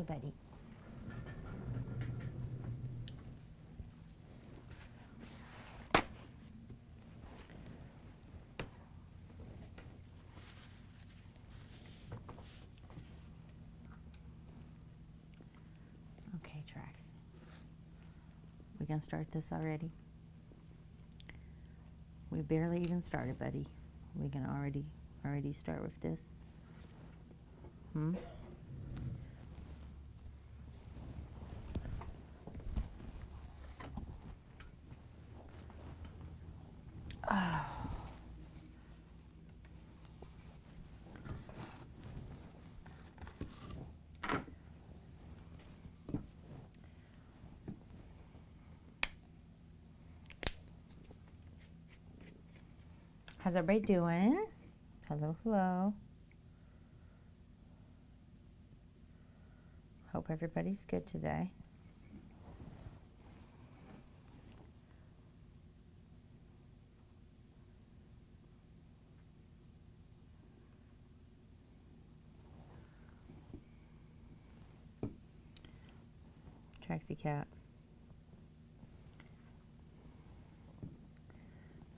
Hey, buddy. Okay, Trax. We gonna start this already? We barely even started, buddy. We can already start with this? Hmm? Oh. How's everybody doing? Hello, hello. Hope everybody's good today. Traxy cat.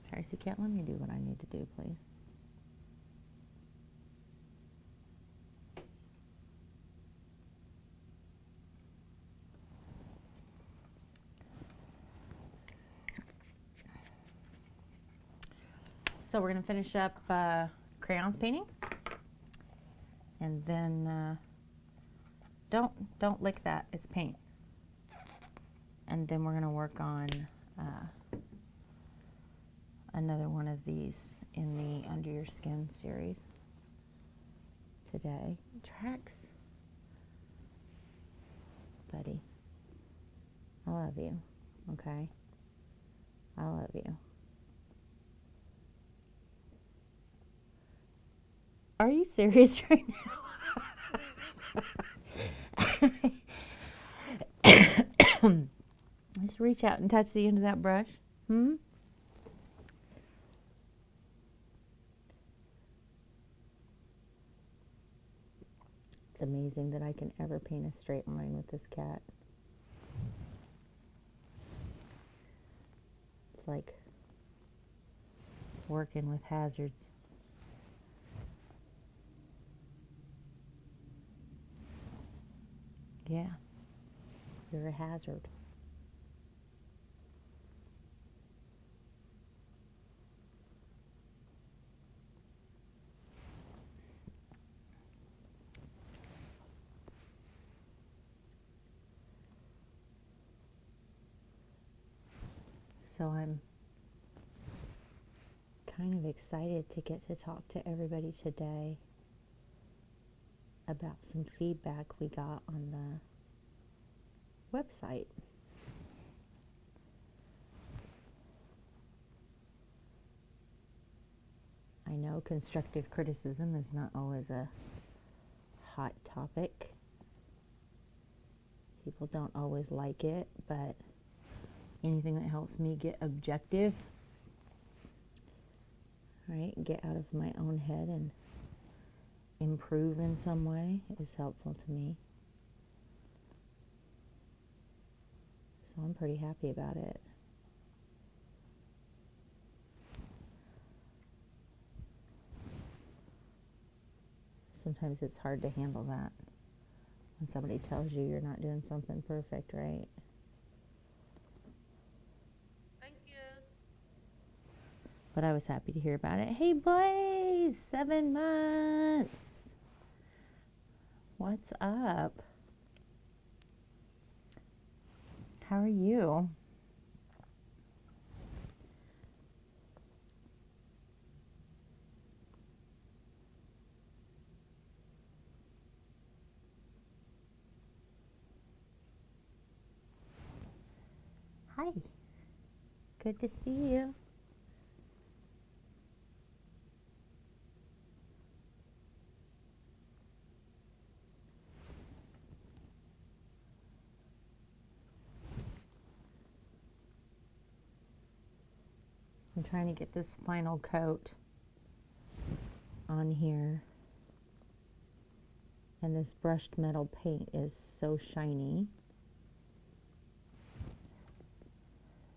Traxy cat, let me do what I need to do, please. So we're going to finish up crayons painting, and then don't lick that, it's paint. And then we're going to work on another one of these in the Under Your Skin series today. Trax, buddy, I love you, okay? I love you. Are you serious right now? Just reach out and touch the end of that brush. It's amazing that I can ever paint a straight line with this cat. It's like working with hazards. Yeah, you're a hazard. So I'm kind of excited to get to talk to everybody today about some feedback we got on the website. I know constructive criticism is not always a hot topic. People don't always like it, but anything that helps me get objective, right, get out of my own head and improve in some way is helpful to me. So I'm pretty happy about it. Sometimes it's hard to handle that when somebody tells you you're not doing something perfect, right? Thank you. But I was happy to hear about it. Hey, Blaze, 7 months. What's up? How are you? Hi. Good to see you. I'm trying to get this final coat on here And this brushed metal paint is so shiny.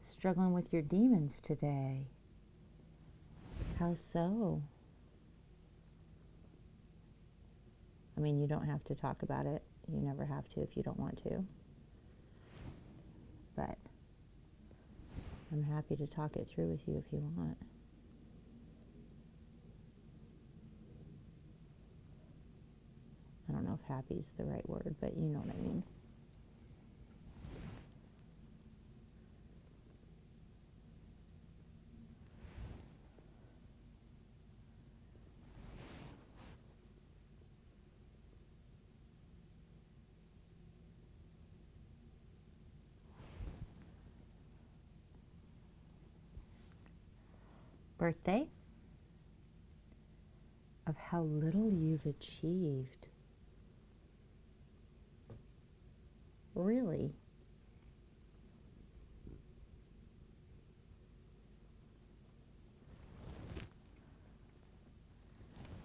Struggling with your demons today. How so? I mean, you don't have to talk about it. You never have to if you don't want to. But I'm happy to talk it through with you if you want. I don't know if happy is the right word, but you know what I mean. Birthday of how little you've achieved. Really?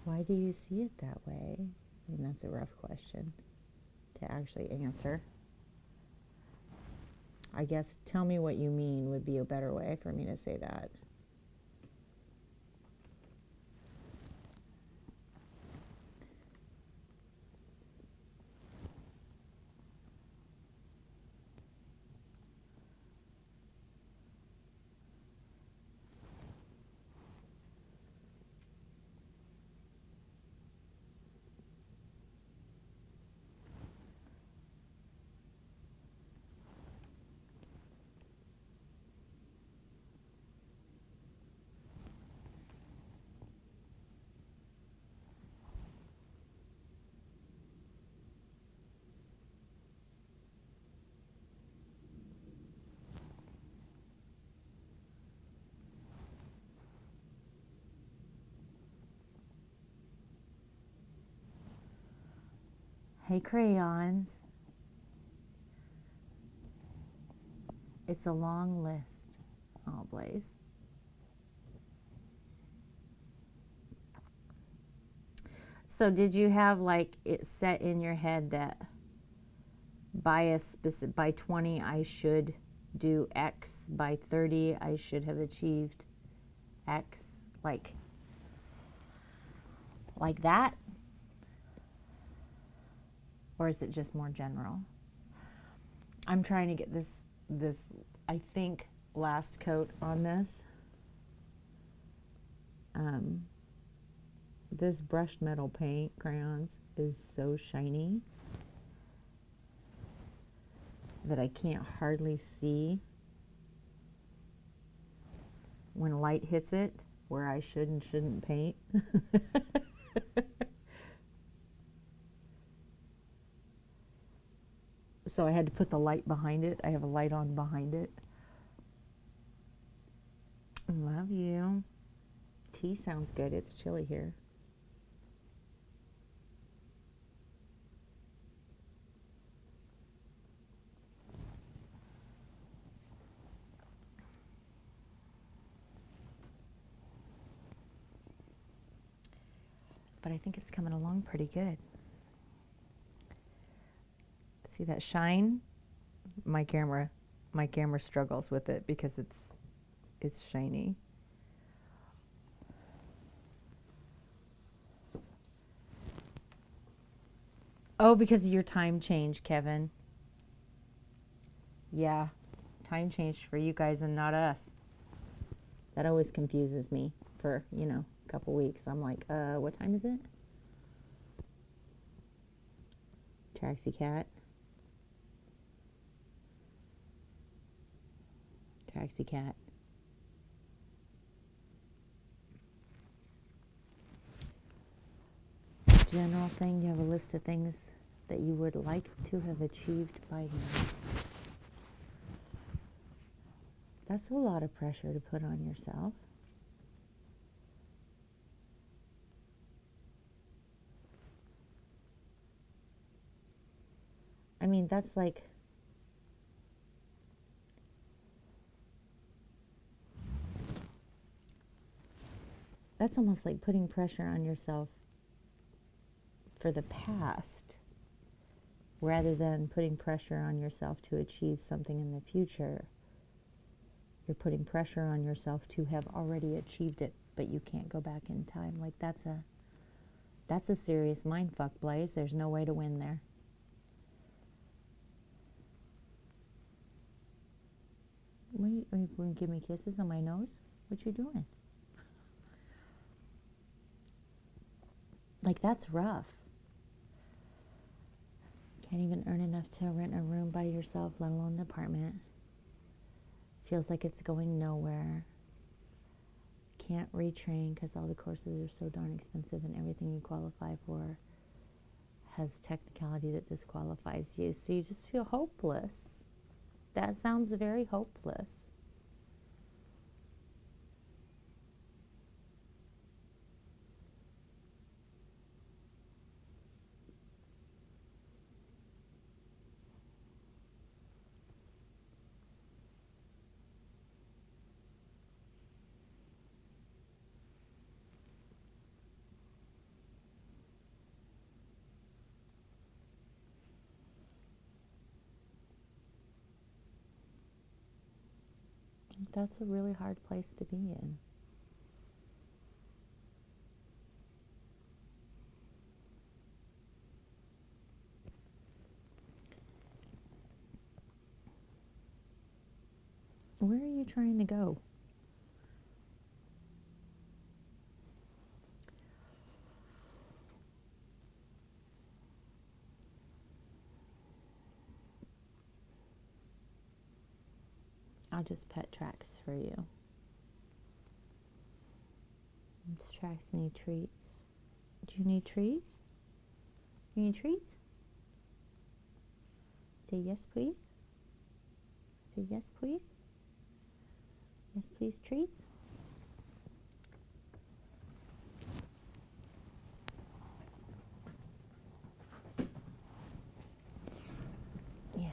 Why do you see it that way? I mean, that's a rough question to actually answer. I guess tell me what you mean would be a better way for me to say that. Hey, crayons. It's a long list. Oh, Blaze. So did you have like it set in your head that by 20 I should do X, by 30 I should have achieved X, like that? Or is it just more general? I'm trying to get this I think last coat on this. This brushed metal paint crayons is so shiny that I can't hardly see when light hits it where I should and shouldn't paint. So I had to put the light behind it. I have a light on behind it. Love you. Tea sounds good. It's chilly here. But I think it's coming along pretty good. See that shine? My camera struggles with it because it's shiny. Oh, because of your time change, Kevin. Yeah, time changed for you guys and not us. That always confuses me for, a couple weeks. I'm like, what time is it? Taxi cat. Taxi cat. General thing, you have a list of things that you would like to have achieved by now. That's a lot of pressure to put on yourself. I mean, that's like, that's almost like putting pressure on yourself for the past, rather than putting pressure on yourself to achieve something in the future. You're putting pressure on yourself to have already achieved it, but you can't go back in time. Like that's a serious mind fuck, Blaze. There's no way to win there. Wait, are you going to give me kisses on my nose? What you doing? Like that's rough. Can't even earn enough to rent a room by yourself, let alone an apartment. Feels like it's going nowhere. Can't retrain because all the courses are so darn expensive and everything you qualify for has technicality that disqualifies you. So you just feel hopeless. That sounds very hopeless. That's a really hard place to be in. Where are you trying to go? I'll just pet Tracks for you. Tracks need treats. Do you need treats? You need treats? Say yes, please. Say yes, please. Yes, please, treats. Yes,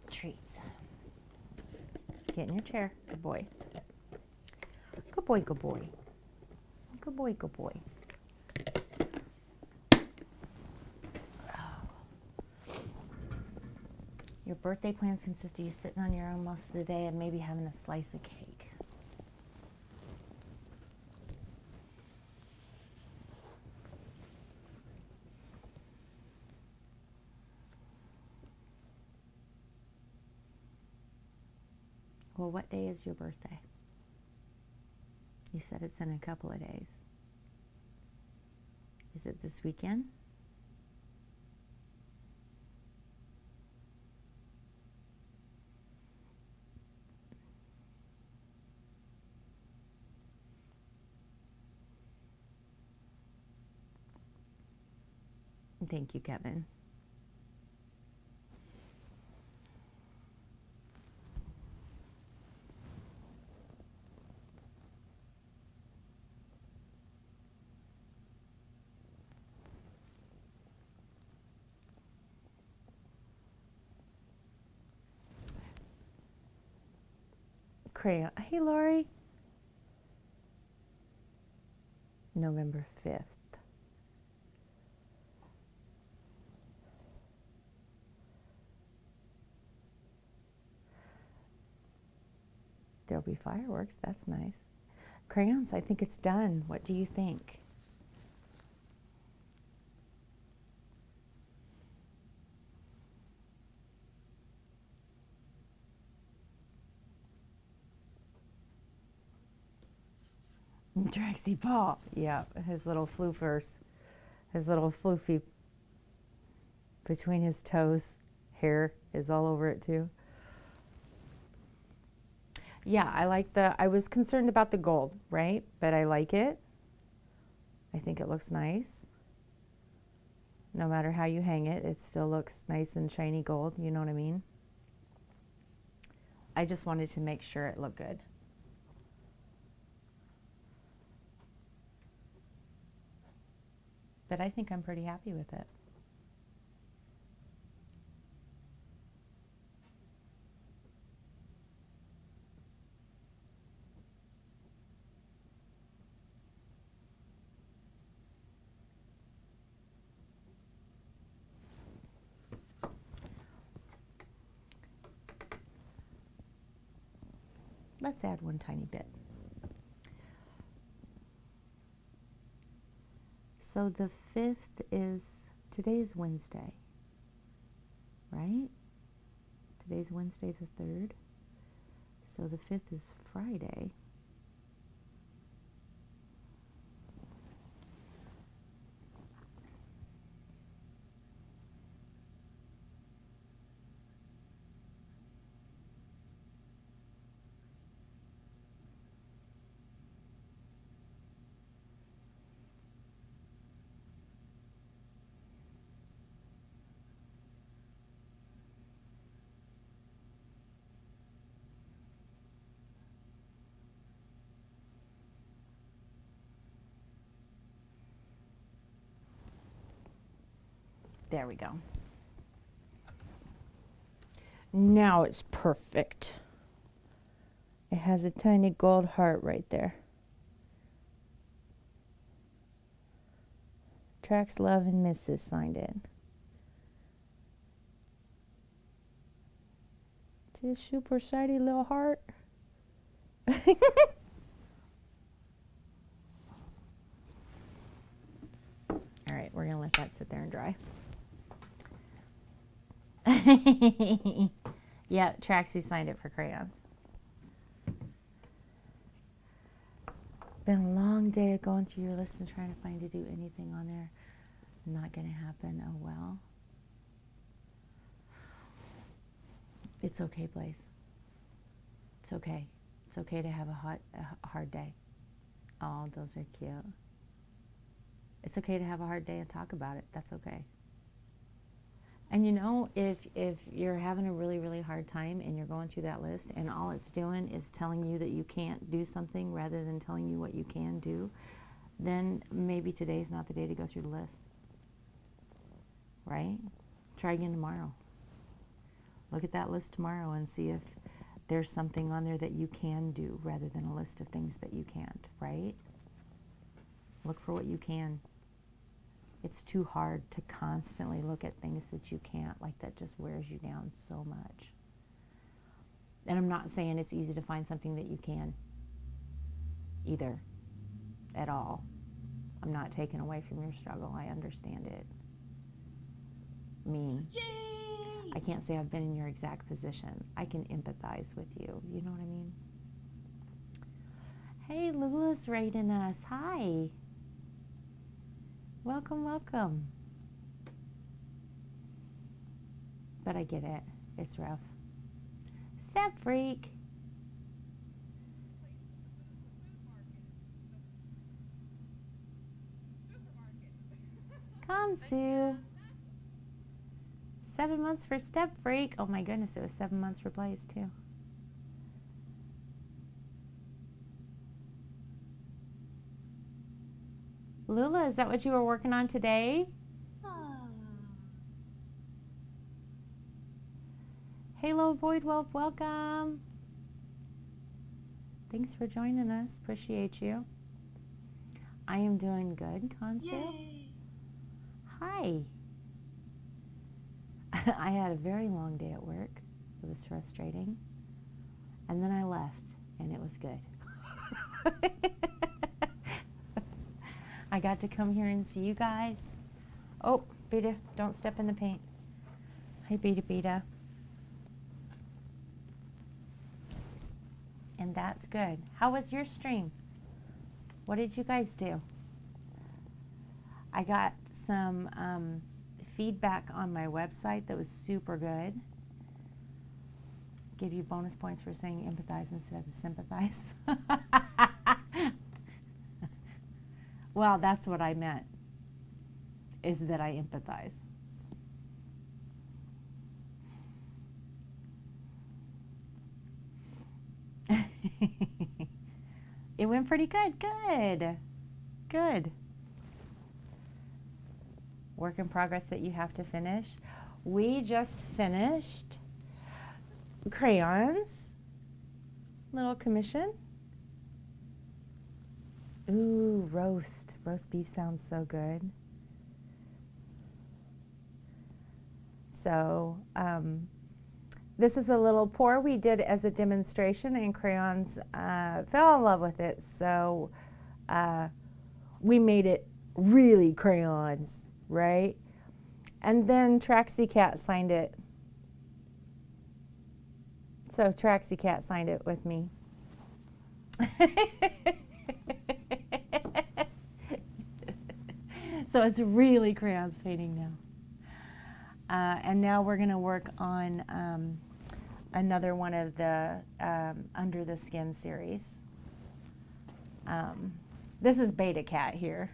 treats. Get in your chair. Good boy. Good boy, good boy. Good boy, good boy. Your birthday plans consist of you sitting on your own most of the day and maybe having a slice of cake. Well, what day is your birthday? You said it's in a couple of days. Is it this weekend? Thank you, Kevin. Crayon. Hey, Lori. November 5th. There'll be fireworks. That's nice. Crayons, I think it's done. What do you think? Draxy Paw. Yeah, his little floofers. His little floofy between his toes. Hair is all over it too. Yeah, I was concerned about the gold, right? But I like it. I think it looks nice. No matter how you hang it, it still looks nice and shiny gold, you know what I mean? I just wanted to make sure it looked good. But I think I'm pretty happy with it. Let's add one tiny bit. So the 5th is, today is Wednesday, right? Today's Wednesday the 3rd. So the 5th is Friday. There we go. Now it's perfect. It has a tiny gold heart right there. Tracks Love and Mrs. signed in. It's a super shiny little heart. All right, we're going to let that sit there and dry. Yeah, Traxie signed it for crayons. Been a long day of going through your list and trying to find to do anything on there. Not going to happen. Oh well. It's okay, Blaze. It's okay. It's okay to have a hard day. Oh, those are cute. It's okay to have a hard day and talk about it. That's okay. And you know, if you're having a really, really hard time and you're going through that list and all it's doing is telling you that you can't do something rather than telling you what you can do, then maybe today's not the day to go through the list. Right? Try again tomorrow. Look at that list tomorrow and see if there's something on there that you can do rather than a list of things that you can't, right? Look for what you can. It's too hard to constantly look at things that you can't, like that just wears you down so much. And I'm not saying it's easy to find something that you can either, at all. I'm not taking away from your struggle. I understand it. Yay! I can't say I've been in your exact position. I can empathize with you. You know what I mean? Hey, Lula's rating us. Hi. Welcome, welcome. But I get it. It's rough. Step freak. Kansu. 7 months for Step Freak. Oh my goodness, it was 7 months for Blaze too. Lula, is that what you were working on today? Halo Void Wolf, welcome. Thanks for joining us. Appreciate you. I am doing good, Kansu. Yay! Hi. I had a very long day at work. It was frustrating. And then I left, and it was good. I got to come here and see you guys. Oh, Beta, don't step in the paint. Hi, Beta Beta. And that's good. How was your stream? What did you guys do? I got some feedback on my website that was super good. Give you bonus points for saying empathize instead of sympathize. Well, that's what I meant, is that I empathize. It went pretty good. Good. Good. Work in progress that you have to finish. We just finished crayons. Little commission. Ooh, roast. Roast beef sounds so good. So, This is a little pour we did as a demonstration, and crayons fell in love with it, so we made it really crayons, right? And then Traxy Cat signed it. So Traxy Cat signed it with me. So it's really crayons painting now. And now we're going to work on another one of the Under the Skin series. This is Beta Cat here.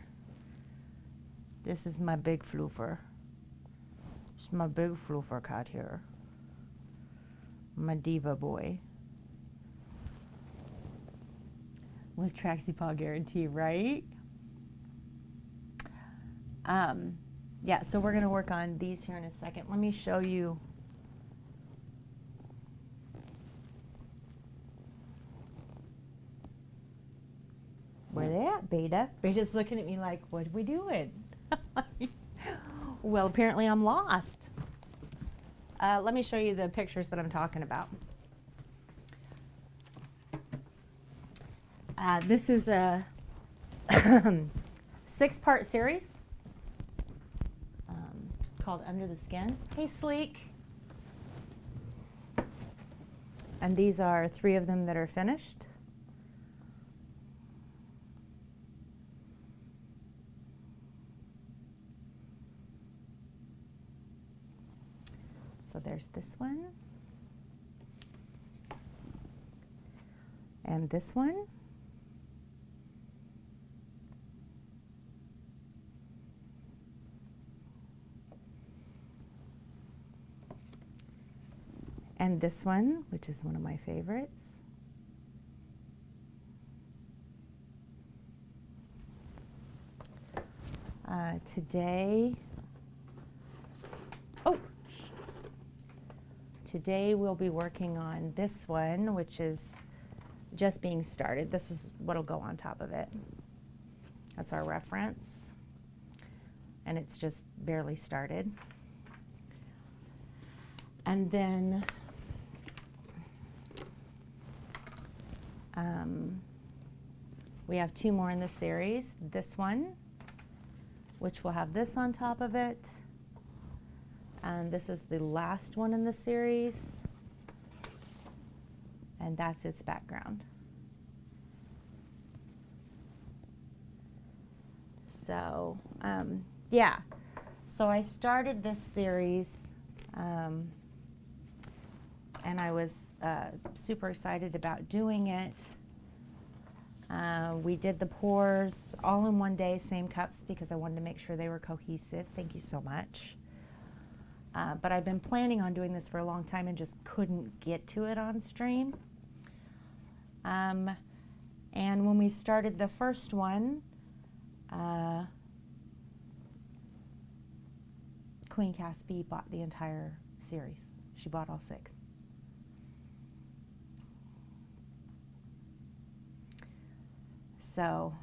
This is my big floofer. It's my big floofer cat here. My diva boy. With Traxy Paw guarantee, right? Yeah, so we're going to work on these here in a second. Let me show you. Where they at, Beta? Beta's looking at me like, what are we doing? Well, apparently I'm lost. Let me show you the pictures that I'm talking about. This is a 6-part series called Under the Skin. Hey, Sleek. And these are 3 of them that are finished. So there's this one. And this one. And this one, which is one of my favorites. Today we'll be working on this one, which is just being started. This is what'll go on top of it. That's our reference. And it's just barely started. And then we have 2 more in the series. This one, which will have this on top of it. And this is the last one in the series. And that's its background. So, yeah. So I started this series, and I was super excited about doing it. We did the pours all in one day, same cups, because I wanted to make sure they were cohesive. Thank you so much. But I've been planning on doing this for a long time and just couldn't get to it on stream. And when we started the first one, Queen Caspi bought the entire series. She bought all 6. So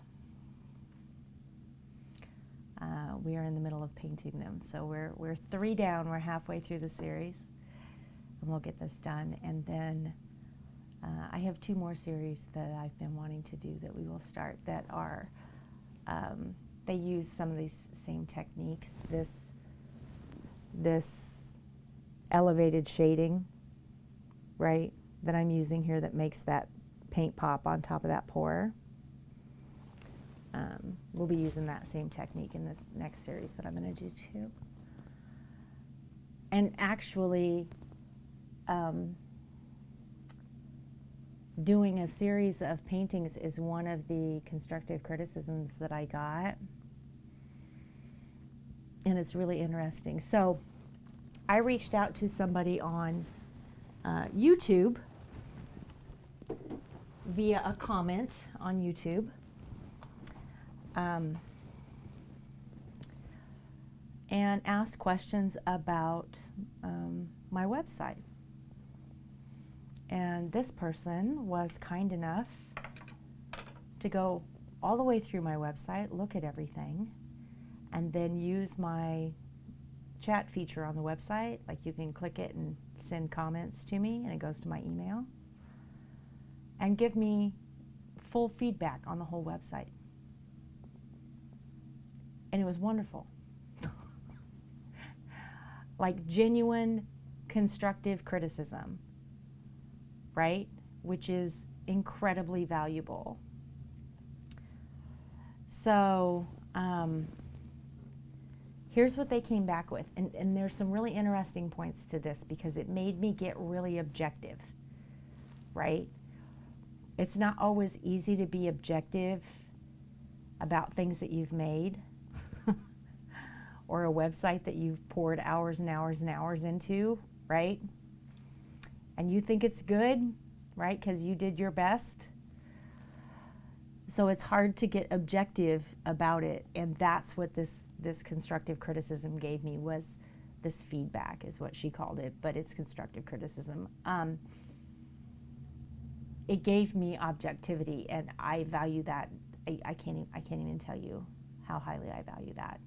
we are in the middle of painting them. So we're 3 down. We're halfway through the series, and we'll get this done. And then I have 2 more series that I've been wanting to do that we will start that are, they use some of these same techniques. This elevated shading, right, that I'm using here that makes that paint pop on top of that pour. We'll be using that same technique in this next series that I'm going to do too. And actually, doing a series of paintings is one of the constructive criticisms that I got. And it's really interesting. So I reached out to somebody on YouTube via a comment on YouTube. And asked questions about my website. And this person was kind enough to go all the way through my website, look at everything, and then use my chat feature on the website. Like, you can click it and send comments to me, and it goes to my email, and give me full feedback on the whole website. And it was wonderful. Like genuine constructive criticism, right? Which is incredibly valuable. So here's what they came back with. And there's some really interesting points to this because it made me get really objective, right? It's not always easy to be objective about things that you've made or a website that you've poured hours and hours and hours into, right? And you think it's good, right? Because you did your best. So it's hard to get objective about it. And that's what this constructive criticism gave me, was this feedback is what she called it, but it's constructive criticism. It gave me objectivity, and I value that. I can't even tell you how highly I value that.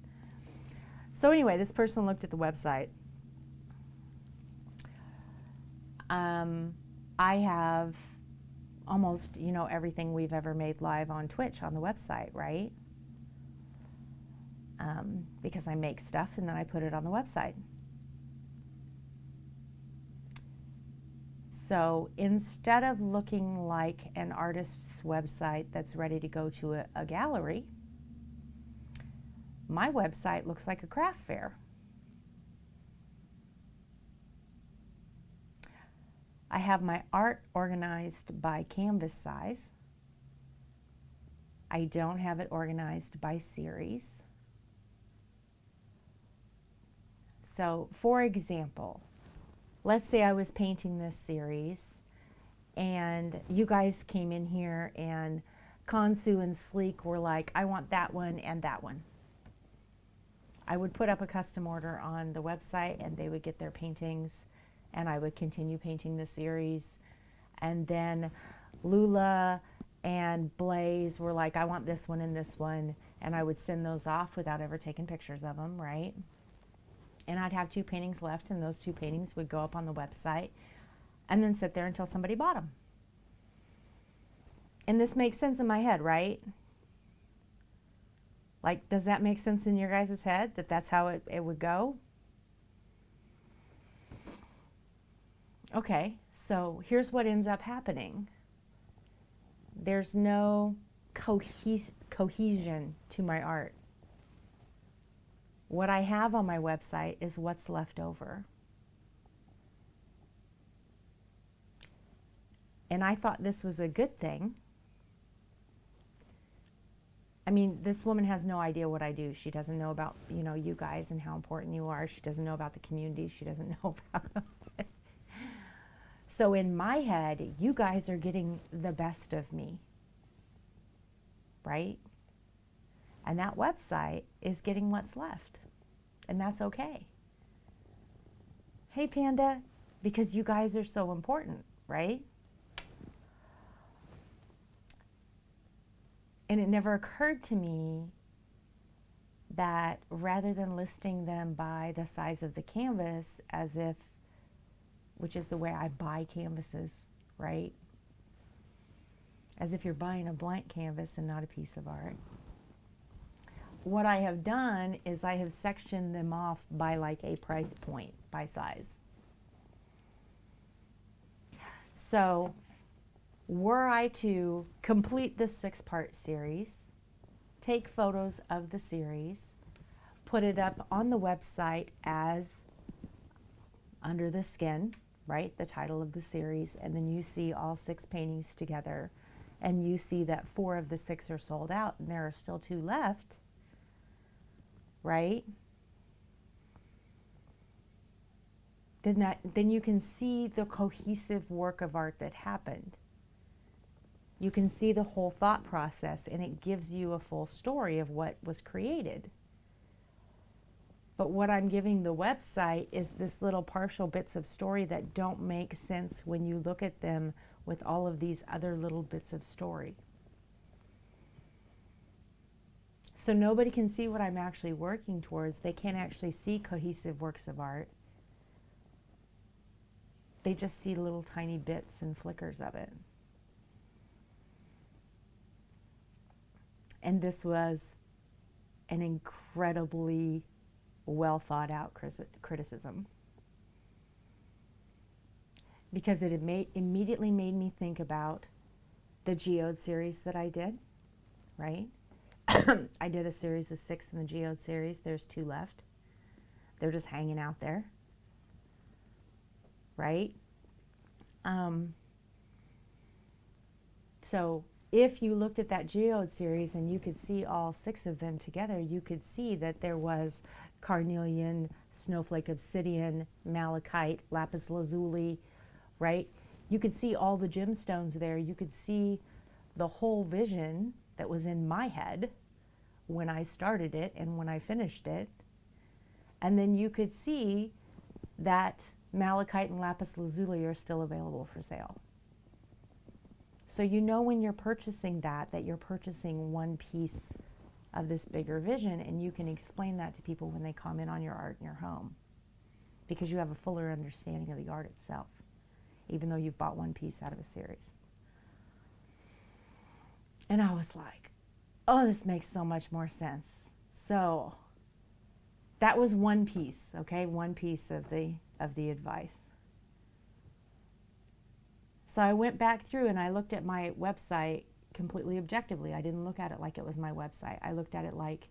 So anyway, this person looked at the website. I have almost, everything we've ever made live on Twitch on the website, right? Because I make stuff and then I put it on the website. So instead of looking like an artist's website that's ready to go to a gallery, my website looks like a craft fair. I have my art organized by canvas size. I don't have it organized by series. So, for example, let's say I was painting this series and you guys came in here and Kansu and Sleek were like, I want that one and that one. I would put up a custom order on the website and they would get their paintings and I would continue painting the series. And then Lula and Blaze were like, I want this one and this one. And I would send those off without ever taking pictures of them, right? And I'd have 2 paintings left, and those 2 paintings would go up on the website and then sit there until somebody bought them. And this makes sense in my head, right? Like, does that make sense in your guys' head, that that's how it would go? Okay, so here's what ends up happening. There's no cohesion to my art. What I have on my website is what's left over. And I thought this was a good thing. I mean, this woman has no idea what I do. She doesn't know about, you guys and how important you are. She doesn't know about the community. She doesn't know about it. So in my head, you guys are getting the best of me, right? And that website is getting what's left. And that's okay. Hey, Panda, because you guys are so important, right? And it never occurred to me that rather than listing them by the size of the canvas, as if, which is the way I buy canvases, right? As if you're buying a blank canvas and not a piece of art. What I have done is I have sectioned them off by like a price point, by size. So were I to complete this 6-part series, take photos of the series, put it up on the website as Under the Skin, right, the title of the series, and then you see all 6 paintings together, and you see that 4 of the 6 are sold out, and there are still 2 left, right? Then you can see the cohesive work of art that happened. You can see the whole thought process, and it gives you a full story of what was created. But what I'm giving the website is this little partial bits of story that don't make sense when you look at them with all of these other little bits of story. So nobody can see what I'm actually working towards. They can't actually see cohesive works of art. They just see little tiny bits and flickers of it. And this was an incredibly well thought out criticism, because it had immediately made me think about the geode series that I did, right? I did a series of 6 in the geode series. There's 2 left. They're just hanging out there, right? So if you looked at that geode series and you could see all 6 of them together, you could see that there was carnelian, snowflake obsidian, malachite, lapis lazuli, right? You could see all the gemstones there. You could see the whole vision that was in my head when I started it and when I finished it. And then you could see that malachite and lapis lazuli are still available for sale. So you know when you're purchasing that you're purchasing one piece of this bigger vision, and you can explain that to people when they comment on your art in your home, because you have a fuller understanding of the art itself, even though you've bought one piece out of a series. And I was like, oh, this makes so much more sense. So that was one piece, okay? One piece of the advice. So I went back through and I looked at my website completely objectively. I didn't look at it like it was my website. I looked at it like,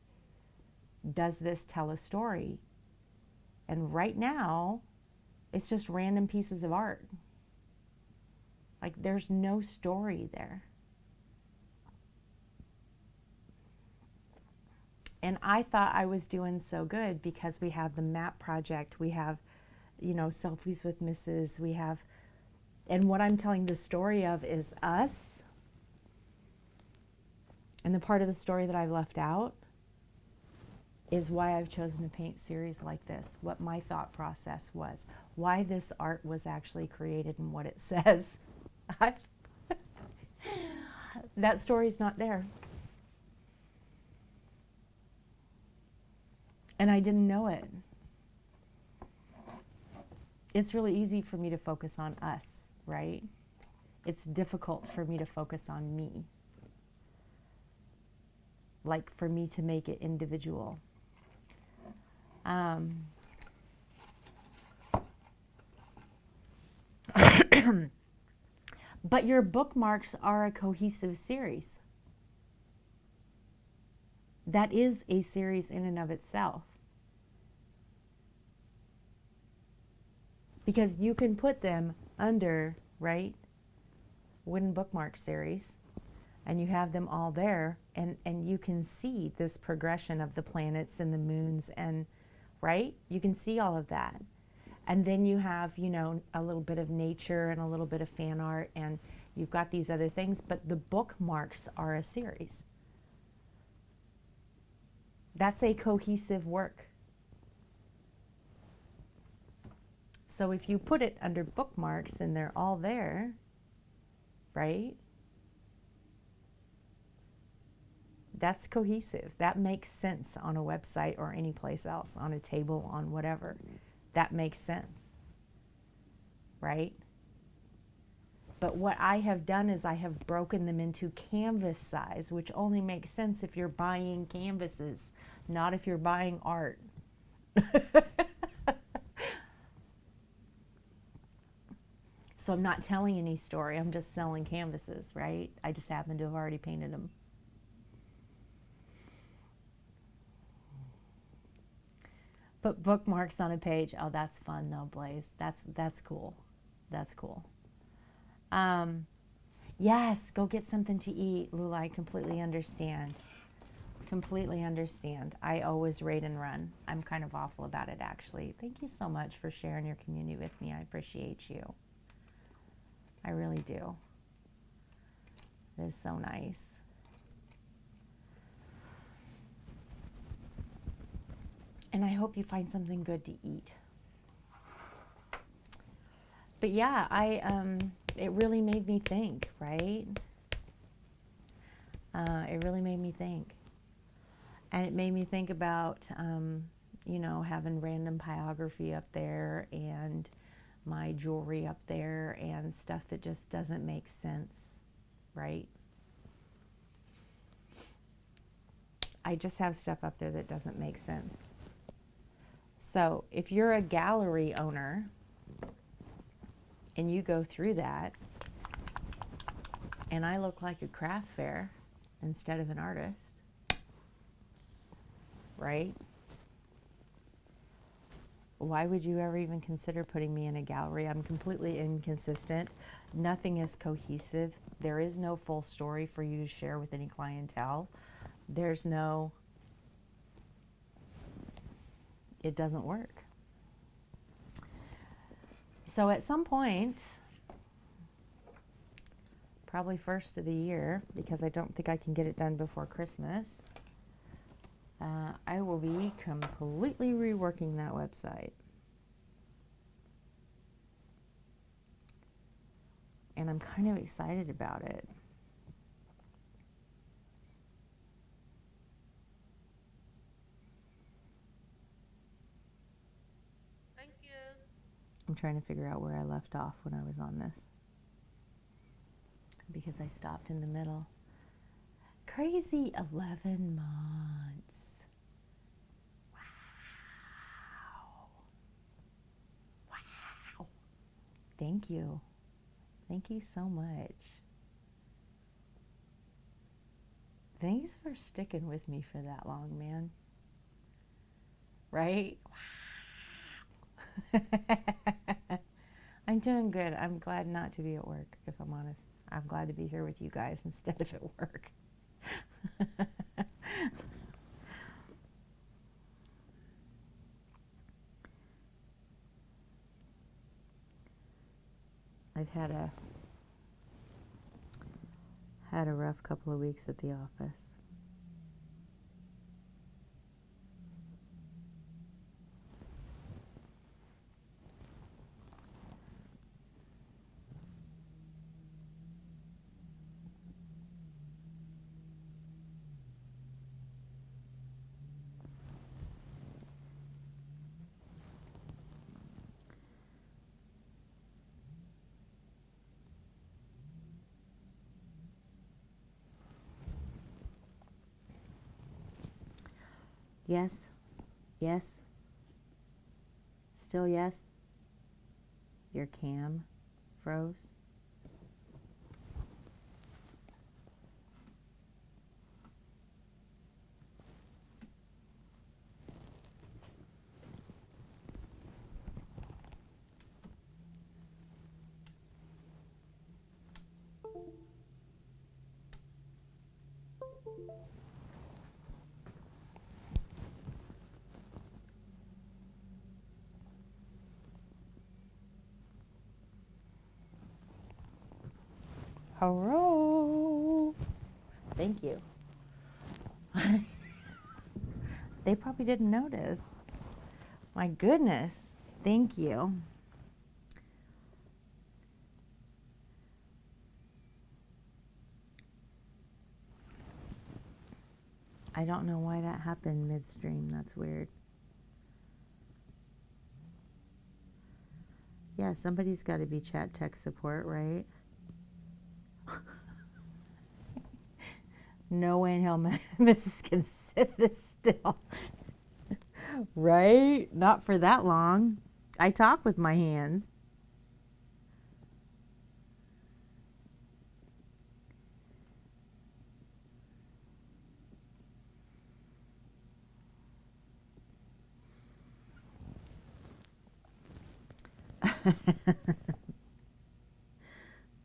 does this tell a story? And right now, it's just random pieces of art. Like, there's no story there. And I thought I was doing so good because we have the map project, we have, you know, selfies with Mrs., we have, and what I'm telling the story of is us. And the part of the story that I've left out is why I've chosen to paint series like this, what my thought process was, why this art was actually created and what it says. That story's not there. And I didn't know it. It's really easy for me to focus on us, right? It's difficult for me to focus on me. Like for me to make it individual. But your bookmarks are a cohesive series. That is a series in and of itself. Because you can put them under, right, wooden bookmark series, and you have them all there, and you can see this progression of the planets and the moons, and, right, you can see all of that. And then you have, you know, a little bit of nature and a little bit of fan art, and you've got these other things, but the bookmarks are a series. That's a cohesive work. So if you put it under bookmarks and they're all there, right? That's cohesive. That makes sense on a website or any place else, on a table, on whatever. That makes sense, right? But what I have done is I have broken them into canvas size, which only makes sense if you're buying canvases, not if you're buying art. So I'm not telling any story, I'm just selling canvases, right? I just happen to have already painted them. But bookmarks on a page, oh, that's fun though, Blaze. That's cool. That's cool. Yes, go get something to eat, Lula. I completely understand. Completely understand. I always raid and run. I'm kind of awful about it, actually. Thank you so much for sharing your community with me. I appreciate you. I really do. It is so nice. And I hope you find something good to eat. But yeah, it really made me think, right? It really made me think. And it made me think about, you know, having random pyrography up there and my jewelry up there and stuff that just doesn't make sense, right? I just have stuff up there that doesn't make sense. So if you're a gallery owner and you go through that, and I look like a craft fair instead of an artist, right? Why would you ever even consider putting me in a gallery? I'm completely inconsistent. Nothing is cohesive. There is no full story for you to share with any clientele. There's no, it doesn't work. So at some point, probably first of the year, because I don't think I can get it done before Christmas, I will be completely reworking that website. And I'm kind of excited about it. Thank you. I'm trying to figure out where I left off when I was on this, because I stopped in the middle. Crazy 11 months. Wow. Thank you. Thank you so much. Thanks for sticking with me for that long, man. Right? Wow. I'm doing good. I'm glad not to be at work, if I'm honest. I'm glad to be here with you guys instead of at work. I've had a rough couple of weeks at the office. Yes? Yes? Still yes? Your cam froze? Hello? Thank you. They probably didn't notice. My goodness. Thank you. I don't know why that happened midstream. That's weird. Yeah, somebody's got to be chat tech support, right? No way in hell Mrs. can sit this still. Right? Not for that long. I talk with my hands.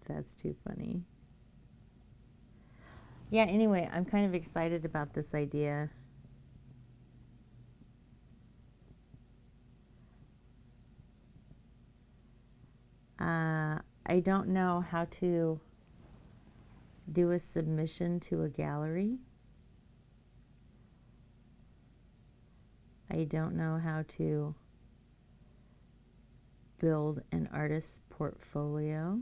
That's too funny. Yeah, anyway, I'm kind of excited about this idea. I don't know how to do a submission to a gallery. I don't know how to build an artist's portfolio.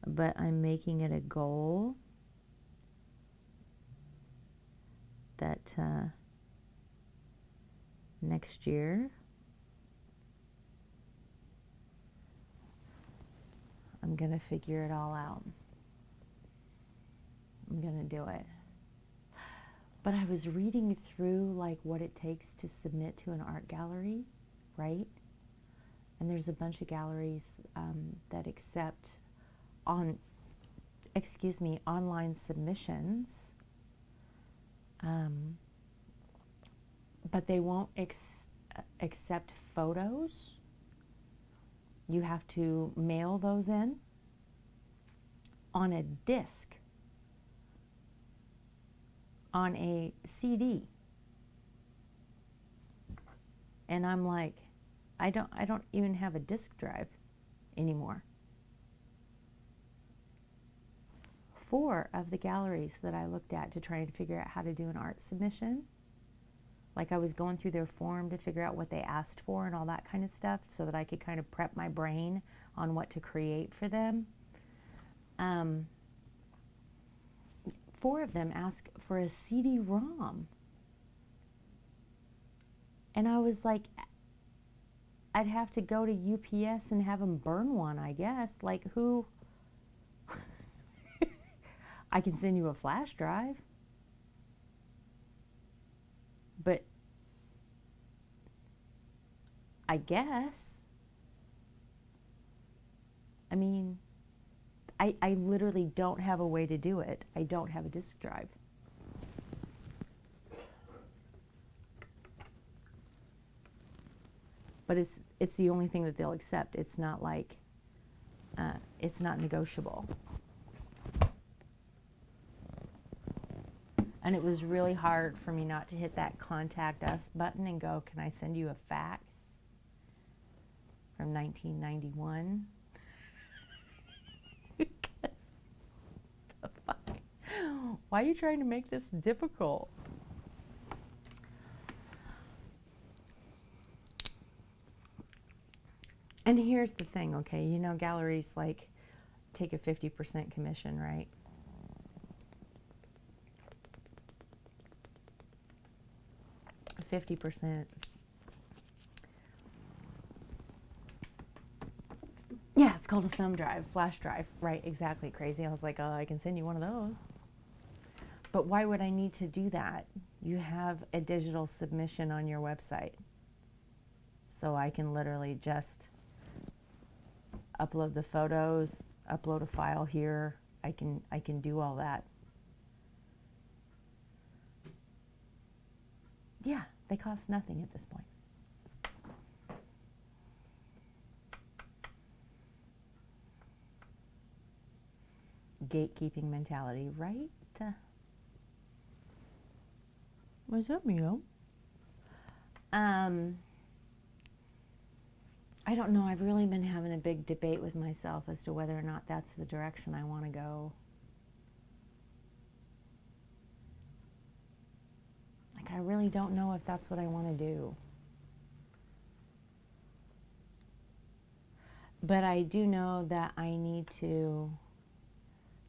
But I'm making it a goal next year I'm going to figure it all out. I'm going to do it. But I was reading through like what it takes to submit to an art gallery, right? And there's a bunch of galleries that accept online submissions, but they won't accept photos. You have to mail those in on a disc, on a CD. And I'm like, I don't even have a disk drive anymore. 4 of the galleries that I looked at to try and figure out how to do an art submission, like I was going through their form to figure out what they asked for and all that kind of stuff so that I could kind of prep my brain on what to create for them. 4 of them asked for a CD-ROM. And I was like, I'd have to go to UPS and have them burn one, I guess. Like, who? I can send you a flash drive. But I guess. I mean, I literally don't have a way to do it. I don't have a disk drive. But it's the only thing that they'll accept. It's not like, it's not negotiable. And it was really hard for me not to hit that contact us button and go, can I send you a fax from 1991? The fuck? Why are you trying to make this difficult? And here's the thing, okay, you know, galleries like take a 50% commission, right? %. Yeah, it's called a thumb drive, flash drive, right? Exactly, crazy. I was like, oh, I can send you one of those. But why would I need to do that? You have a digital submission on your website. So I can literally just upload the photos, upload a file here. I can do all that. Yeah, they cost nothing at this point. Gatekeeping mentality, right? What's up, Mio? I don't know. I've really been having a big debate with myself as to whether or not that's the direction I want to go. Like, I really don't know if that's what I want to do. But I do know that I need to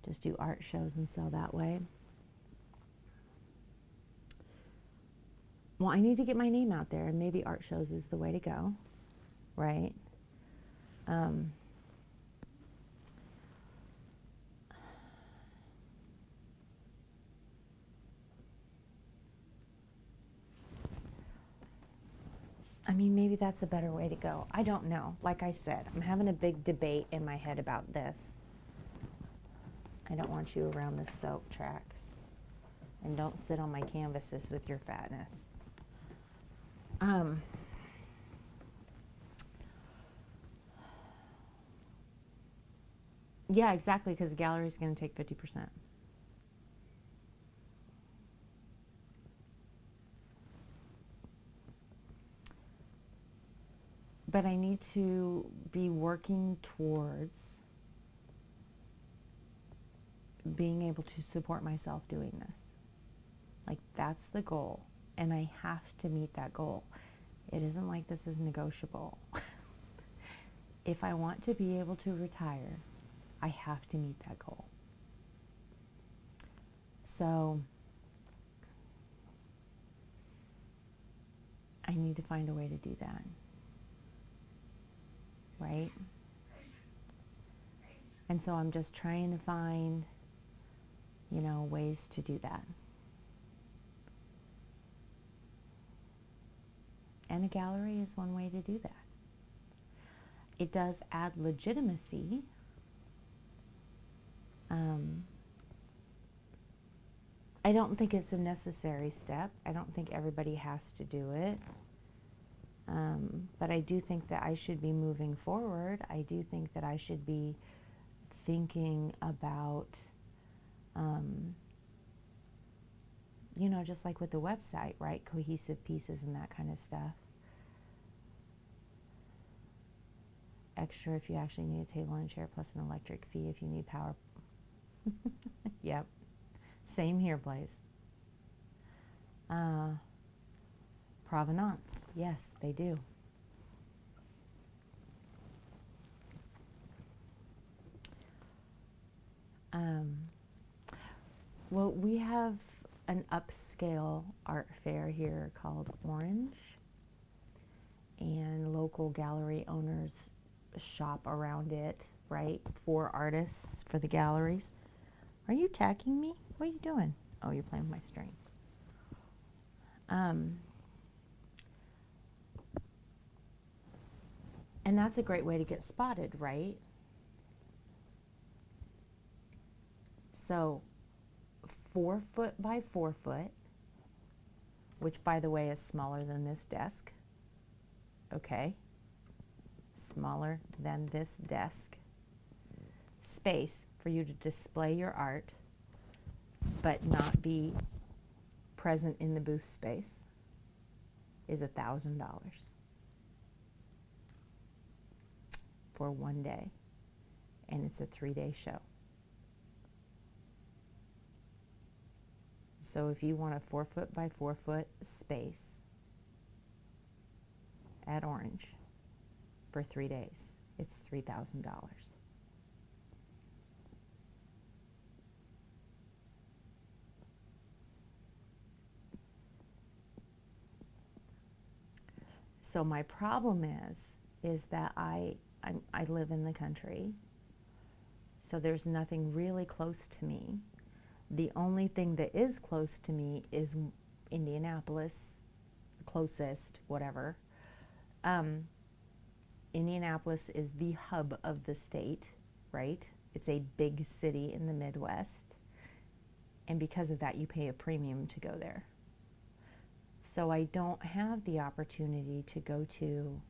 just do art shows and sell that way. Well, I need to get my name out there, and maybe art shows is the way to go, right? I mean, maybe that's a better way to go. I don't know. Like I said, I'm having a big debate in my head about this. I don't want you around the soap tracks. And don't sit on my canvases with your fatness. Yeah, exactly, because the gallery is going to take 50%. But I need to be working towards being able to support myself doing this. Like, that's the goal, and I have to meet that goal. It isn't like this is negotiable. If I want to be able to retire, I have to meet that goal. So I need to find a way to do that, right? And so I'm just trying to find, you know, ways to do that. And a gallery is one way to do that. It does add legitimacy. I don't think it's a necessary step. I don't think everybody has to do it. But I do think that I should be moving forward. I do think that I should be thinking about, you know, just like with the website, right? Cohesive pieces and that kind of stuff. Extra if you actually need a table and a chair plus an electric fee if you need power. Yep. Same here, Blaze. Provenance. Yes, they do. Well, we have an upscale art fair here called Orange, and local gallery owners shop around it, right, for artists, for the galleries. Are you tagging me? What are you doing? Oh, you're playing with my string. And that's a great way to get spotted, right? So 4 foot by 4 foot, which by the way is smaller than this desk. Okay. Smaller than this desk. Space for you to display your art, but not be present in the booth space is $1,000 for one day, and it's a 3-day show. So if you want a 4 foot by 4 foot space at Orange for 3 days, it's $3,000. So my problem is that I live in the country, so there's nothing really close to me. The only thing that is close to me is Indianapolis, closest, whatever. Indianapolis is the hub of the state, right? It's a big city in the Midwest, and because of that, you pay a premium to go there. So I don't have the opportunity to go to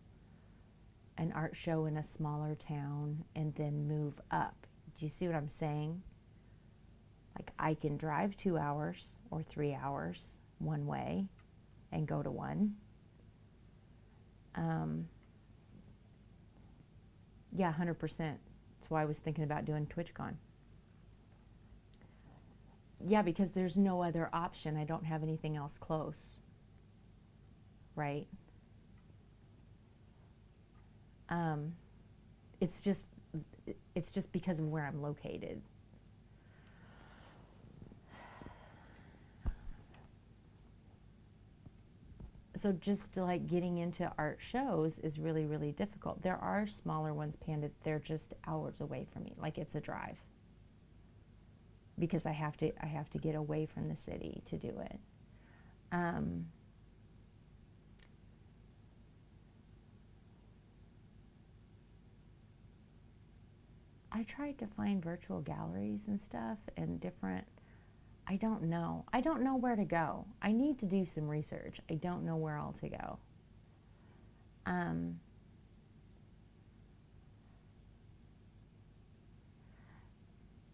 an art show in a smaller town and then move up. Do you see what I'm saying? Like, I can drive 2 hours or 3 hours one way and go to one. Yeah, 100%. That's why I was thinking about doing TwitchCon. Yeah, because there's no other option. I don't have anything else close. Right? It's just because of where I'm located. So just like getting into art shows is really, really difficult. There are smaller ones, Panda. They're just hours away from me. Like, it's a drive because I have to get away from the city to do it. I tried to find virtual galleries and stuff and different. I don't know. I don't know where to go. I need to do some research. I don't know where all to go.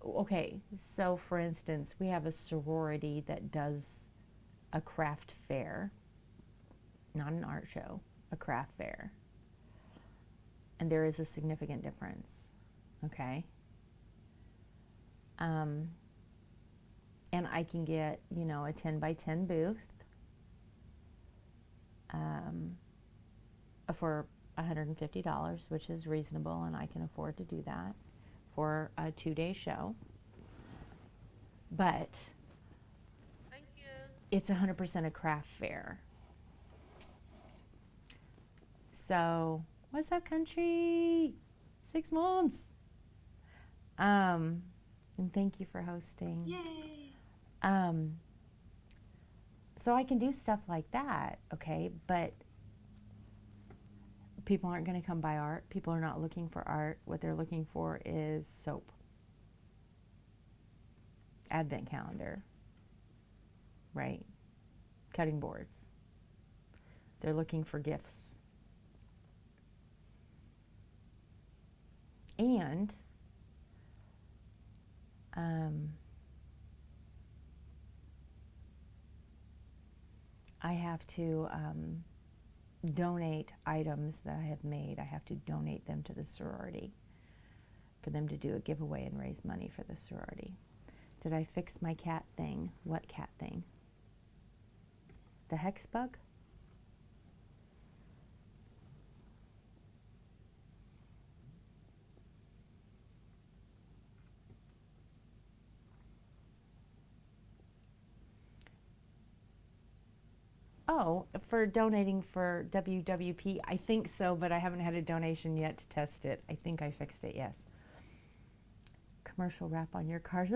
Okay, so for instance, we have a sorority that does a craft fair, not an art show, a craft fair. And there is a significant difference, okay? And I can get, you know, a 10 by 10 booth for $150, which is reasonable, and I can afford to do that for a 2-day show. But it's 100% a craft fair. So, what's up, country? 6 months. And thank you for hosting. Yay! So I can do stuff like that, okay? But people aren't going to come buy art. People are not looking for art. What they're looking for is soap, advent calendar, right? Cutting boards. They're looking for gifts. And I have to donate items that I have made. I have to donate them to the sorority for them to do a giveaway and raise money for the sorority. Did I fix my cat thing? What cat thing? The hex bug? Oh, for donating for WWP, I think so, but I haven't had a donation yet to test it. I think I fixed it, yes. Commercial wrap on your cars.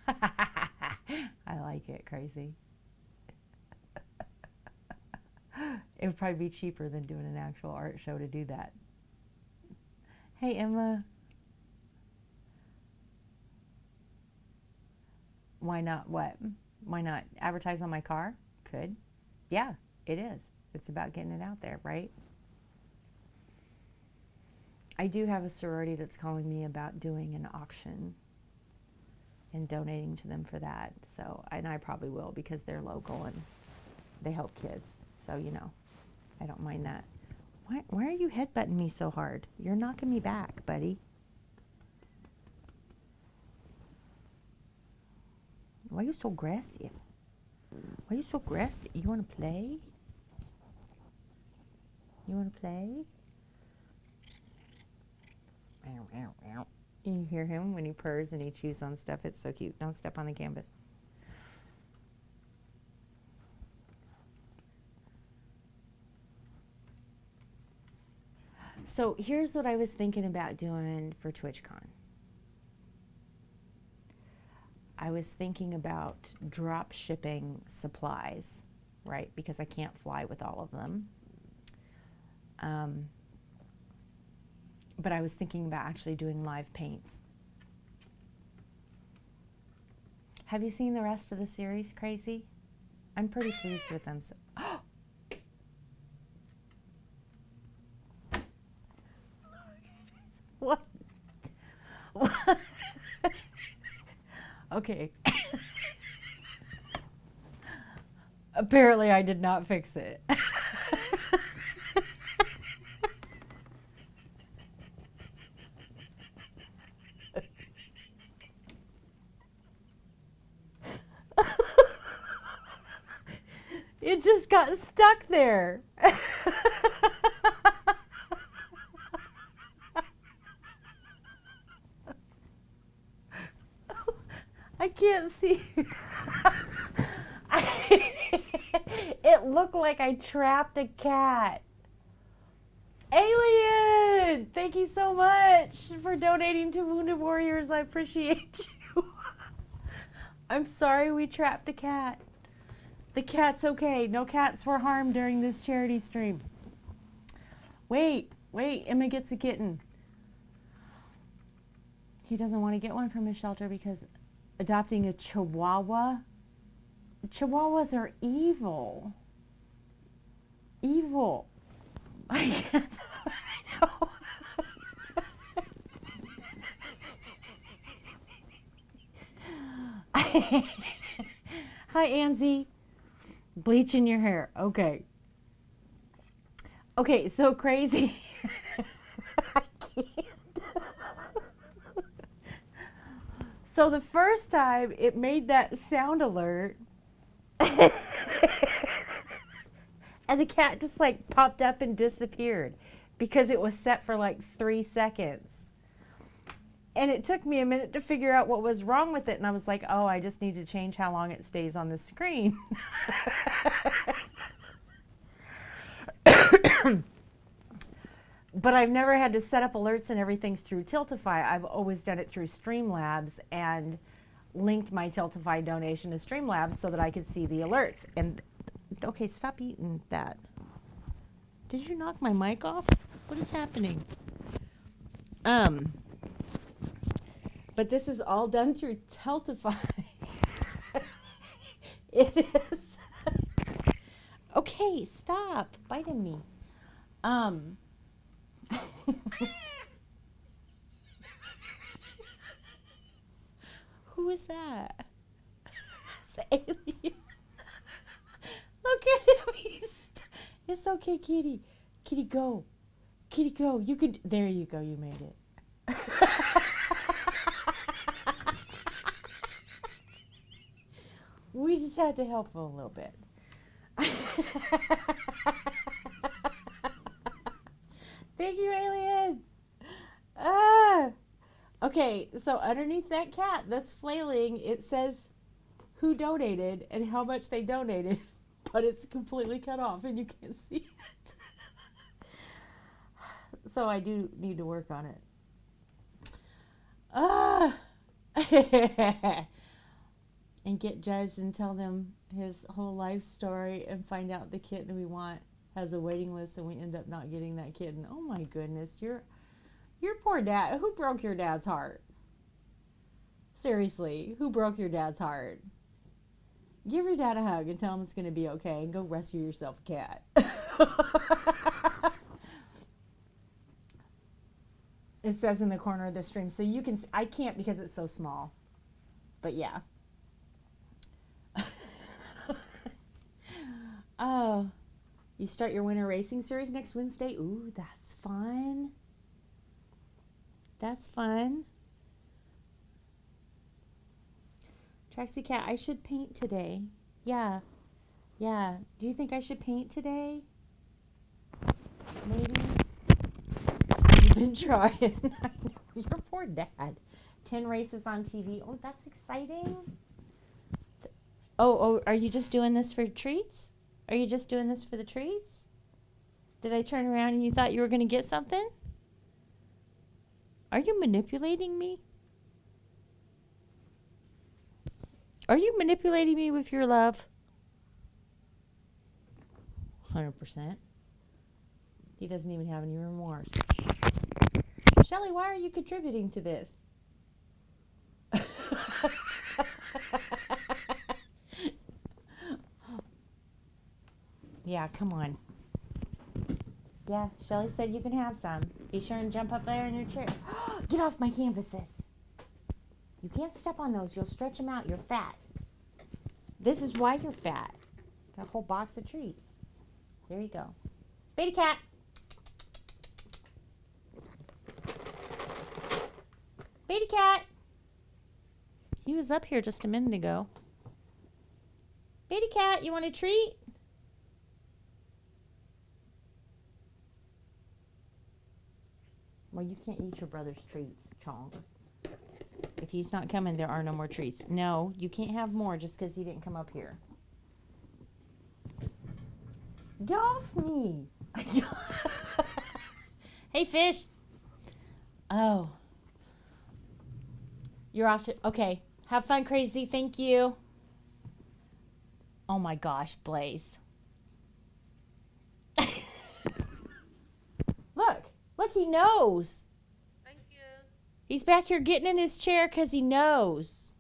I like it, crazy. It would probably be cheaper than doing an actual art show to do that. Hey, Emma. Why not what? Why not advertise on my car? Could. Yeah, it is. It's about getting it out there, right? I do have a sorority that's calling me about doing an auction and donating to them for that. So, and I probably will because they're local and they help kids. So, you know, I don't mind that. Why are you headbutting me so hard? You're knocking me back, buddy. Why are you so aggressive? Why are you so aggressive? You want to play? You want to play? You hear him when he purrs and he chews on stuff. It's so cute. Don't step on the canvas. So here's what I was thinking about doing for TwitchCon. I was thinking about drop shipping supplies, right? Because I can't fly with all of them. But I was thinking about actually doing live paints. Have you seen the rest of the series, Crazy? I'm pretty pleased with them. So, what? What? Okay. Apparently I did not fix it. It just got stuck there. I can't see. It looked like I trapped a cat. Alien! Thank you so much for donating to Wounded Warriors. I appreciate you. I'm sorry we trapped a cat. The cat's okay. No cats were harmed during this charity stream. Wait, Emma gets a kitten. He doesn't want to get one from his shelter because adopting a Chihuahua. Chihuahuas are evil. Evil. I can't. I know. Hi, Anzie. Bleaching your hair. Okay. Okay, so Crazy. I can't. So the first time it made that sound alert, and the cat just like popped up and disappeared because it was set for like 3 seconds. And it took me a minute to figure out what was wrong with it. And I was like, oh, I just need to change how long it stays on the screen. But I've never had to set up alerts and everything through Tiltify. I've always done it through Streamlabs and linked my Tiltify donation to Streamlabs so that I could see the alerts. And okay, stop eating that. Did you knock my mic off? What is happening? But this is all done through Tiltify. It is. Okay, stop biting me. Who is that? It's Alien. Look at him. It's okay, Kitty. Kitty, go. Kitty, go. You could. There you go. You made it. We just had to help him a little bit. Thank you, Alien. Okay, so underneath that cat that's flailing, it says who donated and how much they donated, but it's completely cut off and you can't see it. So I do need to work on it. And get judged and tell them his whole life story and find out the kitten we want has a waiting list and we end up not getting that kitten. Oh my goodness, your poor dad. Who broke your dad's heart? Seriously, who broke your dad's heart? Give your dad a hug and tell him it's going to be okay and go rescue yourself a cat. It says in the corner of the stream, so you can, I can't because it's so small, but yeah. Oh, you start your winter racing series next Wednesday? Ooh, that's fun. That's fun. Traxy Cat, I should paint today. Yeah. Yeah. Do you think I should paint today? Maybe. You've been trying. Your poor dad. 10 races on TV. Oh, that's exciting. Oh, are you just doing this for treats? Are you just doing this for the treats? Did I turn around and you thought you were going to get something? Are you manipulating me? Are you manipulating me with your love? 100%. He doesn't even have any remorse. Shelly, why are you contributing to this? Yeah, come on. Yeah, Shelly said you can have some. Be sure and jump up there in your chair. Get off my canvases. You can't step on those. You'll stretch them out. You're fat. This is why you're fat. Got a whole box of treats. There you go. Baby cat. Baby cat. He was up here just a minute ago. Baby cat, you want a treat? Well, you can't eat your brother's treats, Chong. If he's not coming, there are no more treats. No, you can't have more just because he didn't come up here. Get off me. Hey, fish. Oh. You're off to... Okay. Have fun, crazy. Thank you. Oh, my gosh, Blaze. Look, he knows. Thank you. He's back here getting in his chair because he knows.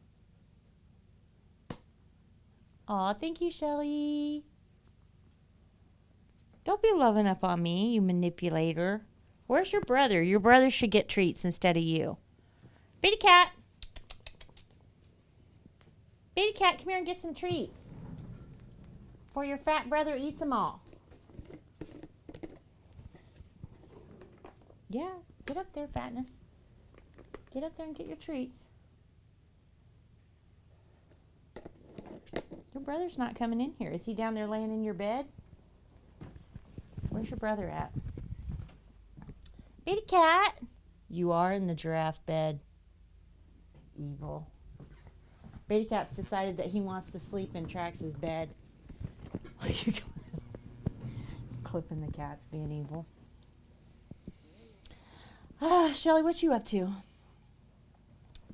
Aw, thank you, Shelly. Don't be loving up on me, you manipulator. Where's your brother? Your brother should get treats instead of you. Baby cat. Baby cat, come here and get some treats. Before your fat brother eats them all. Yeah, get up there, fatness. Get up there and get your treats. Your brother's not coming in here. Is he down there laying in your bed? Where's your brother at? Baby cat. You are in the giraffe bed. Evil. Baby cat's decided that he wants to sleep in Trax's bed. Clipping the cats being evil. Shelly, what you up to?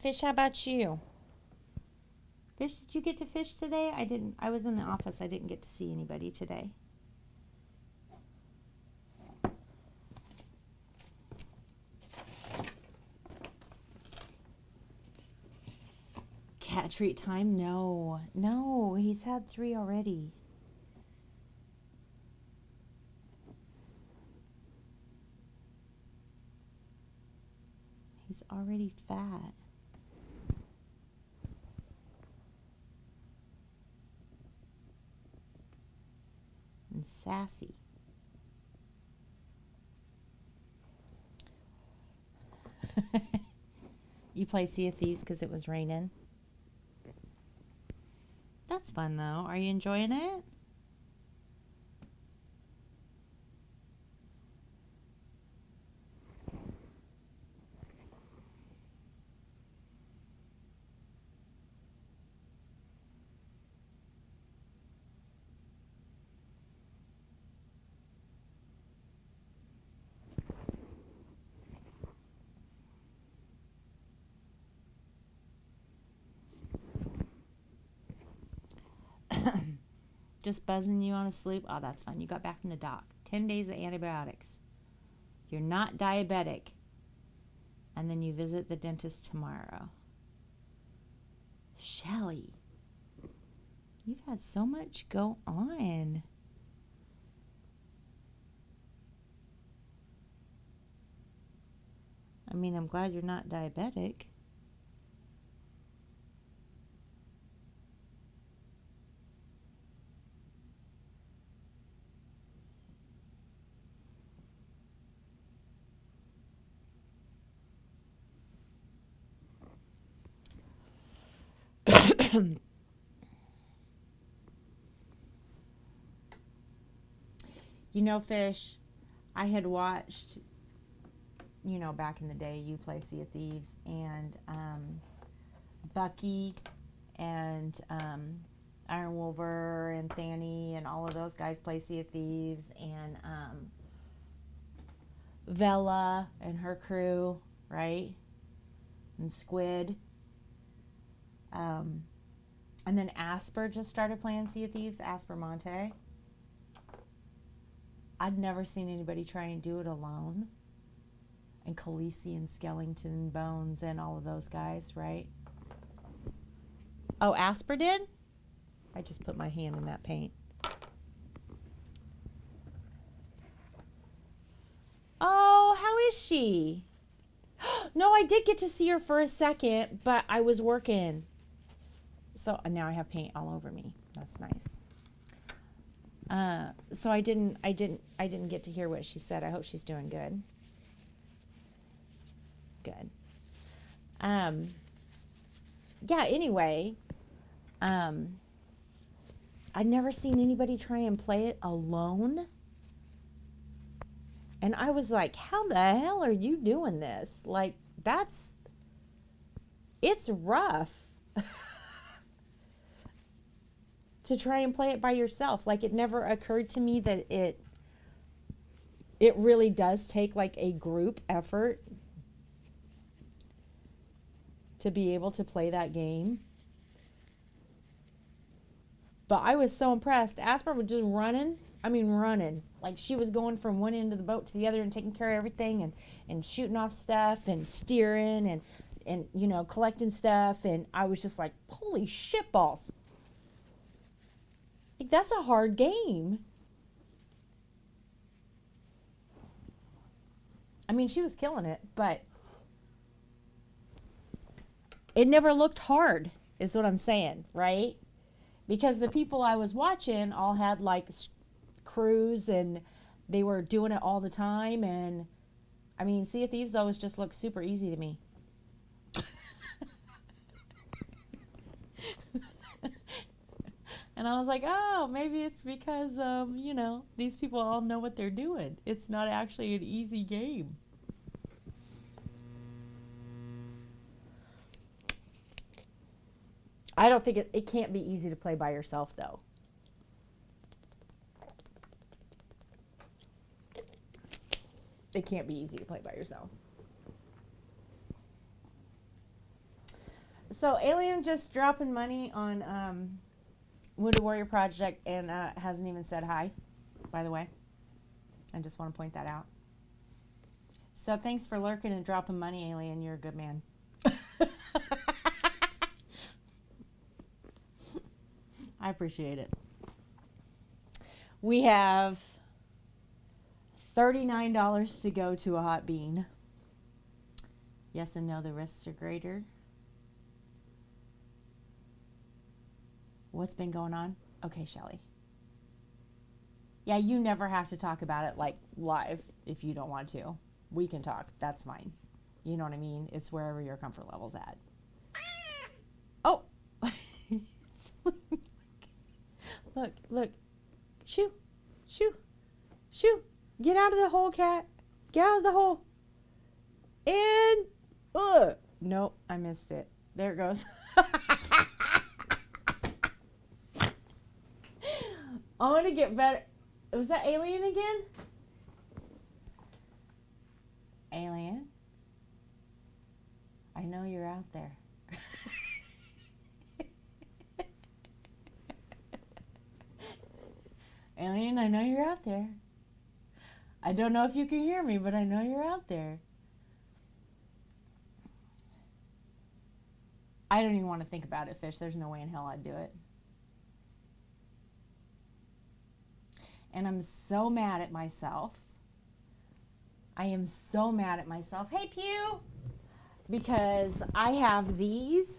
Fish, how about you? Fish, did you get to fish today? I didn't. I was in the office. I didn't get to see anybody today. Cat treat time? No. No, he's had 3 already. He's already fat. And sassy. You played Sea of Thieves because it was raining? That's fun though. Are you enjoying it? Just buzzing you on a sleep? Oh, that's fun. You got back from the doc. 10 days of antibiotics. You're not diabetic. And then you visit the dentist tomorrow. Shelly, you've had so much go on. I mean, I'm glad you're not diabetic. You know, Fish, I had watched, you know, back in the day, you play Sea of Thieves, and Bucky and Iron Wolver and Thany and all of those guys play Sea of Thieves, and Vela and her crew, right? And Squid. And then Asper just started playing Sea of Thieves, Asper Monte. I'd never seen anybody try and do it alone. And Khaleesi and Skellington Bones and all of those guys, right? Oh, Asper did? I just put my hand in that paint. Oh, how is she? No, I did get to see her for a second, but I was working. So now I have paint all over me. That's nice. So I didn't get to hear what she said. I hope she's doing good. Good. Yeah, anyway, I'd never seen anybody try and play it alone. And I was like, how the hell are you doing this? Like, it's rough to try and play it by yourself. Like, it never occurred to me that it really does take like a group effort to be able to play that game. But I was so impressed. Asper was just running. I mean, running. Like, she was going from one end of the boat to the other and taking care of everything and shooting off stuff and steering and you know, collecting stuff. And I was just like, holy shit balls. Like, that's a hard game. I mean, she was killing it, but it never looked hard, is what I'm saying, right? Because the people I was watching all had like crews and they were doing it all the time. And I mean, Sea of Thieves always just looked super easy to me. And I was like, oh, maybe it's because, you know, these people all know what they're doing. It's not actually an easy game. I don't think it can't be easy to play by yourself, though. It can't be easy to play by yourself. So Alien just dropping money on Wounded Warrior Project and hasn't even said hi, by the way. I just want to point that out. So thanks for lurking and dropping money, Alien. You're a good man. I appreciate it. We have $39 to go to a hot bean. Yes and no, the risks are greater. What's been going on? Okay, Shelly. Yeah, you never have to talk about it like live if you don't want to. We can talk. That's fine. You know what I mean? It's wherever your comfort level's at. Oh. Look, look. Shoo. Shoo. Shoo. Get out of the hole, cat. Get out of the hole. And, nope, I missed it. There it goes. I want to get better. Was that Alien again? Alien? I know you're out there. Alien, I know you're out there. I don't know if you can hear me, but I know you're out there. I don't even want to think about it, Fish. There's no way in hell I'd do it. And I'm so mad at myself. I am so mad at myself. Hey, Pew! Because I have these.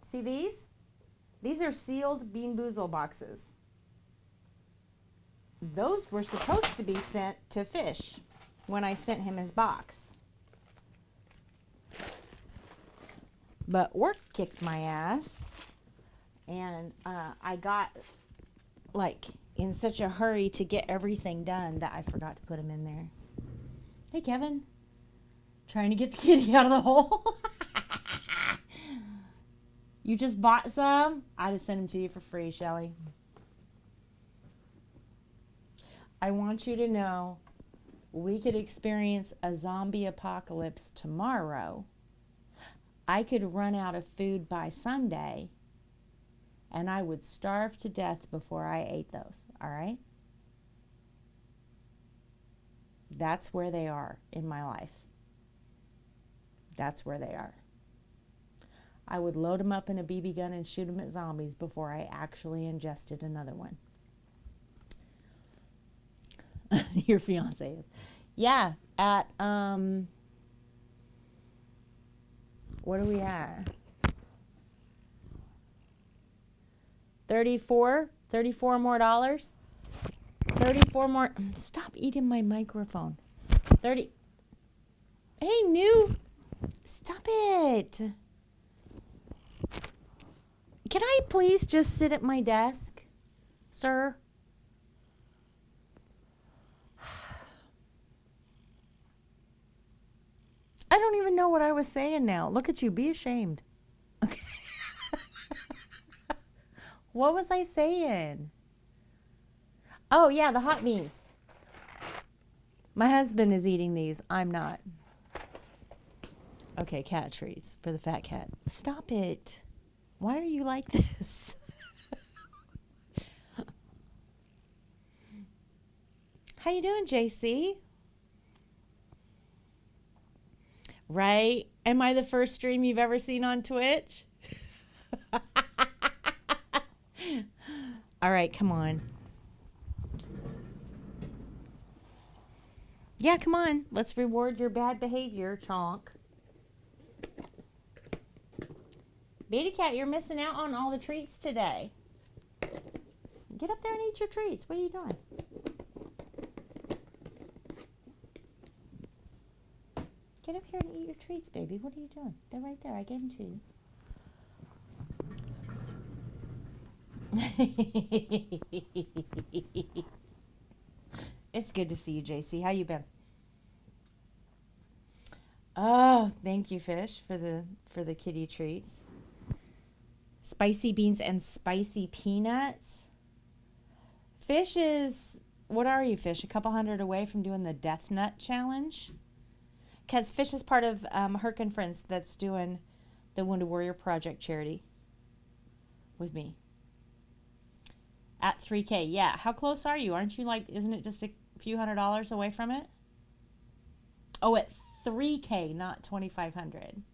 See these? These are sealed Bean Boozle boxes. Those were supposed to be sent to Fish when I sent him his box. But work kicked my ass, and I got like in such a hurry to get everything done that I forgot to put them in there. Hey, Kevin. Trying to get the kitty out of the hole. You just bought some? I'd have sent them to you for free, Shelly. I want you to know we could experience a zombie apocalypse tomorrow. I could run out of food by Sunday, and I would starve to death before I ate those, all right? That's where they are in my life. That's where they are. I would load them up in a BB gun and shoot them at zombies before I actually ingested another one. Your fiance is. Yeah, at, what are we at? 34 more dollars? 34 more. Stop eating my microphone. 30. Hey, new. Stop it. Can I please just sit at my desk, sir? I don't even know what I was saying now. Look at you. Be ashamed. Okay. What was I saying? Oh, yeah, the hot beans. My husband is eating these. I'm not. Okay, cat treats for the fat cat. Stop it. Why are you like this? How you doing, JC? Right? Am I the first stream you've ever seen on Twitch? All right, come on. Yeah, come on. Let's reward your bad behavior, chonk. Beta Cat, you're missing out on all the treats today. Get up there and eat your treats. What are you doing? Get up here and eat your treats, baby. What are you doing? They're right there. I gave them to you. It's good to see you, JC. How you been? Oh, thank you, Fish, for the kitty treats. Spicy beans and spicy peanuts. Fish is, what are you, Fish? A couple hundred away from doing the Death Nut Challenge? Because Fish is part of Herc and Friends that's doing the Wounded Warrior Project charity with me. At 3K. Yeah. How close are you? Aren't you like, isn't it just a few $100s away from it? Oh, at 3K, not 2,500.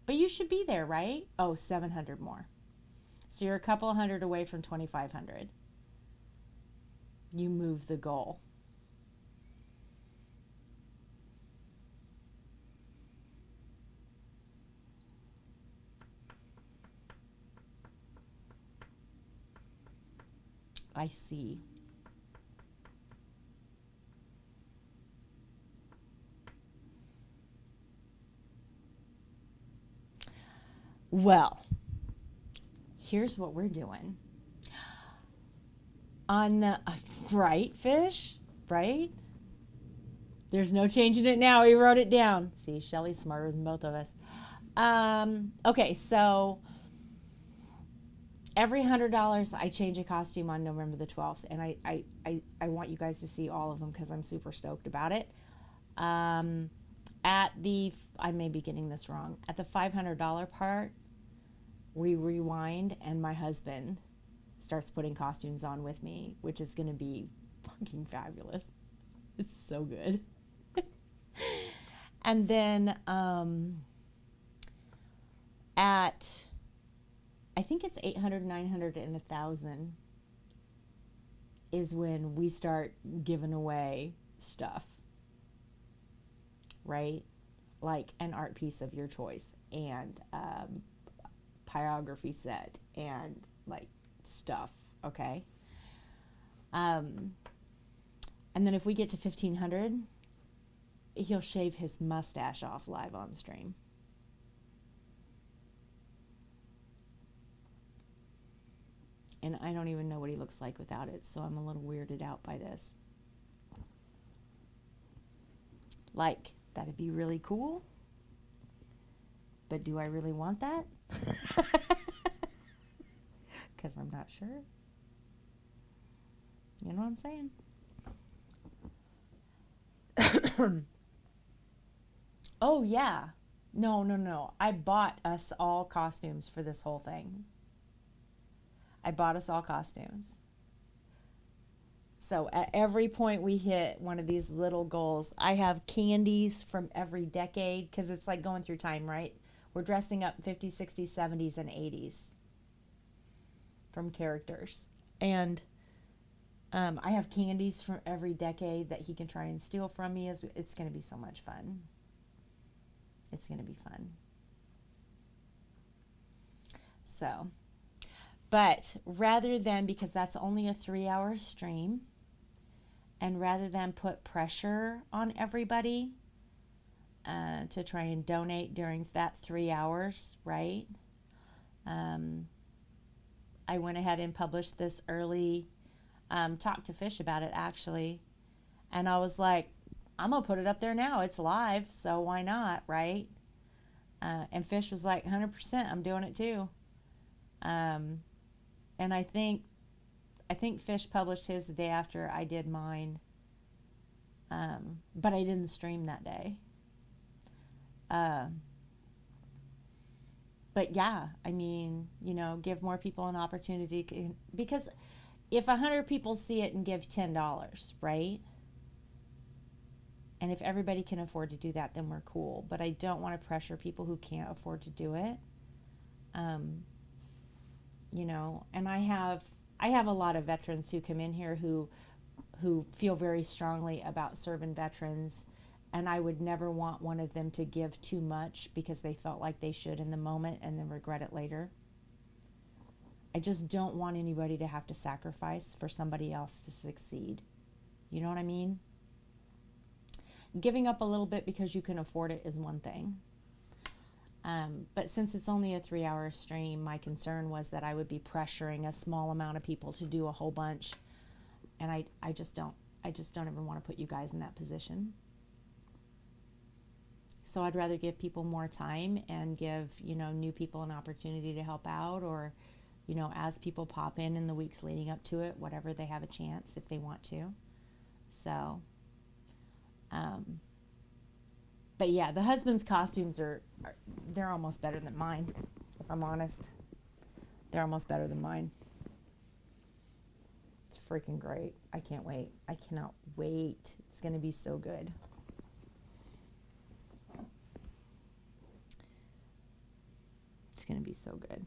But you should be there, right? Oh, 700 more. So you're a couple of hundred away from 2,500. You move the goal. I see. Well, here's what we're doing. On the, right, Fish? Right? There's no changing it now. He wrote it down. See, Shelly's smarter than both of us. Okay, so every $100 I change a costume on November the 12th, and I want you guys to see all of them because I'm super stoked about it. At the, I may be getting this wrong, at the $500 part, we rewind and my husband starts putting costumes on with me, which is going to be fucking fabulous. It's so good. And then at, I think it's 800, 900, and 1,000 is when we start giving away stuff, right? Like an art piece of your choice and pyrography set and like stuff, okay? And then if we get to 1,500, he'll shave his mustache off live on stream. And I don't even know what he looks like without it, so I'm a little weirded out by this. Like, that'd be really cool. But do I really want that? Because I'm not sure. You know what I'm saying? Oh, yeah. No. I bought us all costumes for this whole thing. I bought us all costumes. So at every point we hit one of these little goals, I have candies from every decade because it's like going through time, right? We're dressing up 50s, 60s, 70s, and 80s from characters. And I have candies from every decade that he can try and steal from me. It's going to be so much fun. It's going to be fun. So, but rather than, because that's only a 3-hour stream, and rather than put pressure on everybody to try and donate during that 3 hours, right? I went ahead and published this early, talked to Fish about it actually, and I was like, I'm gonna put it up there now. It's live, so why not, right? And Fish was like, 100%, I'm doing it too. And I think Fish published his the day after I did mine, but I didn't stream that day. But yeah, I mean, you know, give more people an opportunity, because if 100 people see it and give $10, right? And if everybody can afford to do that, then we're cool. But I don't want to pressure people who can't afford to do it. You know, and I have a lot of veterans who come in here who feel very strongly about serving veterans, and I would never want one of them to give too much because they felt like they should in the moment and then regret it later. I just don't want anybody to have to sacrifice for somebody else to succeed. You know what I mean? Giving up a little bit because you can afford it is one thing. But since it's only a 3-hour stream, my concern was that I would be pressuring a small amount of people to do a whole bunch. And I just don't ever want to put you guys in that position. So I'd rather give people more time and give, you know, new people an opportunity to help out, or you know, as people pop in the weeks leading up to it, whatever they have a chance if they want to. So, but yeah, the husband's costumes they're almost better than mine, if I'm honest. They're almost better than mine. It's freaking great. I can't wait. I cannot wait. It's going to be so good. It's going to be so good.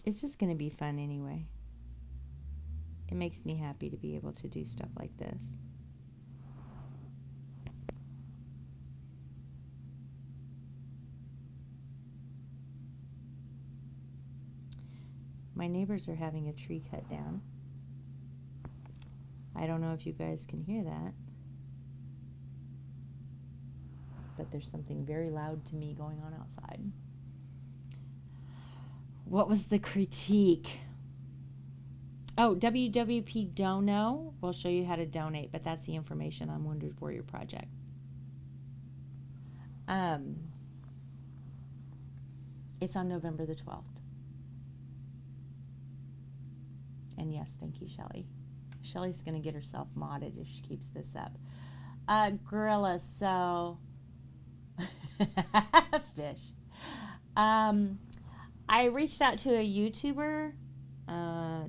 It's just going to be fun anyway. It makes me happy to be able to do stuff like this. My neighbors are having a tree cut down. I don't know if you guys can hear that, but there's something very loud to me going on outside. What was the critique? Oh, wwpdono will show you how to donate, but that's the information on Wounded Warrior Project. It's on November the 12th. And yes, thank you, Shelly. Shelly's going to get herself modded if she keeps this up. Gorilla, so... Fish. I reached out to a YouTuber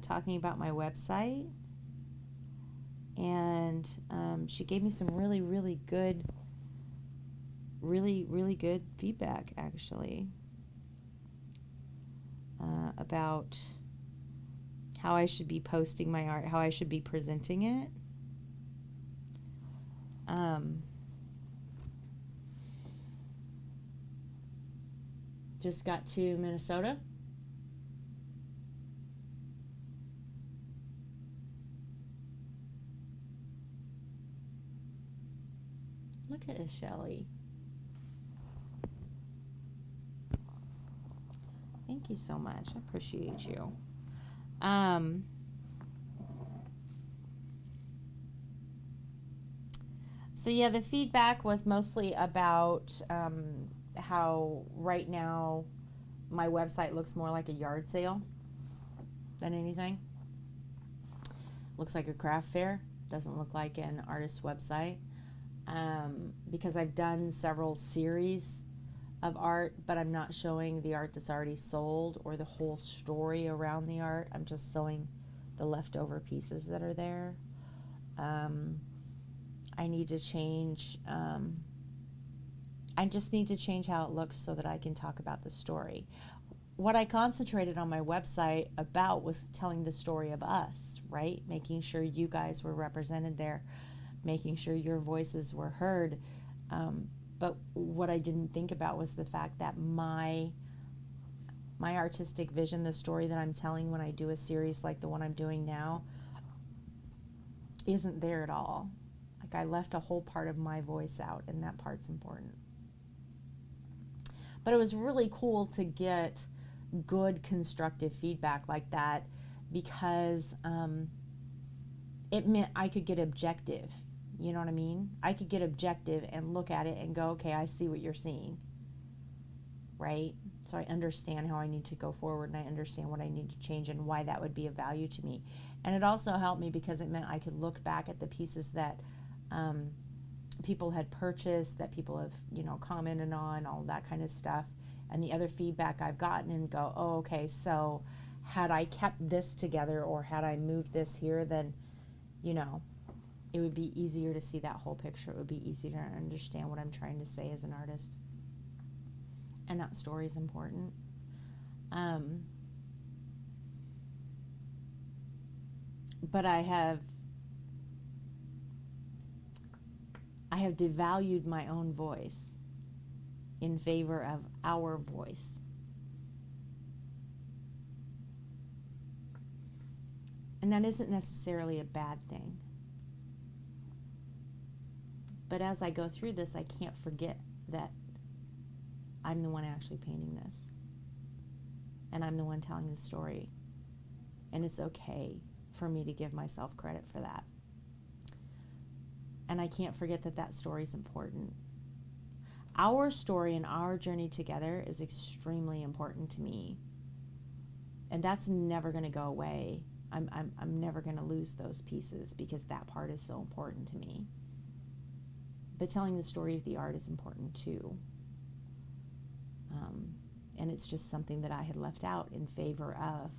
talking about my website, and she gave me some really good feedback, actually, about how I should be posting my art, how I should be presenting it. Just got to Minnesota. Look at it, Shelly. Thank you so much. I appreciate you. So yeah, the feedback was mostly about how right now my website looks more like a yard sale than anything. Looks like a craft fair. Doesn't look like an artist's website. Because I've done several series of art, but I'm not showing the art that's already sold or the whole story around the art. I'm just showing the leftover pieces that are there. I need to change, I just need to change how it looks so that I can talk about the story. What I concentrated on my website about was telling the story of us, right? Making sure you guys were represented there, making sure your voices were heard. But what I didn't think about was the fact that my artistic vision, the story that I'm telling when I do a series like the one I'm doing now, isn't there at all. Like, I left a whole part of my voice out, and that part's important. But it was really cool to get good constructive feedback like that, because it meant I could get objective. You know what I mean? I could get objective and look at it and go, okay, I see what you're seeing, right? So I understand how I need to go forward, and I understand what I need to change and why that would be of value to me. And it also helped me because it meant I could look back at the pieces that people had purchased, that people have, you know, commented on, all that kind of stuff, and the other feedback I've gotten, and go, oh, okay, so had I kept this together or had I moved this here, then, you know, it would be easier to see that whole picture. It would be easier to understand what I'm trying to say as an artist. And that story is important. But I have devalued my own voice. in favor of our voice. And that isn't necessarily a bad thing. But as I go through this, I can't forget that I'm the one actually painting this. And I'm the one telling the story. And it's okay for me to give myself credit for that. And I can't forget that that story is important. Our story and our journey together is extremely important to me. And that's never going to go away. I'm never going to lose those pieces because that part is so important to me. But telling the story of the art is important too. And it's just something that I had left out in favor of,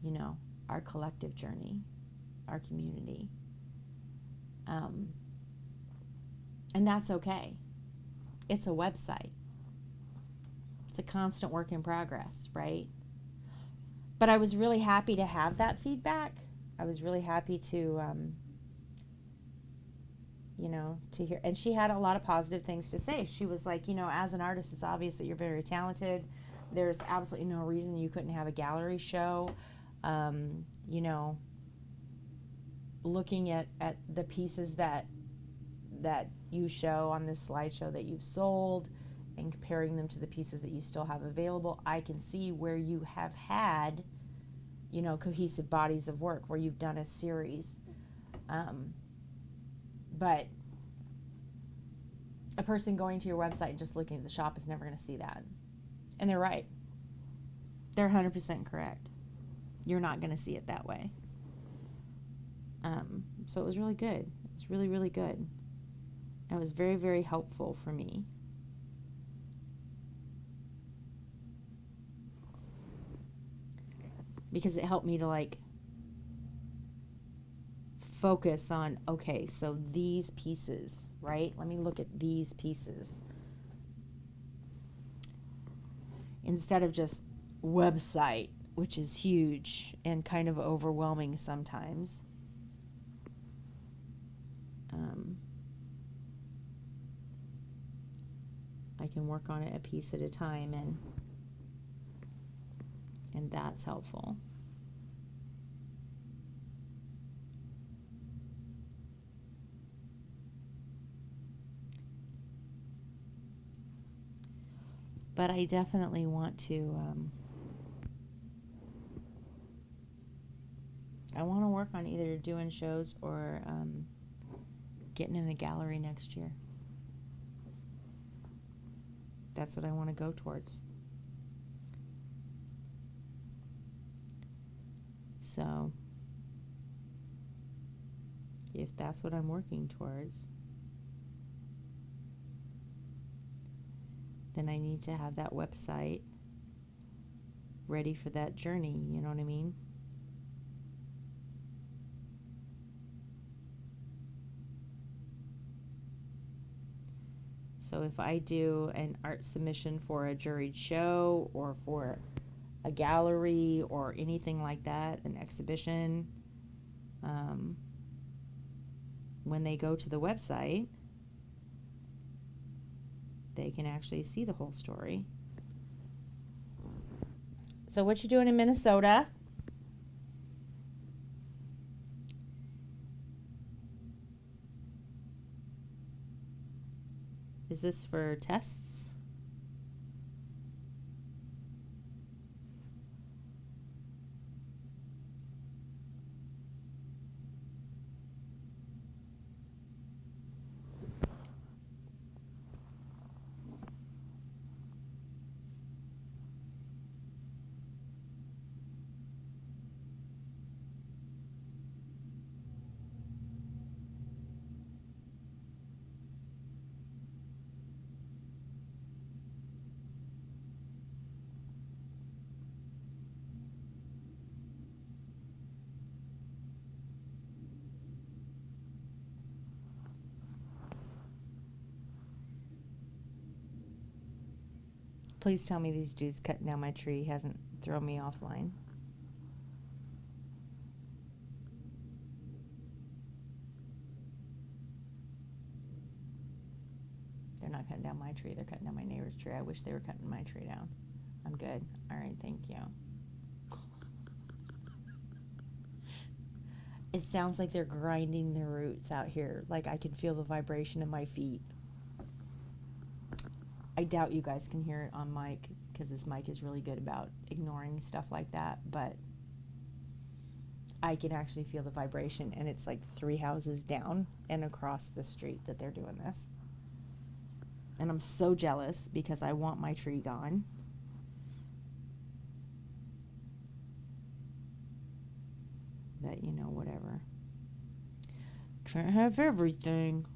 you know, our collective journey, our community. And that's okay. It's a website. It's a constant work in progress, right? But I was really happy to have that feedback. I was really happy to, you know, to hear. And she had a lot of positive things to say. She was like, you know, as an artist, it's obvious that you're very talented. There's absolutely no reason you couldn't have a gallery show. You know, looking at the pieces that you show on this slideshow that you've sold and comparing them to the pieces that you still have available, I can see where you have had, you know, cohesive bodies of work, where you've done a series. But a person going to your website and just looking at the shop is never going to see that. And they're right. They're 100% correct. You're not going to see it that way. So it was really good. It was really, really good. It was very, very helpful for me. Because it helped me to like focus on, okay, so these pieces, right? Let me look at these pieces. Instead of just website, which is huge and kind of overwhelming sometimes. I can work on it a piece at a time, and that's helpful. But I definitely want to I want to work on either doing shows or getting in a gallery next year. That's what I want to go towards. So, if that's what I'm working towards, then I need to have that website ready for that journey, you know what I mean? So if I do an art submission for a juried show or for a gallery or anything like that, an exhibition, when they go to the website, they can actually see the whole story. So what you doing in Minnesota? Is this for tests? Please tell me these dudes cutting down my tree hasn't thrown me offline. They're not cutting down my tree. They're cutting down my neighbor's tree. I wish they were cutting my tree down. I'm good. All right, thank you. It sounds like they're grinding their roots out here. Like I can feel the vibration in my feet. I doubt you guys can hear it on mic because this mic is really good about ignoring stuff like that, but I can actually feel the vibration, and it's like 3 houses down and across the street that they're doing this. And I'm so jealous because I want my tree gone. But, you know, whatever. Can't have everything.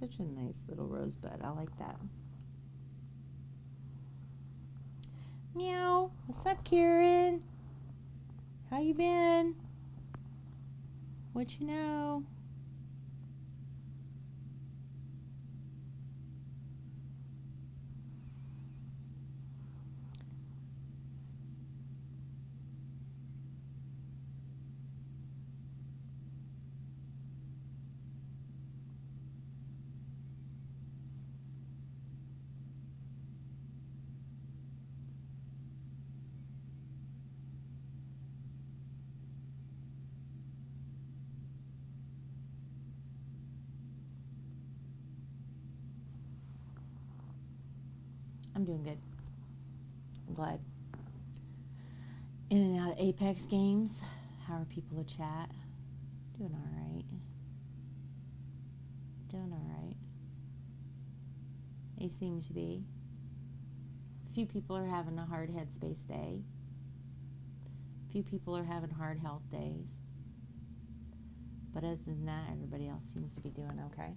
Such a nice little rosebud. I like that. Meow. What's up, Karen? How you been? What you know? I'm doing good. I'm glad. In and out of Apex games. How are people to chat? Doing all right. Doing all right. They seem to be. A few people are having a hard headspace day. A few people are having hard health days. But other than that, everybody else seems to be doing okay.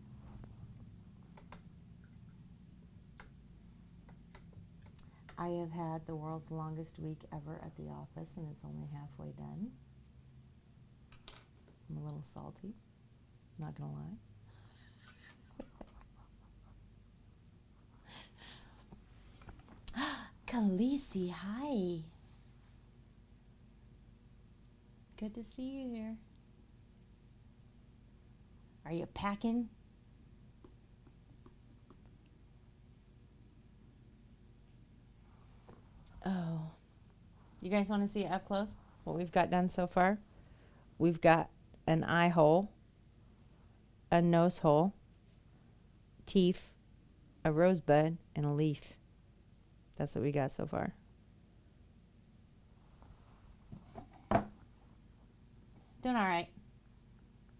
I have had the world's longest week ever at the office, and it's only halfway done. I'm a little salty, not gonna lie. Khaleesi, hi. Good to see you here. Are you packing? Oh, you guys want to see it up close? What we've got done so far? We've got an eye hole, a nose hole, teeth, a rosebud, and a leaf. That's what we got so far. Doing all right.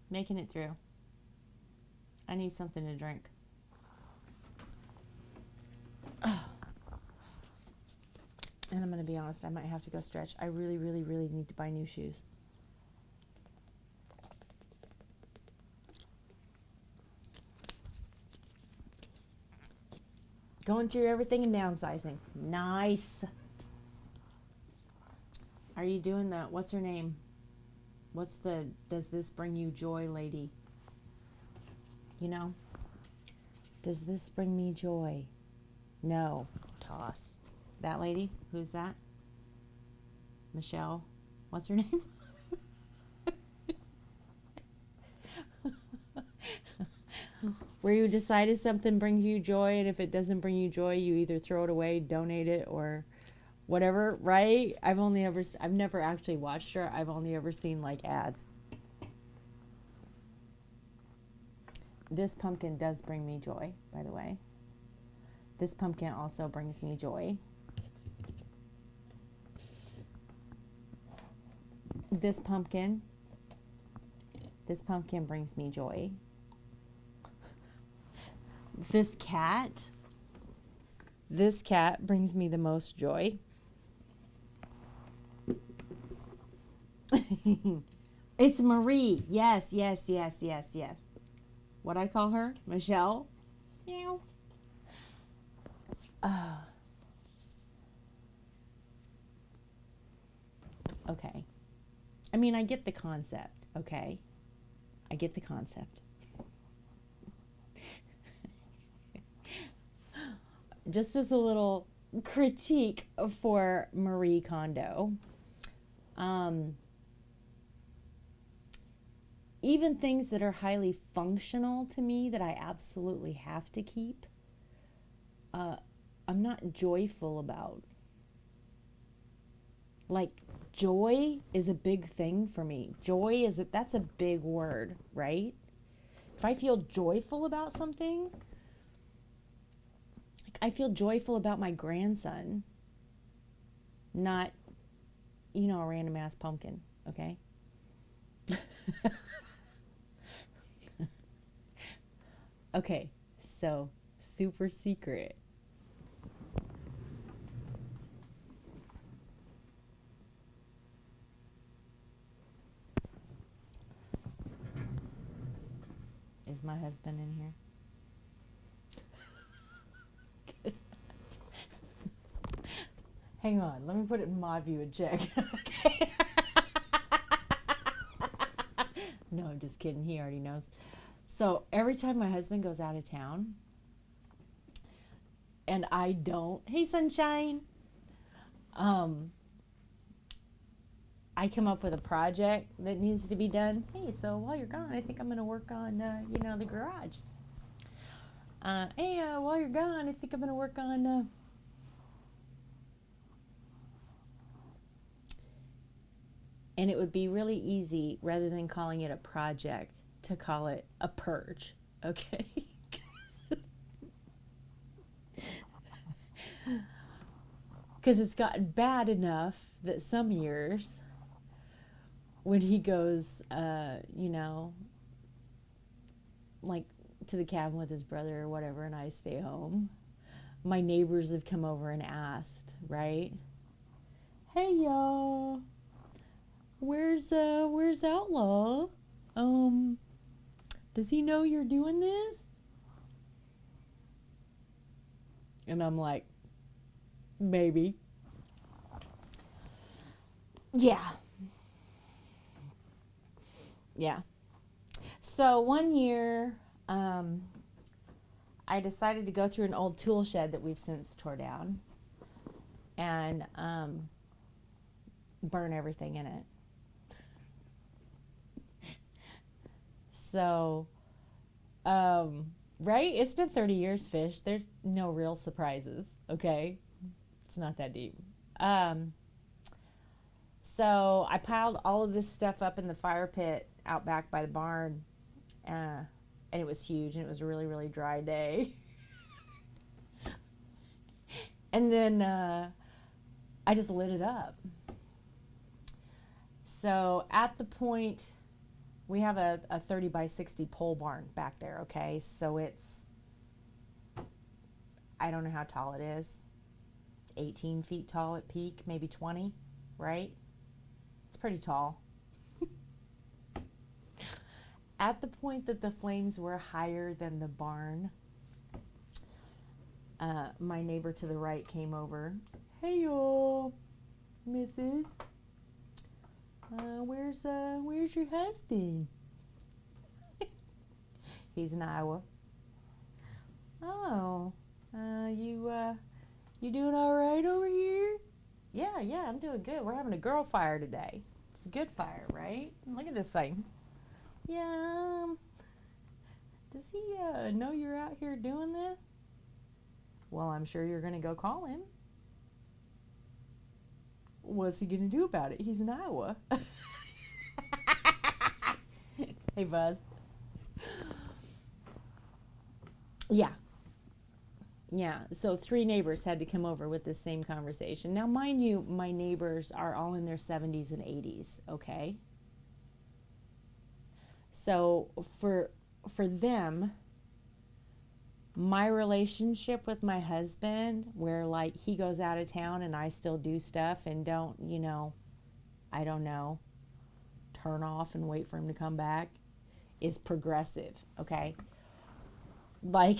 Making it through. I need something to drink. Oh. And I'm going to be honest, I might have to go stretch. I really, really, really need to buy new shoes. Going through everything and downsizing. Nice. Are you doing that? What's her name? What's the, does this bring you joy lady? You know? Does this bring me joy? No. Toss. That lady? Who's that? Michelle? What's her name? Where you decide if something brings you joy, and if it doesn't bring you joy, you either throw it away, donate it, or whatever, right? I've never actually watched her. I've only ever seen like ads. This pumpkin does bring me joy, by the way. This pumpkin also brings me joy. This pumpkin This pumpkin brings me joy. This cat brings me the most joy. It's Marie. Yes. What I call her? Michelle? Meow. Okay. I mean, I get the concept, okay? I get the concept. Just as a little critique for Marie Kondo. Even things that are highly functional to me that I absolutely have to keep, I'm not joyful about. Like, joy is a big thing for me. That's a big word, right? If I feel joyful about something, like I feel joyful about my grandson, not, a random ass pumpkin, okay? Okay, so super secret. Is my husband in here? Hang on, let me put it in mod view and check. Okay. No, I'm just kidding. He already knows. So every time my husband goes out of town and I don't, hey sunshine, I come up with a project that needs to be done. Hey, so while you're gone, I think I'm going to work on, the garage. Hey, while you're gone, I think I'm going to work on, and it would be really easy, rather than calling it a project, to call it a purge, okay? Because it's gotten bad enough that some years, when he goes, like to the cabin with his brother or whatever, and I stay home, my neighbors have come over and asked, right? Hey, y'all, where's Outlaw? Does he know you're doing this? And I'm like, maybe. Yeah. So one year, I decided to go through an old tool shed that we've since tore down and burn everything in it. So, right? It's been 30 years, Fish. There's no real surprises, okay? It's not that deep. So I piled all of this stuff up in the fire pit out back by the barn, and it was huge, and it was a really, really dry day. And then I just lit it up. So at the point, we have a 30 by 60 pole barn back there, okay? So it's, I don't know how tall it is, 18 feet tall at peak, maybe 20, right? It's pretty tall. At the point that the flames were higher than the barn, my neighbor to the right came over. Hey, y'all, Mrs. Where's your husband? He's in Iowa. Oh, you doing all right over here? Yeah, I'm doing good. We're having a girl fire today. It's a good fire, right? Look at this thing. Yeah. Does he know you're out here doing this? Well, I'm sure you're gonna go call him. What's he gonna do about it? He's in Iowa. Hey, Buzz. Yeah, so 3 neighbors had to come over with this same conversation. Now, mind you, my neighbors are all in their 70s and 80s, okay? So for them, my relationship with my husband, where like he goes out of town and I still do stuff and don't, I don't know, turn off and wait for him to come back, is progressive, okay? Like,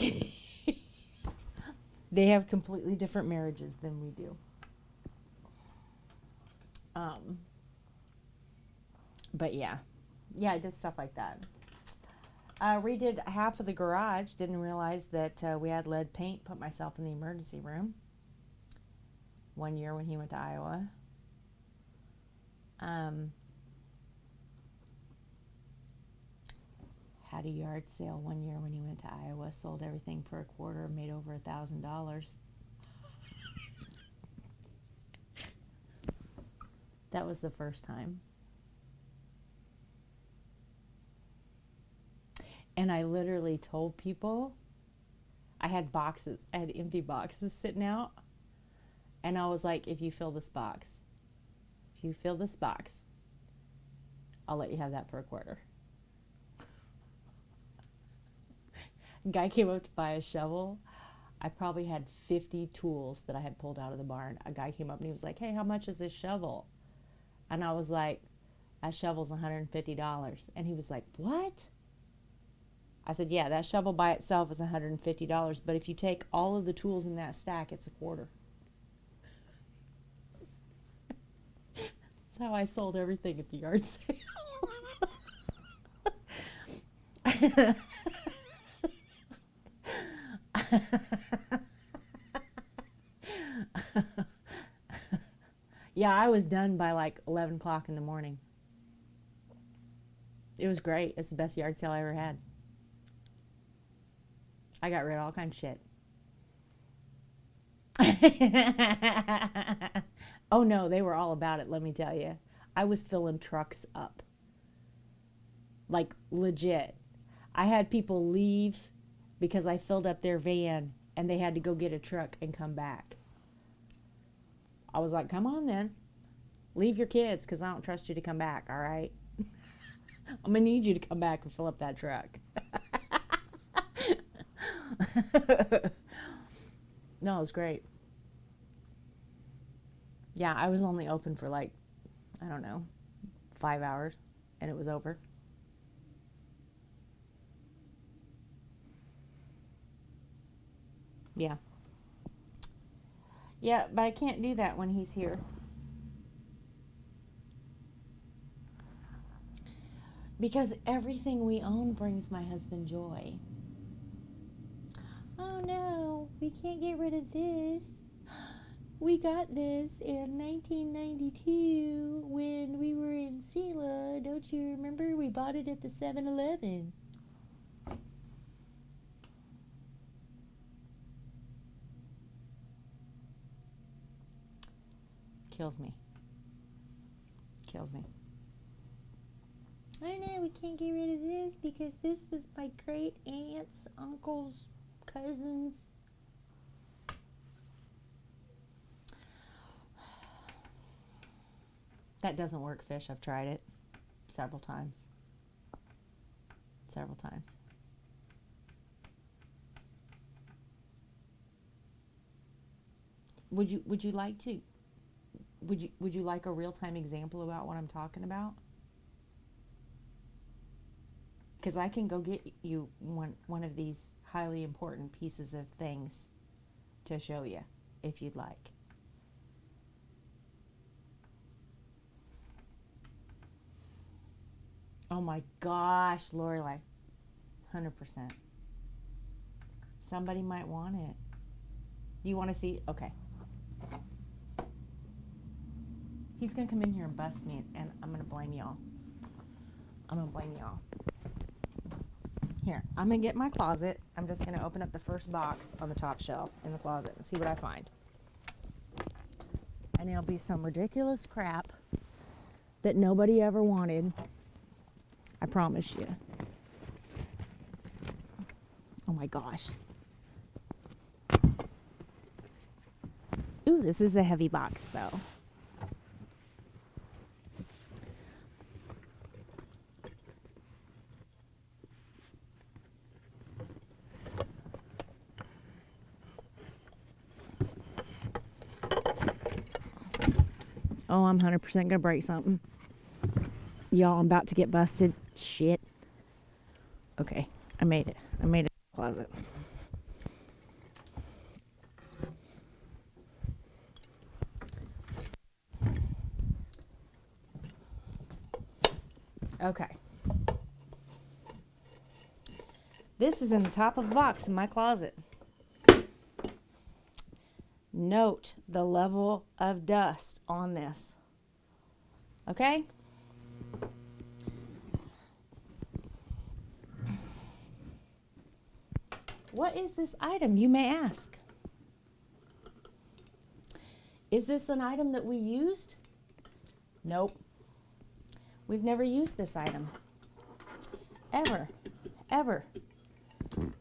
they have completely different marriages than we do. But yeah, I did stuff like that. Redid half of the garage. Didn't realize that we had lead paint. Put myself in the emergency room. One year when he went to Iowa. Had a yard sale one year when he went to Iowa. Sold everything for a quarter. Made over $1,000. That was the first time. And I literally told people, I had empty boxes sitting out. And I was like, if you fill this box, I'll let you have that for a quarter. Guy came up to buy a shovel. I probably had 50 tools that I had pulled out of the barn. A guy came up and he was like, hey, how much is this shovel? And I was like, that shovel's $150. And he was like, what? I said, yeah, that shovel by itself is $150, but if you take all of the tools in that stack, it's a quarter. That's how I sold everything at the yard sale. Yeah, I was done by like 11 o'clock in the morning. It was great. It's the best yard sale I ever had. I got rid of all kinds of shit. Oh no, they were all about it, let me tell you. I was filling trucks up. Like legit. I had people leave because I filled up their van and they had to go get a truck and come back. I was like, come on then. Leave your kids because I don't trust you to come back, all right? I'm going to need you to come back and fill up that truck. No, it was great. Yeah, I was only open for like, I don't know, 5 hours and it was over. Yeah. Yeah, but I can't do that when he's here. Because everything we own brings my husband joy. Oh no, we can't get rid of this. We got this in 1992 when we were in Sela. Don't you remember? We bought it at the 7-Eleven. Kills me. I know, we can't get rid of this because this was my great aunt's, uncle's, cousin's. That doesn't work, Fish. I've tried it several times. Would you like a real-time example about what I'm talking about? Because I can go get you one of these highly important pieces of things to show you if you'd like. Oh my gosh, Lorelai, 100%. Somebody might want it. Do you want to see? Okay. He's going to come in here and bust me, and I'm going to blame y'all. Here, I'm going to get my closet. I'm just going to open up the first box on the top shelf in the closet and see what I find. And it'll be some ridiculous crap that nobody ever wanted. I promise you. Oh my gosh. Ooh, this is a heavy box though. Oh, I'm 100% going to break something. Y'all, I'm about to get busted. Shit. Okay, I made it. I made it in the closet. Okay. This is in the top of the box in my closet. Note the level of dust on this. Okay? What is this item, you may ask? Is this an item that we used? Nope. We've never used this item. Ever. Ever.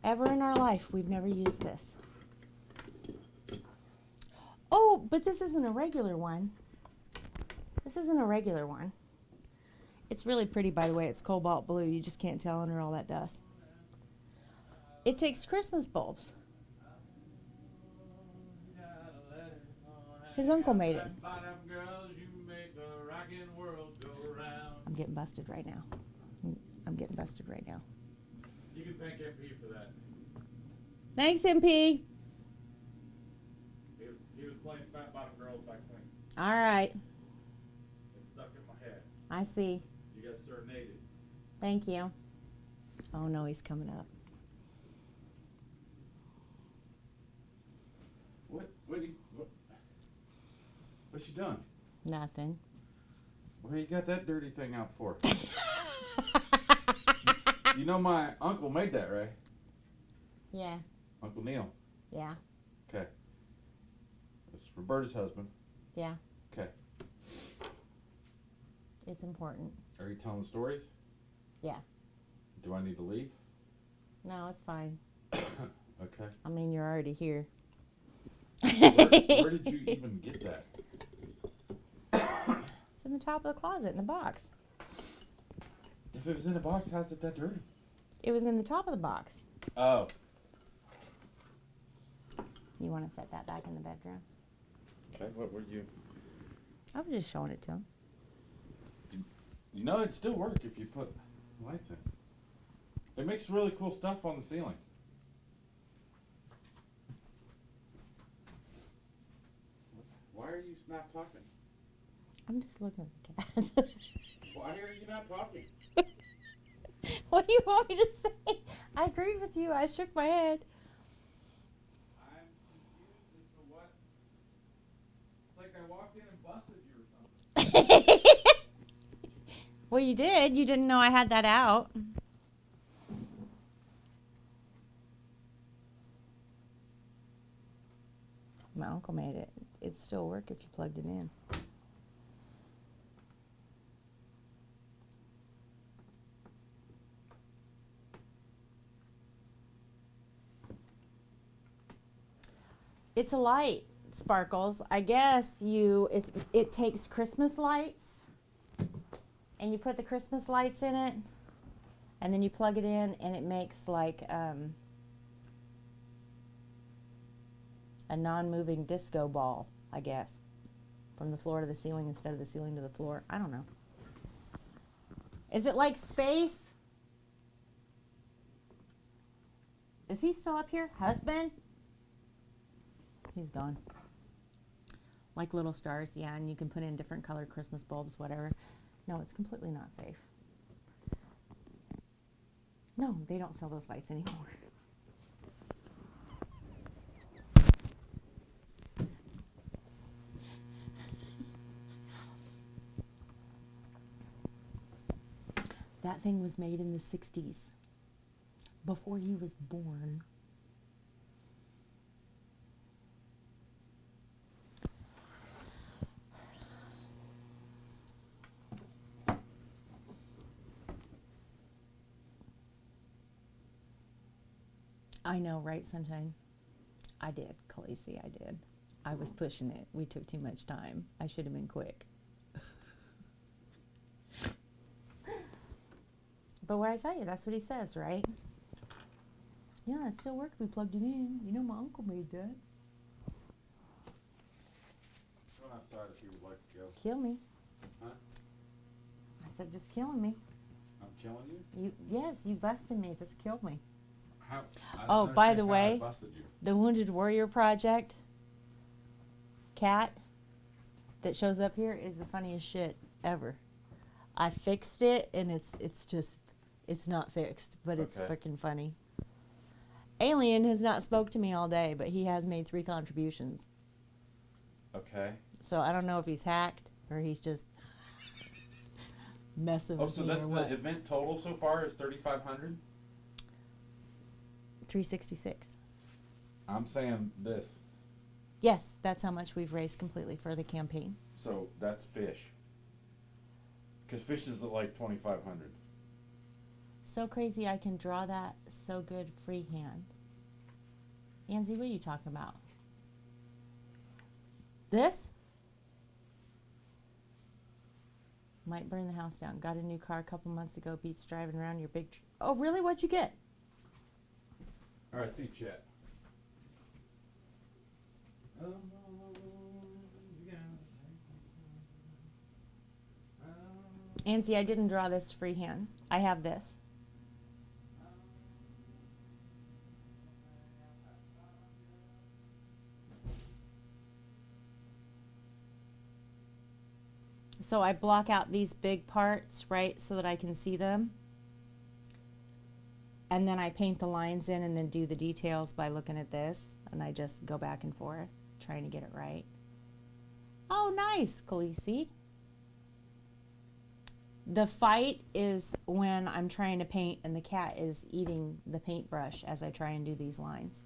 Ever in our life, we've never used this. Oh, but this isn't a regular one. This isn't a regular one. It's really pretty, by the way. It's cobalt blue. You just can't tell under all that dust. It takes Christmas bulbs. His uncle made it. I'm getting busted right now. I'm getting busted right now. You can thank MP for that. Thanks, MP. He was playing Fat Bottom Girls back when. All right. It stuck in my head. I see. You got serenaded. Thank you. Oh, no, he's coming up. What's you done? Nothing. What you got that dirty thing out for? You know my uncle made that, right? Yeah. Uncle Neil. Yeah. Okay. It's Roberta's husband. Yeah. Okay. It's important. Are you telling stories? Yeah. Do I need to leave? No, it's fine. Okay. I mean, you're already here. Where did you even get that? It's in the top of the closet in the box. If it was in a box, how's it that dirty? It was in the top of the box. Oh. You want to set that back in the bedroom? Okay, what were you? I was just showing it to him. You know, it'd still work if you put lights in. It makes really cool stuff on the ceiling. Why are you not talking? I'm just looking at the cat. Why are you not talking? What do you want me to say? I agreed with you. I shook my head. I'm confused as to what. It's like I walked in and busted you or something. Well, you did. You didn't know I had that out. My uncle made it. It'd still work if you plugged it in. It's a light, Sparkles. I guess it takes Christmas lights and you put the Christmas lights in it and then you plug it in and it makes like a non-moving disco ball, I guess, from the floor to the ceiling instead of the ceiling to the floor. I don't know. Is it like space? Is he still up here? Husband? He's gone. Like little stars, yeah, and you can put in different colored Christmas bulbs, whatever. No, it's completely not safe. No, they don't sell those lights anymore. That thing was made in the 60s, before you was born. I know, right, Sunshine? I did, Khaleesi, I did. I was pushing it. We took too much time. I should have been quick. But what I tell you, that's what he says, right? Yeah, it still worked. We plugged it in. You know, my uncle made that. Going outside. outside if you would like to go. Kill me. Huh? I said, just killing me. I'm killing you? Yes, you busted me. Just killed me. How? I Oh, don't by understand the how I way, busted you. the Wounded Warrior Project cat that shows up here is the funniest shit ever. I fixed it, and it's not fixed, but it's Okay. freaking funny. Alien has not spoke to me all day, but he has made 3 contributions. Okay. So I don't know if he's hacked or he's just messing Oh, with so me that's or the what. event total so far is 3,500? 366. I'm saying this. Yes, that's how much we've raised completely for the campaign. So that's fish. Because fish is like 2,500. So crazy I can draw that so good freehand. Anzie, what are you talking about? This? Might burn the house down. Got a new car a couple months ago. Beats driving around your big... Oh, really? What'd you get? All right, see Chet. Anzie, I didn't draw this freehand. I have this. So I block out these big parts, right, so that I can see them. And then I paint the lines in and then do the details by looking at this. And I just go back and forth, trying to get it right. Oh, nice, Khaleesi. The fight is when I'm trying to paint and the cat is eating the paintbrush as I try and do these lines.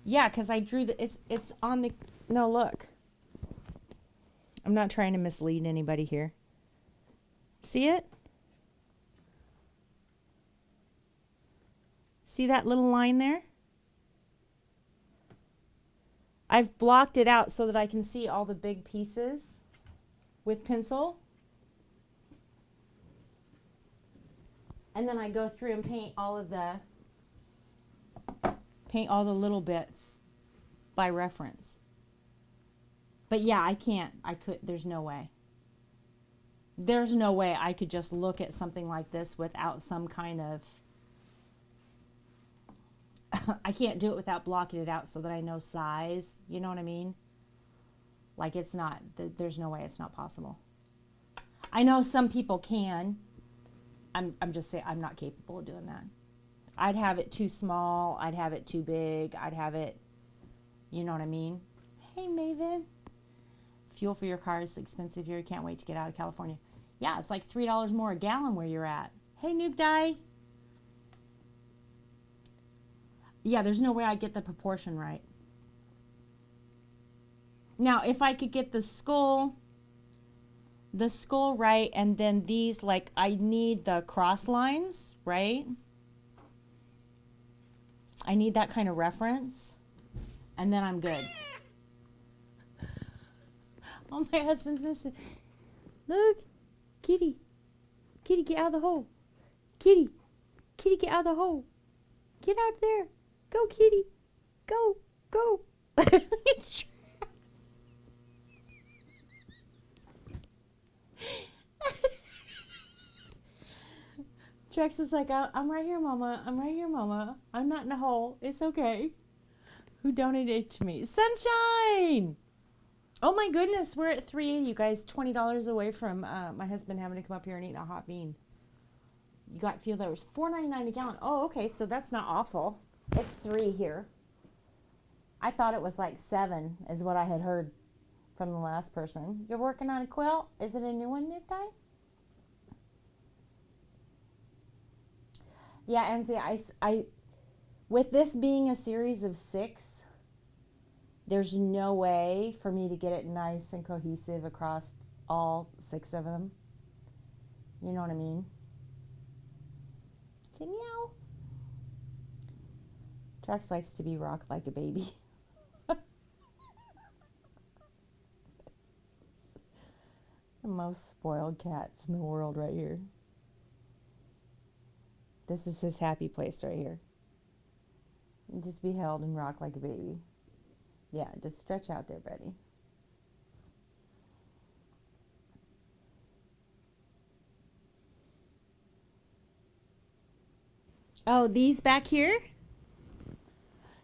Yeah, because I drew the, it's on the, no, look. I'm not trying to mislead anybody here. See it? See that little line there? I've blocked it out so that I can see all the big pieces with pencil. And then I go through and paint all the little bits by reference. But yeah, I can't. There's no way. There's no way I could just look at something like this without some kind of... I can't do it without blocking it out so that I know size. You know what I mean? Like it's not, there's no way it's not possible. I know some people can. I'm just saying I'm not capable of doing that. I'd have it too small. I'd have it too big. I'd have it, you know what I mean? Hey, Maven. Fuel for your car is expensive here. Can't wait to get out of California. Yeah, it's like $3 more a gallon where you're at. Hey, Nuke Die. Yeah, there's no way I'd get the proportion right. Now, if I could get the skull right, and then these, like, I need the cross lines, right? I need that kind of reference, and then I'm good. Oh, my husband's missing. Look, kitty. Kitty, get out of the hole. Kitty. Kitty, get out of the hole. Get out there. Go, kitty. Go. Go. Trex is like, I'm right here, Mama. I'm right here, Mama. I'm not in a hole. It's okay. Who donated to me? Sunshine! Oh my goodness, we're at 380, you guys. $20 away from my husband having to come up here and eat a hot bean. You got fuel that was $4.99 a gallon. Oh, okay, so that's not awful. It's 3 here. I thought it was like 7 is what I had heard from the last person. You're working on a quilt? Is it a new one, Nick Dye? Yeah, and see, I, with this being a series of 6, there's no way for me to get it nice and cohesive across all 6 of them. You know what I mean? Say meow. Trax likes to be rocked like a baby. The most spoiled cats in the world right here. This is his happy place right here. And just be held and rock like a baby. Yeah, just stretch out there, buddy. Oh, these back here?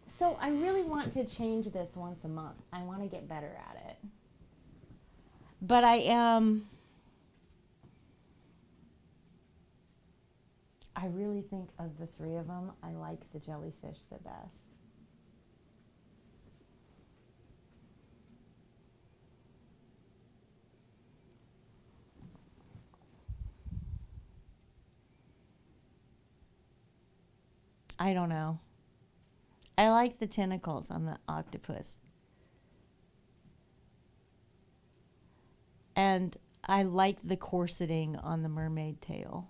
So I really want to change this once a month. I want to get better at it. But I really think of the three of them, I like the jellyfish the best. I don't know. I like the tentacles on the octopus. And I like the corseting on the mermaid tail.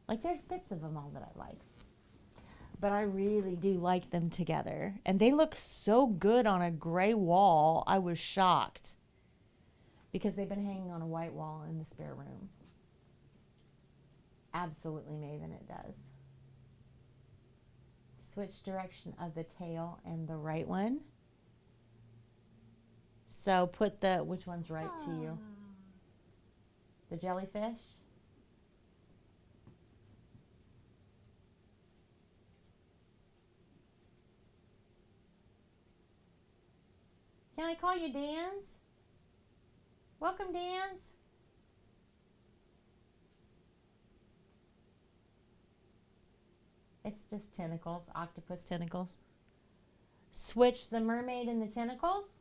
Like, there's bits of them all that I like. But I really do like them together. And they look so good on a gray wall. I was shocked. Because they've been hanging on a white wall in the spare room. Absolutely, Maven, it does. Switch direction of the tail and the right one. So put the, which one's right to you? The jellyfish? Can I call you Dan's? Welcome, Dan's. It's just tentacles, octopus tentacles. Switch the mermaid and the tentacles.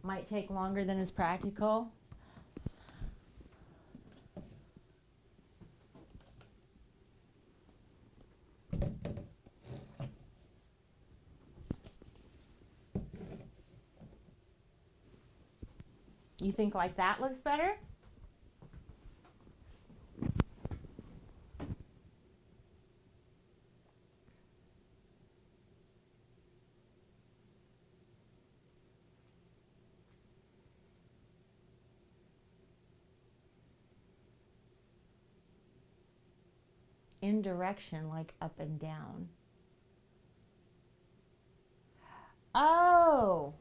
Might take longer than is practical. You think like that looks better? In direction, like up and down. Oh!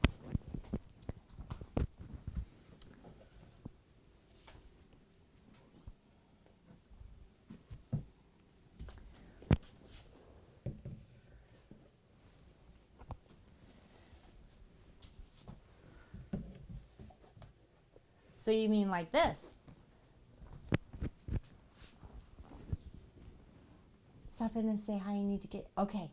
So you mean like this? Stop in and say hi. You need to get... Okay.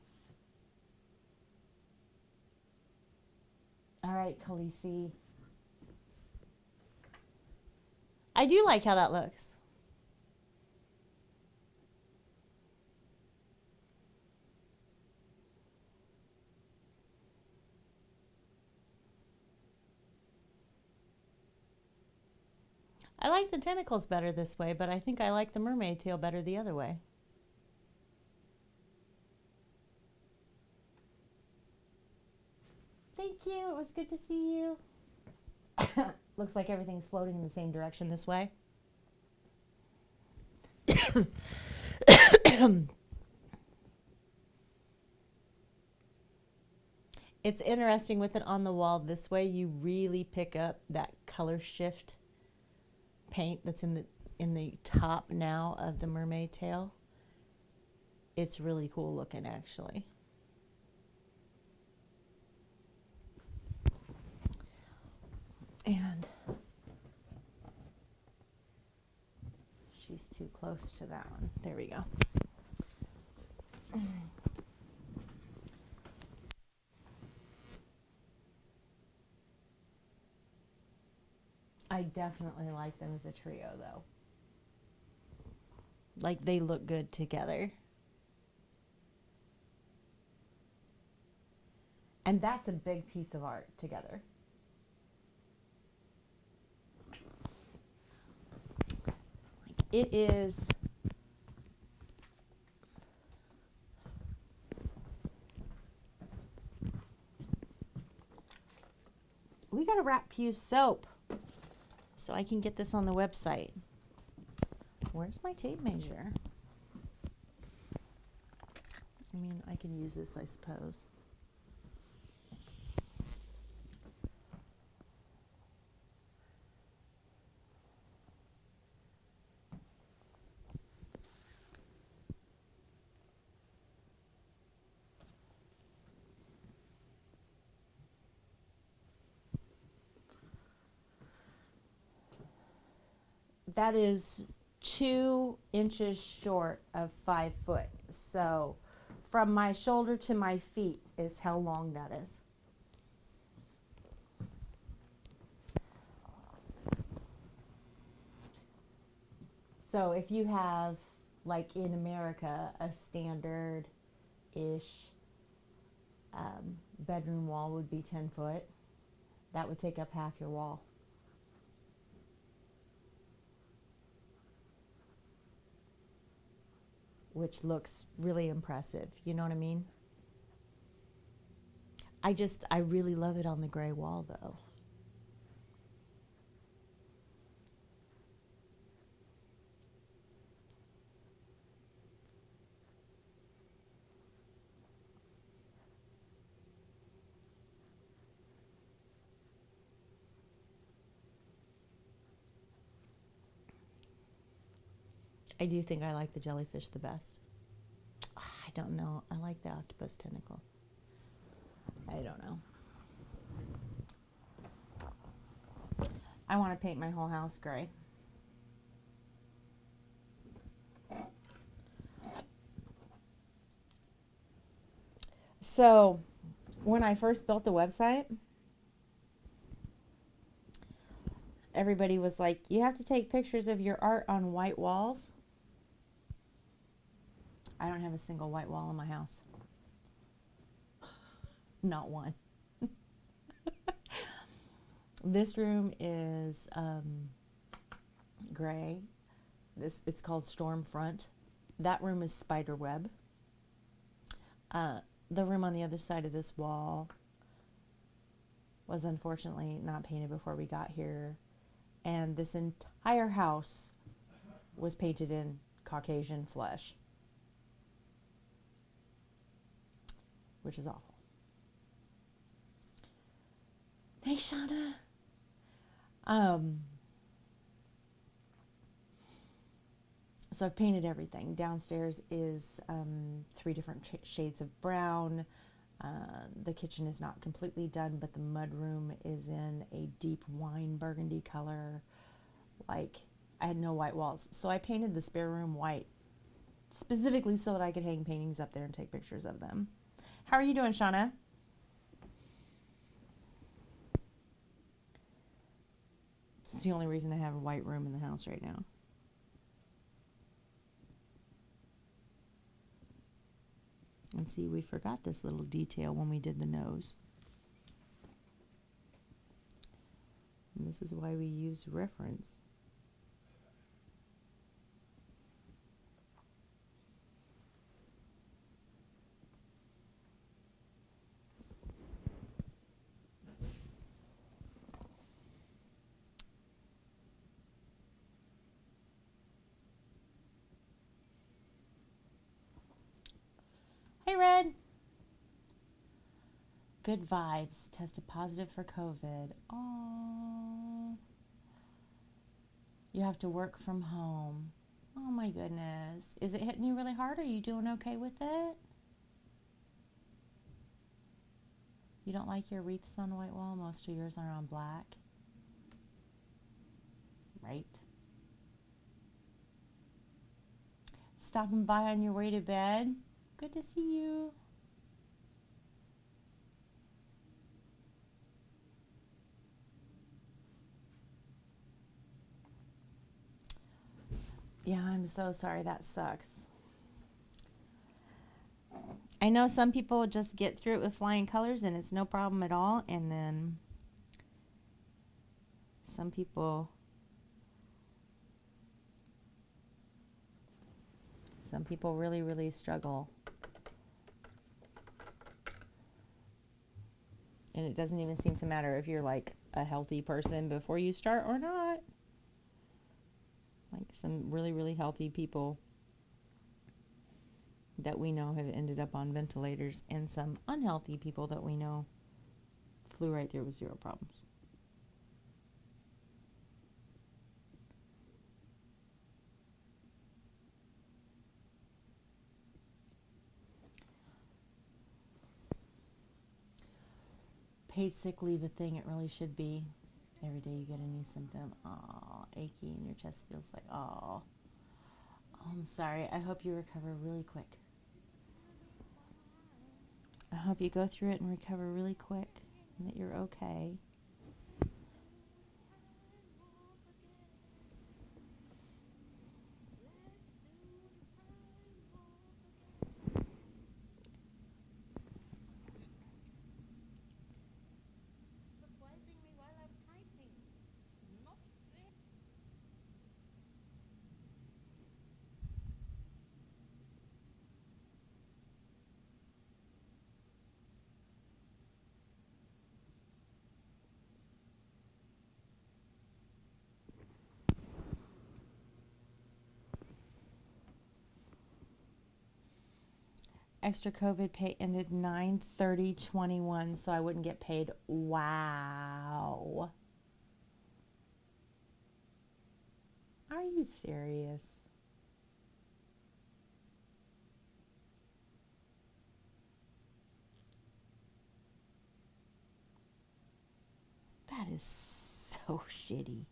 All right, Khaleesi. I do like how that looks. I like the tentacles better this way, but I think I like the mermaid tail better the other way. Thank you. It was good to see you. Looks like everything's floating in the same direction this way. It's interesting with it on the wall this way. You really pick up that color shift paint that's in the top now of the mermaid tail. It's really cool looking, actually. And she's too close to that one. There we go. I definitely like them as a trio, though. Like, they look good together. And that's a big piece of art together. It is... We gotta wrap Pew's soap so I can get this on the website. Where's my tape measure? I mean, I can use this, I suppose. That is 2 inches short of 5 foot. So from my shoulder to my feet is how long that is. So if you have, like in America, a standard-ish bedroom wall would be 10 foot, that would take up half your wall. Which looks really impressive. You know what I mean? I really love it on the gray wall though. I do think I like the jellyfish the best. I don't know. I like the octopus tentacles. I don't know. I want to paint my whole house gray. So, when I first built the website, everybody was like, you have to take pictures of your art on white walls. I don't have a single white wall in my house. Not one. This room is gray. It's called Storm Front. That room is spider web. The room on the other side of this wall was unfortunately not painted before we got here. And this entire house was painted in Caucasian flesh, which is awful. Thanks, Shauna. So I've painted everything. Downstairs is 3 different shades of brown. The kitchen is not completely done, but the mudroom is in a deep wine burgundy color. Like, I had no white walls. So I painted the spare room white, specifically so that I could hang paintings up there and take pictures of them. How are you doing, Shauna? It's the only reason I have a white room in the house right now. And see, we forgot this little detail when we did the nose. And this is why we use reference. Hey, Red. Good vibes. Tested positive for COVID. Oh. You have to work from home. Oh my goodness. Is it hitting you really hard? Are you doing okay with it? You don't like your wreaths on white wall? Most of yours are on black. Right. Stopping by on your way to bed. Good to see you. Yeah, I'm so sorry. That sucks. I know some people just get through it with flying colors and it's no problem at all. And then some people really, really struggle. And it doesn't even seem to matter if you're like a healthy person before you start or not. Like some really, really healthy people that we know have ended up on ventilators, and some unhealthy people that we know flew right through with zero problems. Paid sick leave a thing? It really should be. Every day you get a new symptom. Aw, achy, and your chest feels like, aw. Oh, I'm sorry. I hope you recover really quick. I hope you go through it and recover really quick, and that you're okay. Extra COVID pay ended 9/30/21, so I wouldn't get paid. Wow. Are you serious? That is so shitty.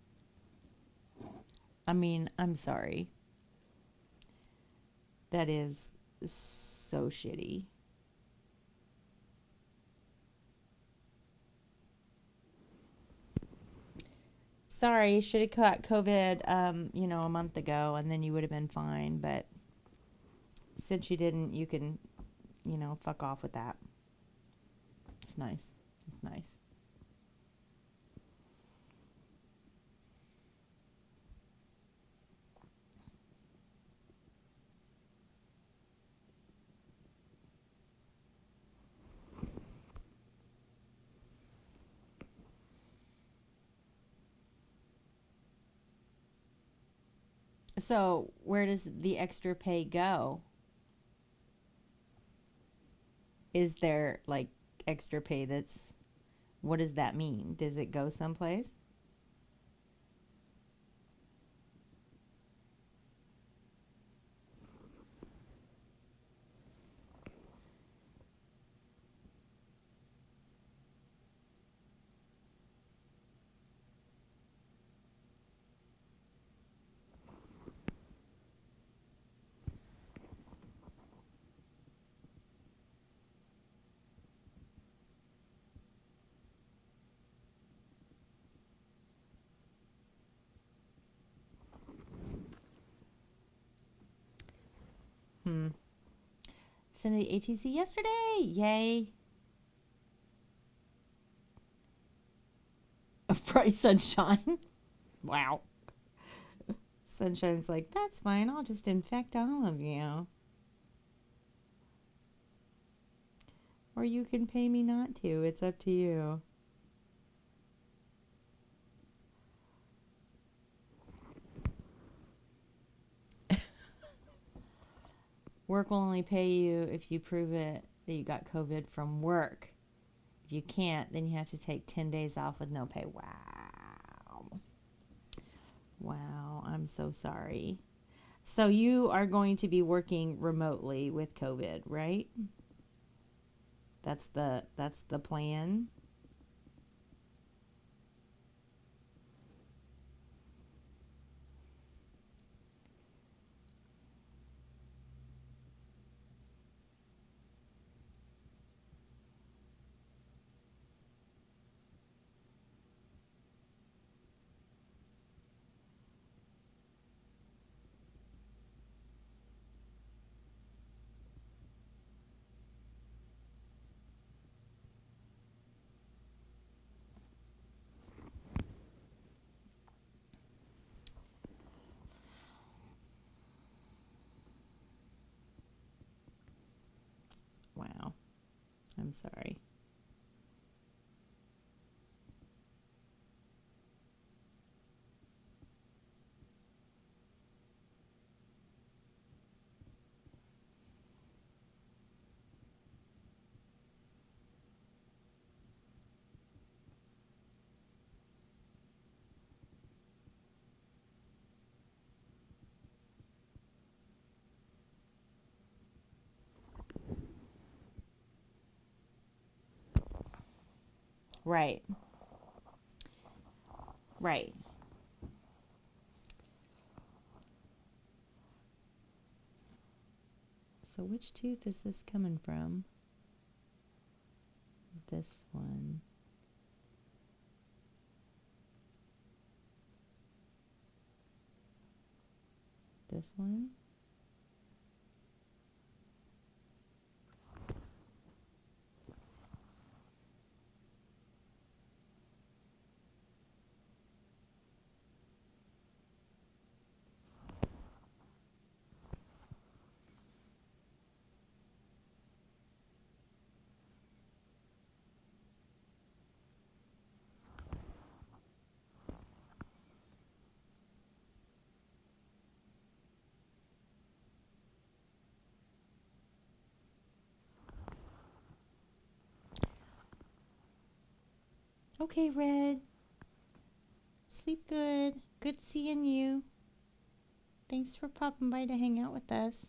I mean, I'm sorry. That is so shitty. Sorry, should have caught COVID, a month ago, and then you would have been fine. But since you didn't, you can, fuck off with that. It's nice. It's nice. So, where does the extra pay go? Is there like extra pay that's, what does that mean? Does it go someplace? Sent to the ATC yesterday. Yay. A bright sunshine. Wow. Sunshine's like, that's fine. I'll just infect all of you. Or you can pay me not to. It's up to you. Work will only pay you if you prove it that you got COVID from work. If you can't, then you have to take 10 days off with no pay. Wow. Wow, I'm so sorry. So you are going to be working remotely with COVID, right? That's the plan. Wow. I'm sorry. Right. Right. So which tooth is this coming from? This one. This one. Okay, Red. Sleep good. Good seeing you. Thanks for popping by to hang out with us.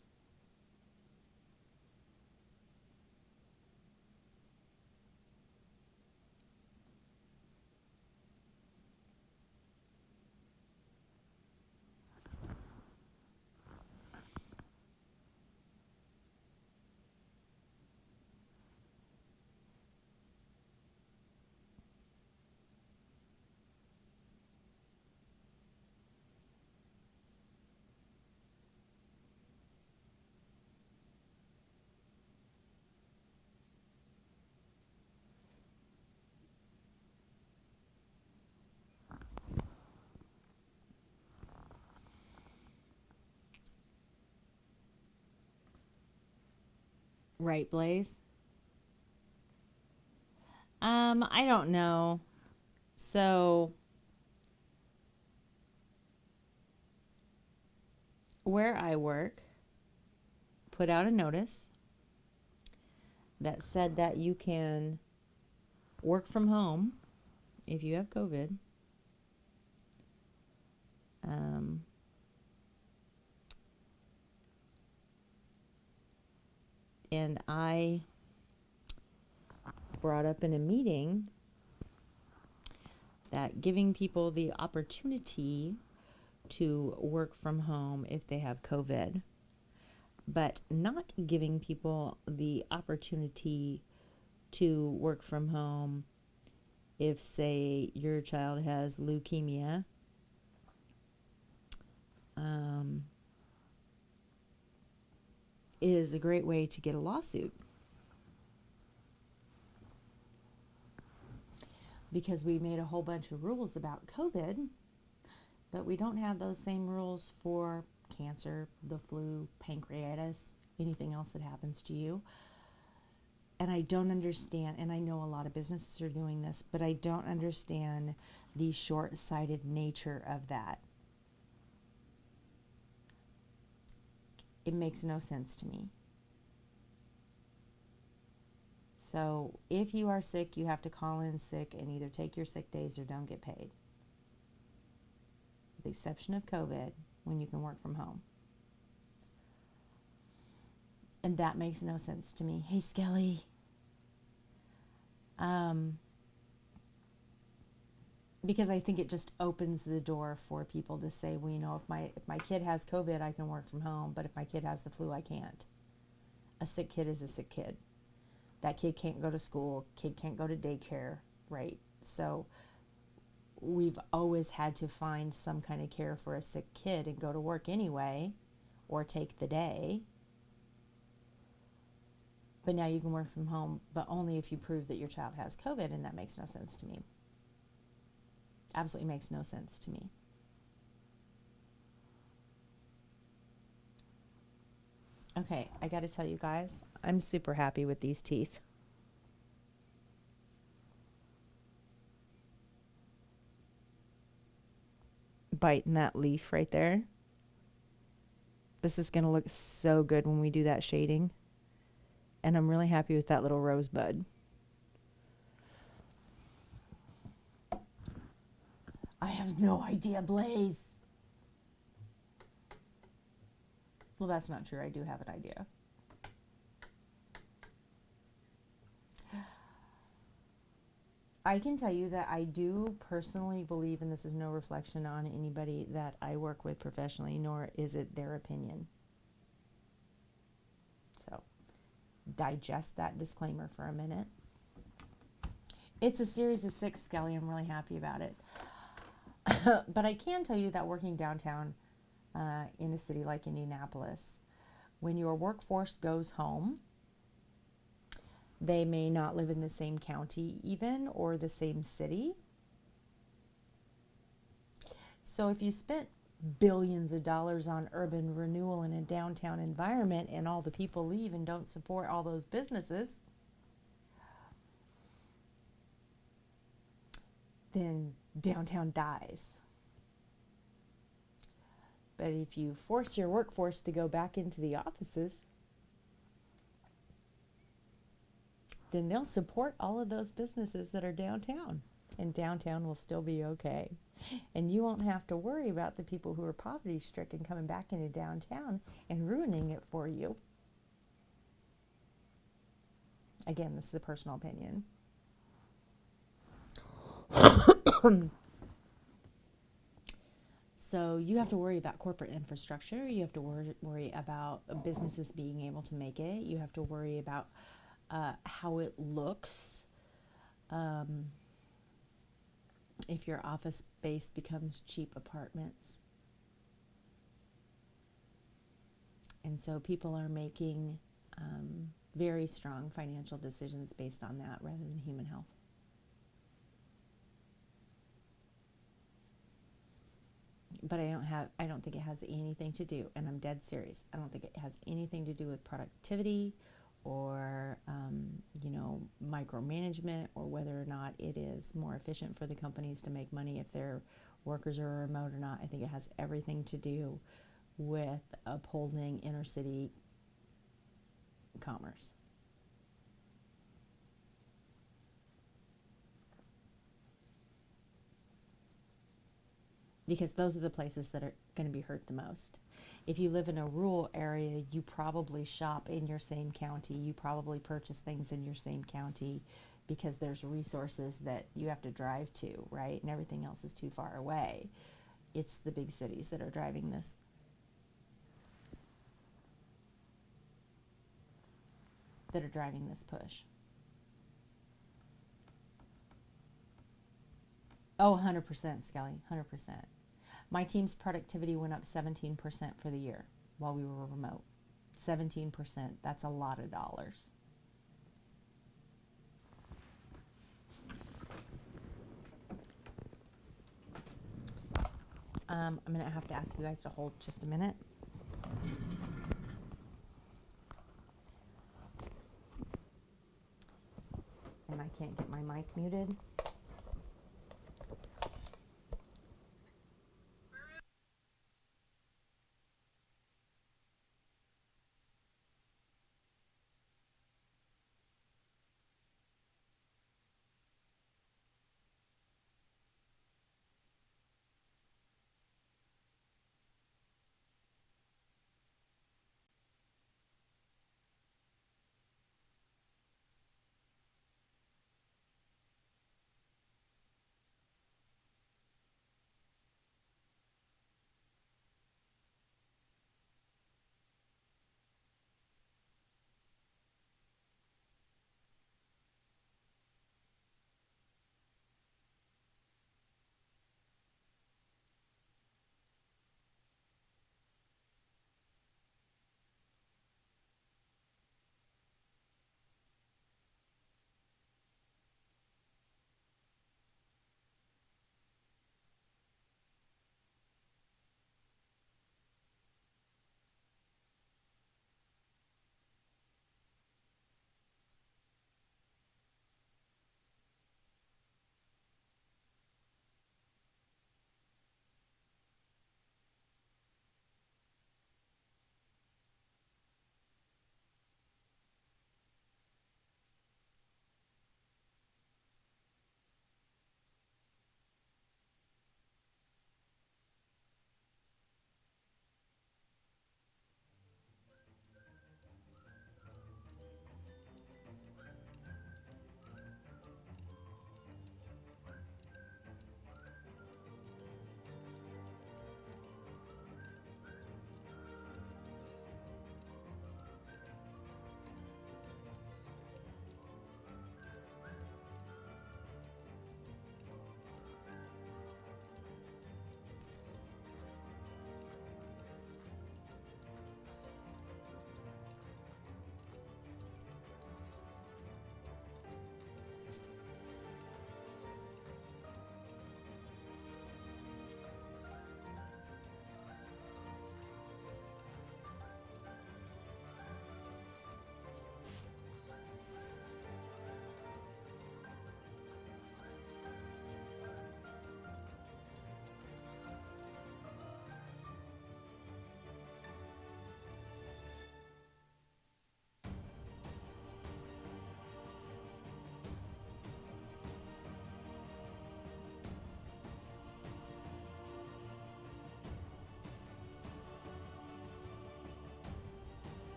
Right, Blaze? I don't know. So where I work put out a notice that said that you can work from home if you have COVID. And I brought up in a meeting that giving people the opportunity to work from home if they have COVID, but not giving people the opportunity to work from home if, say, your child has leukemia, is a great way to get a lawsuit. Because we made a whole bunch of rules about COVID, but we don't have those same rules for cancer, the flu, pancreatitis, anything else that happens to you. And I don't understand, and I know a lot of businesses are doing this, but I don't understand the short-sighted nature of that. It makes no sense to me. So if you are sick, you have to call in sick and either take your sick days or don't get paid. With the exception of COVID, when you can work from home. And that makes no sense to me. Hey, Skelly. Because I think it just opens the door for people to say, well, you know, if my kid has COVID, I can work from home, but if my kid has the flu, I can't. A sick kid is a sick kid. That kid can't go to school, kid can't go to daycare, right? So we've always had to find some kind of care for a sick kid and go to work anyway, or take the day. But now you can work from home, but only if you prove that your child has COVID, and that makes no sense to me. Absolutely makes no sense to me. Okay, I got to tell you guys, I'm super happy with these teeth. Biting that leaf right there. This is going to look so good when we do that shading. And I'm really happy with that little rosebud. I have no idea, Blaze. Well, that's not true. I do have an idea. I can tell you that I do personally believe, and this is no reflection on anybody that I work with professionally, nor is it their opinion. So digest that disclaimer for a minute. It's a series of 6, Skelly. I'm really happy about it. But I can tell you that working downtown in a city like Indianapolis, when your workforce goes home, they may not live in the same county even or the same city. So if you spent billions of dollars on urban renewal in a downtown environment and all the people leave and don't support all those businesses, then downtown dies. But if you force your workforce to go back into the offices, then they'll support all of those businesses that are downtown, and downtown will still be okay. And you won't have to worry about the people who are poverty stricken coming back into downtown and ruining it for you. Again, this is a personal opinion. So you have to worry about corporate infrastructure. You have to worry about businesses being able to make it. You have to worry about how it looks. If your office space becomes cheap apartments. And so people are making very strong financial decisions based on that rather than human health. But I don't think it has anything to do, and I'm dead serious, I don't think it has anything to do with productivity or micromanagement, or whether or not it is more efficient for the companies to make money if their workers are remote or not. I think it has everything to do with upholding inner city commerce. Because those are the places that are going to be hurt the most. If you live in a rural area, you probably shop in your same county. You probably purchase things in your same county because there's resources that you have to drive to, right? And everything else is too far away. It's the big cities that are driving this. That are driving this push. Oh, 100%, Skelly, 100%. My team's productivity went up 17% for the year while we were remote. 17%, that's a lot of dollars. I'm going to have to ask you guys to hold just a minute. And I can't get my mic muted.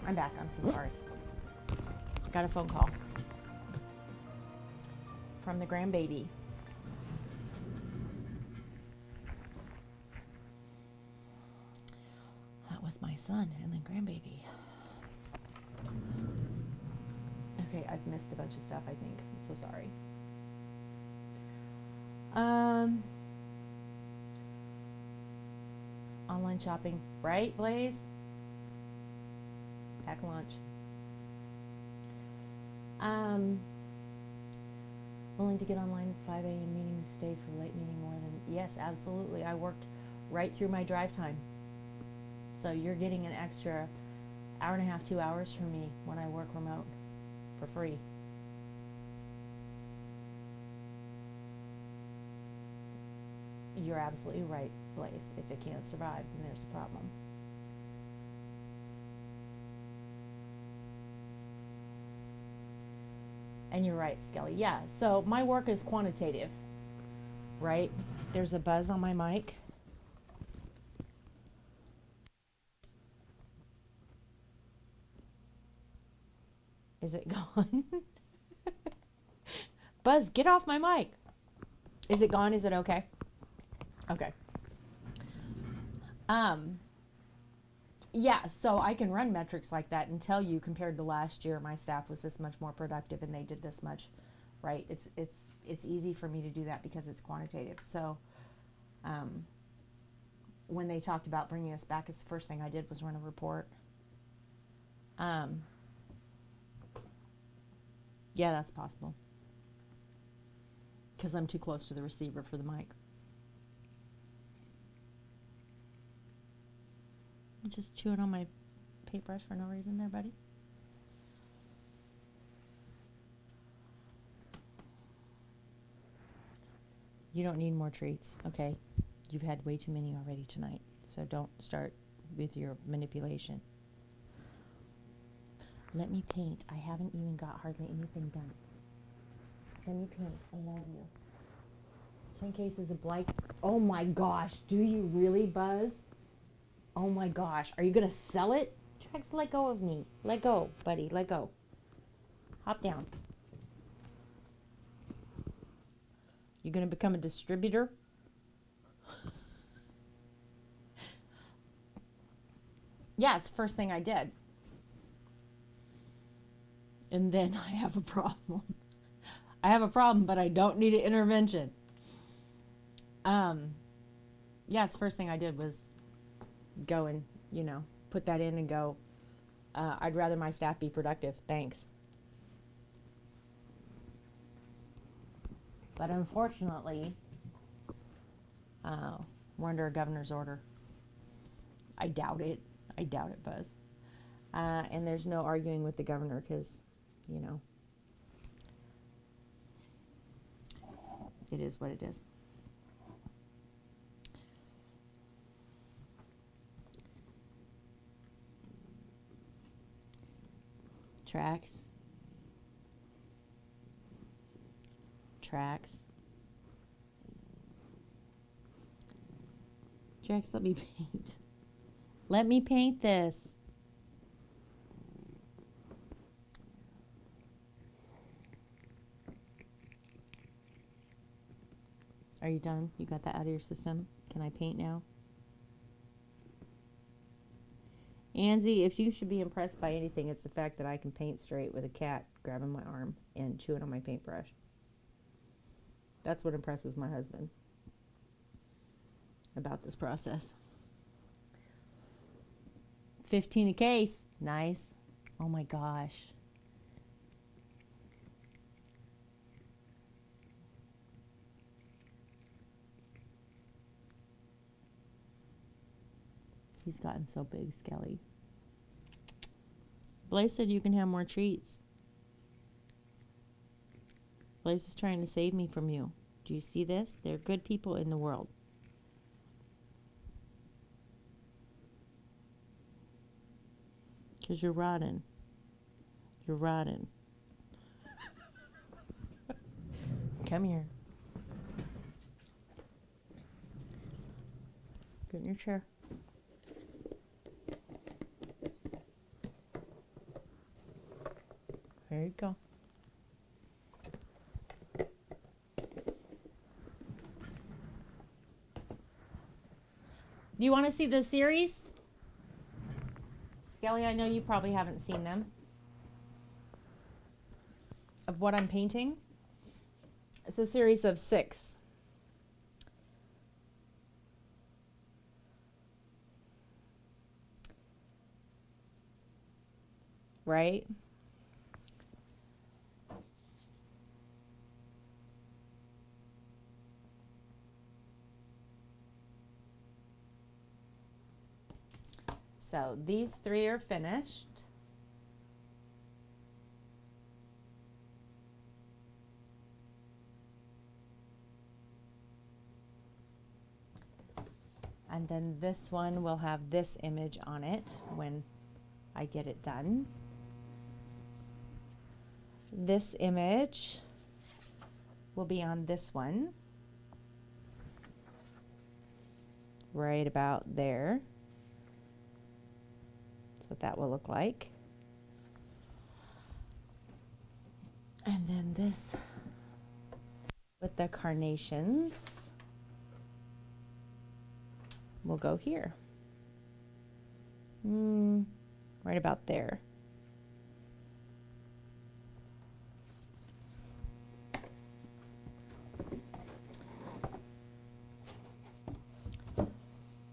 I'm back. I'm so sorry. Got a phone call from the grandbaby. That was my son and then grandbaby. Okay, I've missed a bunch of stuff, I think. I'm so sorry. Online shopping, right, Blaze? Pack a lunch. Willing to get online at 5 a.m. meeting to stay for late meeting more than, yes, absolutely. I worked right through my drive time. So you're getting an extra hour and a half, 2 hours from me when I work remote for free. You're absolutely right, Blaze. If it can't survive, then there's a problem. And you're right, Skelly. Yeah, so my work is quantitative, right? There's a buzz on my mic. Is it gone? Buzz, get off my mic. Is it gone? Is it okay? Okay. Yeah, so I can run metrics like that and tell you compared to last year, my staff was this much more productive and they did this much, right? It's easy for me to do that because it's quantitative. So when they talked about bringing us back, it's the first thing I did was run a report. Yeah, that's possible. Because I'm too close to the receiver for the mic. I'm just chewing on my paintbrush for no reason there, buddy. You don't need more treats, okay? You've had way too many already tonight, so don't start with your manipulation. Let me paint. I haven't even got hardly anything done. Let me paint. I love you. 10 cases of Blake. Oh my gosh, do you really, Buzz? Oh my gosh, are you gonna sell it? Trex, let go of me. Let go, buddy, let go. Hop down. You gonna become a distributor? Yeah, it's the first thing I did. And then I have a problem. I have a problem, but I don't need an intervention. Yeah, it's the first thing I did was go and, put that in and go, I'd rather my staff be productive. Thanks. But unfortunately, we're under a governor's order. I doubt it. Buzz. And there's no arguing with the governor because, it is what it is. Tracks. Drax, let me paint. Let me paint this. Are you done? You got that out of your system? Can I paint now? Anzie, if you should be impressed by anything, it's the fact that I can paint straight with a cat grabbing my arm and chewing on my paintbrush. That's what impresses my husband about this process. 15 a case. Nice. Oh my gosh. He's gotten so big, Skelly. Blaze said you can have more treats. Blaze is trying to save me from you. Do you see this? There are good people in the world. Because you're rotten. You're rotten. Come here. Get in your chair. There you go. Do you want to see the series? Skelly, I know you probably haven't seen them. Of what I'm painting. It's a series of 6. Right? So these 3 are finished. And then this one will have this image on it when I get it done. This image will be on this one. Right about there. That's what that will look like. And then this with the carnations will go here. Right about there.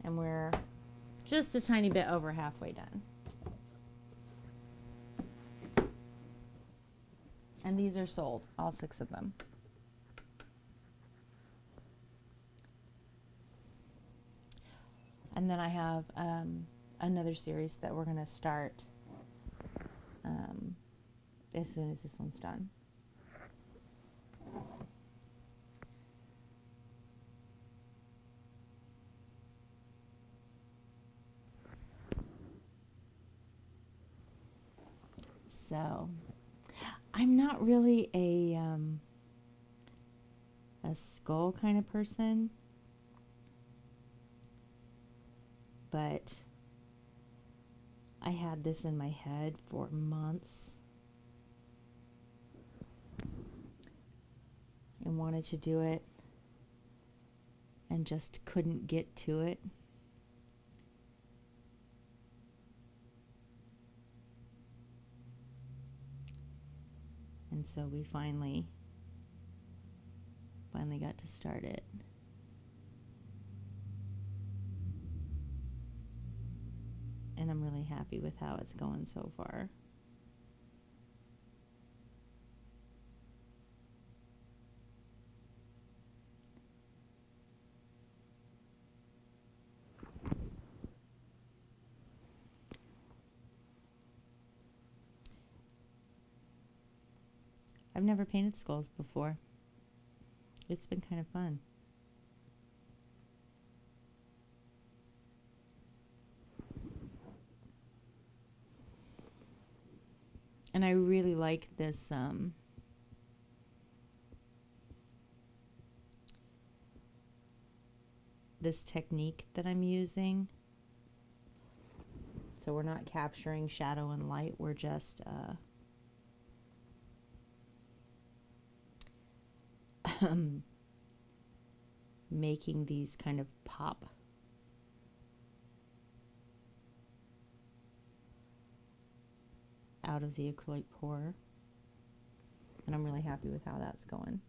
And we're just a tiny bit over halfway done. And these are sold, all 6 of them. And then I have another series that we're going to start as soon as this one's done. So I'm not really a skull kind of person, but I had this in my head for months and wanted to do it and just couldn't get to it. And so we finally got to start it. And I'm really happy with how it's going so far. I've never painted skulls before. It's been kind of fun. And I really like this this technique that I'm using. So we're not capturing shadow and light, we're just making these kind of pop. Out of the acrylic pour. And I'm really happy with how that's going.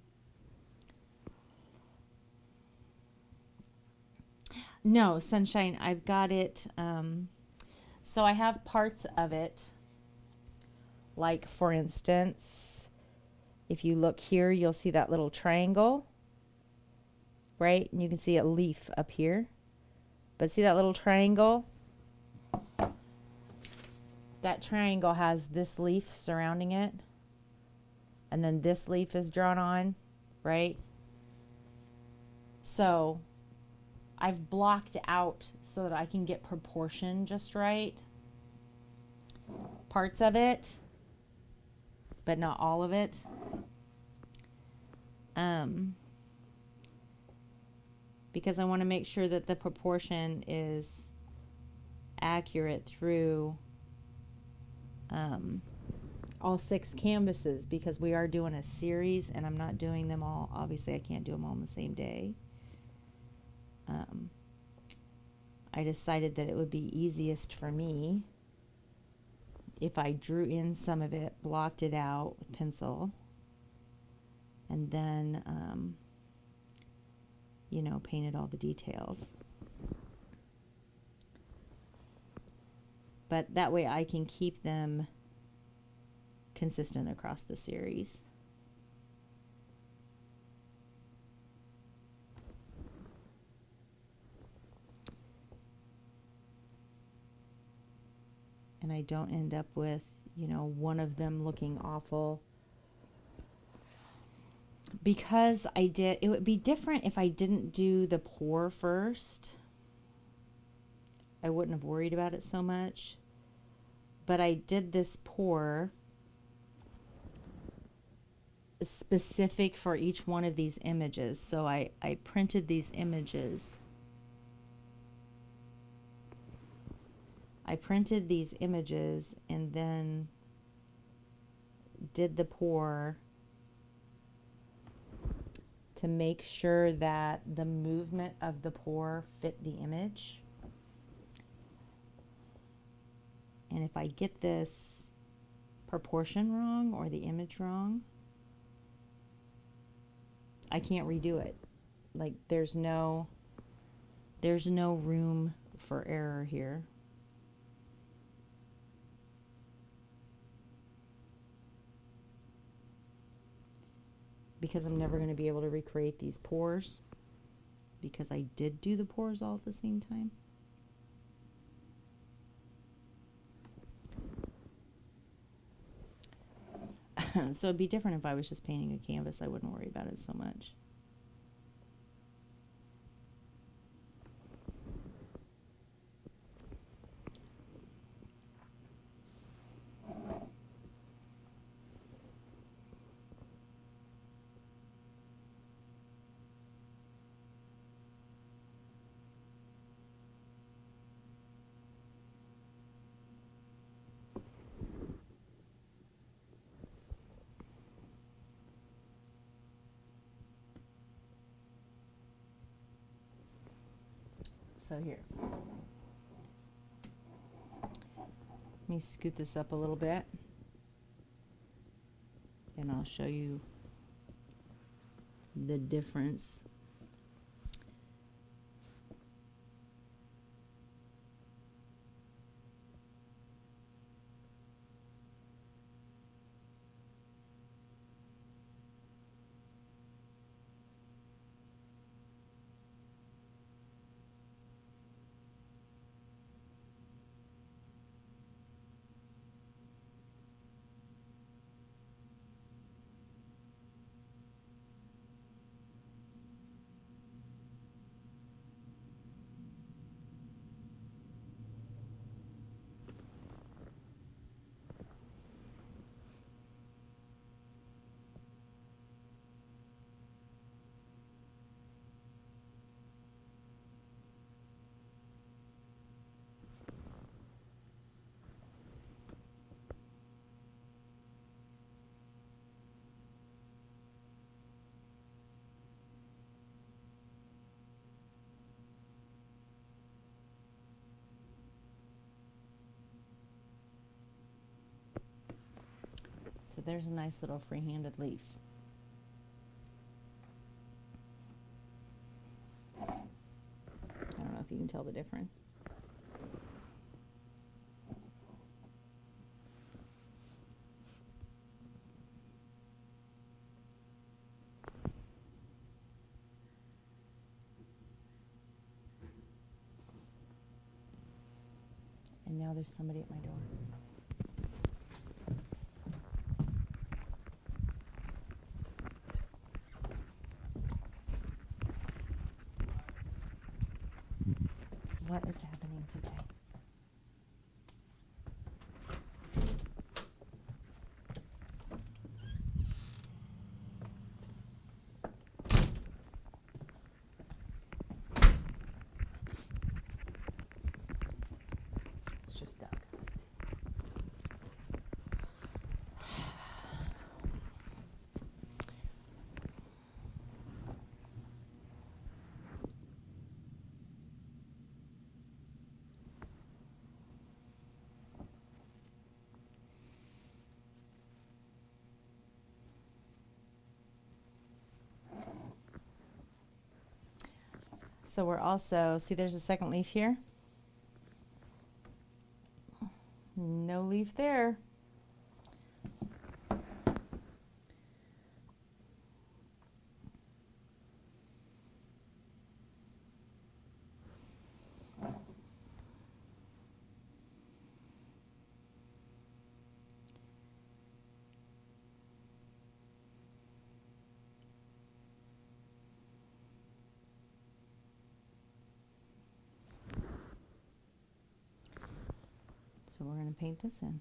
No, Sunshine, I've got it. So I have parts of it. Like, for instance, if you look here, you'll see that little triangle. Right? And you can see a leaf up here. But see that little triangle? That triangle has this leaf surrounding it. And then this leaf is drawn on, right? So I've blocked out so that I can get proportion just right. Parts of it, but not all of it. Because I want to make sure that the proportion is accurate through all 6 canvases because we are doing a series and I'm not doing them all. Obviously, I can't do them all on the same day. I decided that it would be easiest for me if I drew in some of it, blocked it out with pencil, and then, you know, painted all the details. But that way I can keep them consistent across the series. And I don't end up with, you know, one of them looking awful. Because it would be different if I didn't do the pour first. I wouldn't have worried about it so much. But I did this pour specific for each one of these images. So I printed these images. And then did the pour to make sure that the movement of the pour fit the image. And if I get this proportion wrong or the image wrong, I can't redo it. Like there's no room for error here. Because I'm never going to be able to recreate these pores because I did do the pores all at the same time. So it'd be different if I was just painting a canvas. I wouldn't worry about it so much. So here, let me scoot this up a little bit and I'll show you the difference. So there's a nice little free-handed leaf. I don't know if you can tell the difference. And now there's somebody at my door. What is happening today? It's just Doug. So we're also, see there's a second leaf here? No leaf there. So we're going to paint this in.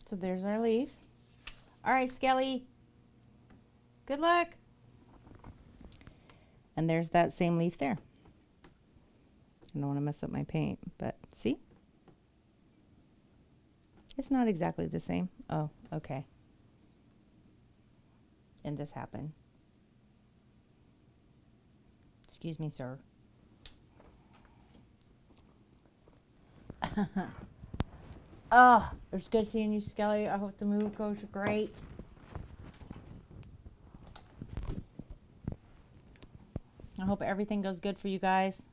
So there's our leaf. All right, Skelly. Good luck. And there's that same leaf there. I don't want to mess up my paint, but see? It's not exactly the same. Oh, okay. And this happened. Excuse me, sir. Oh, it's good seeing you, Skelly. I hope the move goes great. I hope everything goes good for you guys.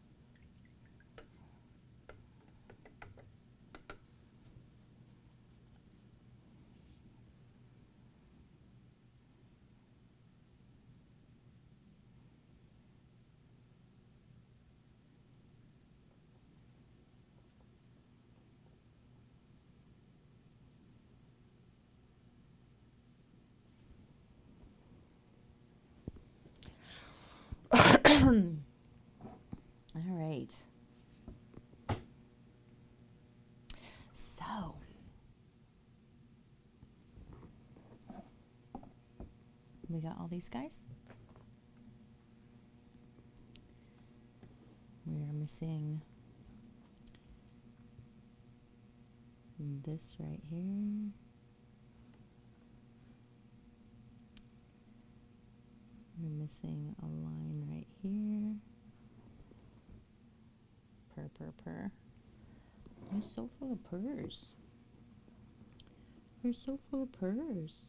All right. So, we got all these guys. We are missing this right here. We're missing a line right here. Purr. You're so full of purrs. You're so full of purrs.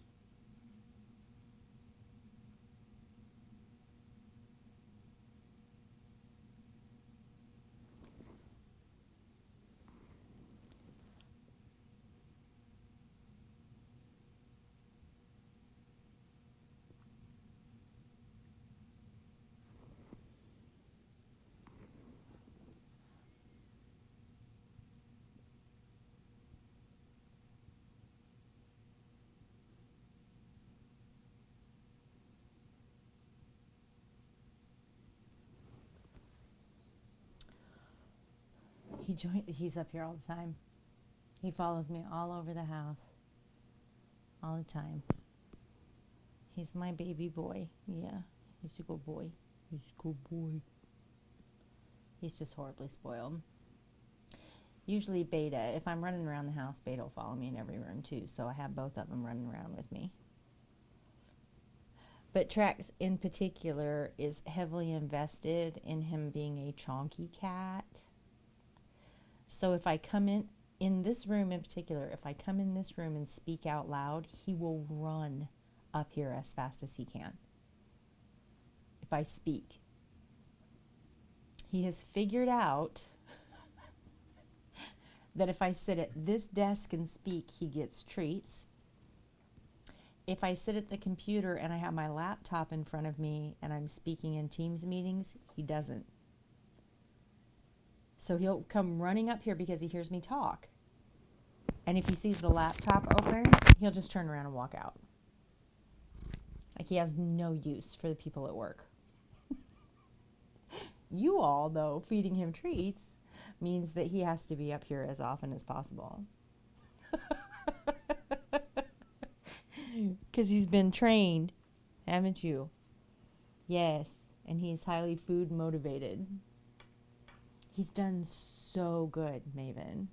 He's up here all the time. He follows me all over the house. All the time. He's my baby boy. Yeah, he's a good boy. He's a good boy. He's just horribly spoiled. Usually Beta, if I'm running around the house, Beta will follow me in every room too. So I have both of them running around with me. But Trax in particular is heavily invested in him being a chonky cat. So if I come in this room in particular, if I come in this room and speak out loud, he will run up here as fast as he can. If I speak. He has figured out that if I sit at this desk and speak, he gets treats. If I sit at the computer and I have my laptop in front of me and I'm speaking in Teams meetings, he doesn't. So he'll come running up here because he hears me talk. And if he sees the laptop open, he'll just turn around and walk out. Like he has no use for the people at work. You all, though, feeding him treats means that he has to be up here as often as possible. Because he's been trained, haven't you? Yes, and he's highly food motivated. He's done so good, Maven.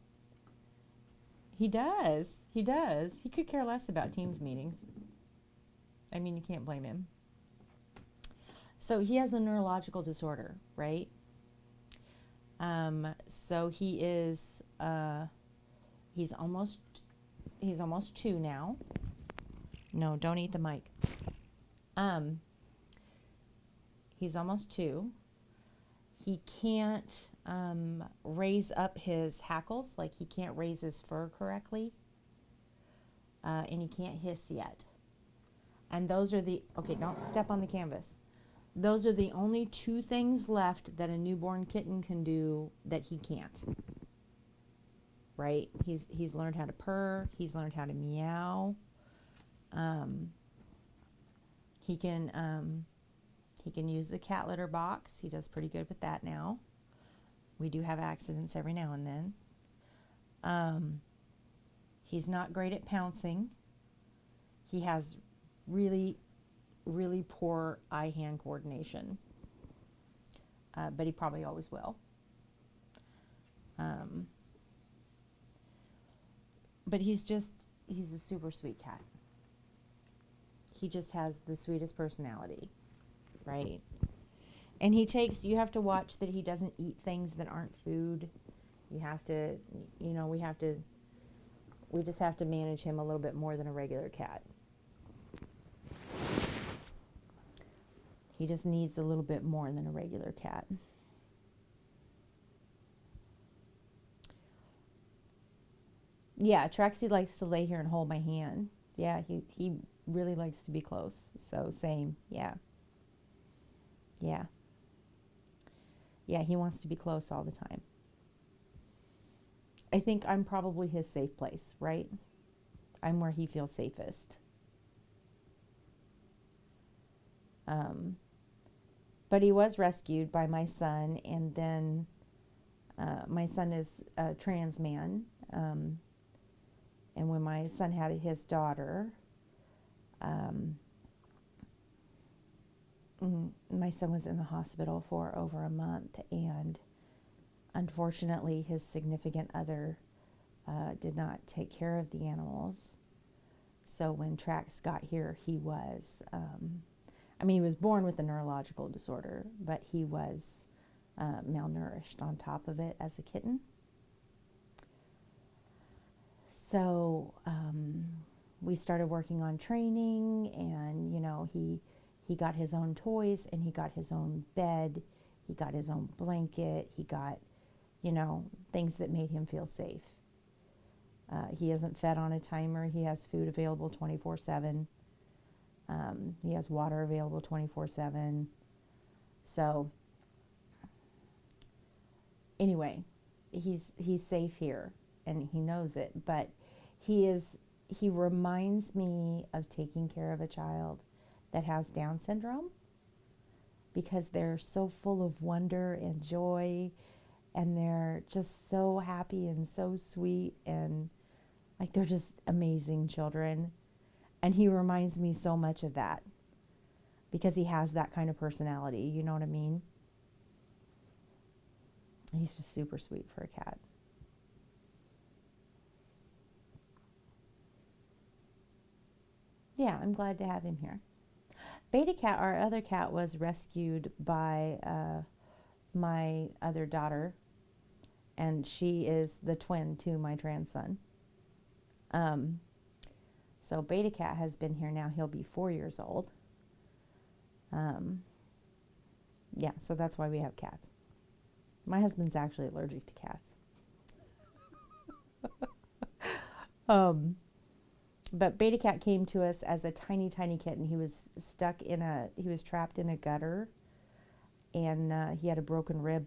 He does. He does. He could care less about Teams meetings. I mean, you can't blame him. So he has a neurological disorder, right? So he is, he's almost 2 now. No, don't eat the mic. He's almost 2. He can't raise up his hackles, like he can't raise his fur correctly. And he can't hiss yet. And those are okay, don't step on the canvas. Those are the only 2 things left that a newborn kitten can do that he can't. Right? He's learned how to purr. He's learned how to meow. He can use the cat litter box. He does pretty good with that now. We do have accidents every now and then. He's not great at pouncing. He has really, really poor eye-hand coordination. But he probably always will. But he's a super sweet cat. He just has the sweetest personality, right? And you have to watch that he doesn't eat things that aren't food. You have to, we just have to manage him a little bit more than a regular cat. He just needs a little bit more than a regular cat. Yeah, Traxie likes to lay here and hold my hand. Yeah, he really likes to be close. So same, yeah. Yeah. Yeah, he wants to be close all the time. I think I'm probably his safe place, right? I'm where he feels safest. But he was rescued by my son, and then my son is a trans man. And when my son had his daughter, my son was in the hospital for over a month, and unfortunately his significant other did not take care of the animals. So when Trax got here, he was, he was born with a neurological disorder, but he was malnourished on top of it as a kitten. So we started working on training, and, he got his own toys, and he got his own bed, he got his own blanket, he got, things that made him feel safe. He isn't fed on a timer. He has food available 24/7. He has water available 24/7. So anyway, he's safe here, and he knows it, but he reminds me of taking care of a child that has Down syndrome, because they're so full of wonder and joy, and they're just so happy and so sweet, and like they're just amazing children. And he reminds me so much of that because he has that kind of personality, you know what I mean? He's just super sweet for a cat. Yeah, I'm glad to have him here. Beta Cat, our other cat, was rescued by my other daughter, and she is the twin to my trans son. So Beta Cat has been here now. He'll be 4 years old. Yeah, so that's why we have cats. My husband's actually allergic to cats. But Beta Cat came to us as a tiny, tiny kitten. He was trapped in a gutter, and he had a broken rib.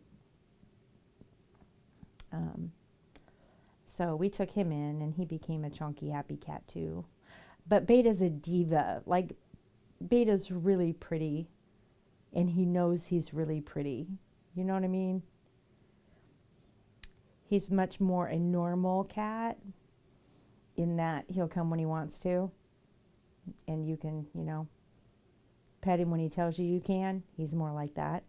So we took him in, and he became a chunky, happy cat too. But Beta's a diva. Like, Beta's really pretty, and he knows he's really pretty. You know what I mean? He's much more a normal cat in that he'll come when he wants to, and you can, pet him when he tells you you can. He's more like that.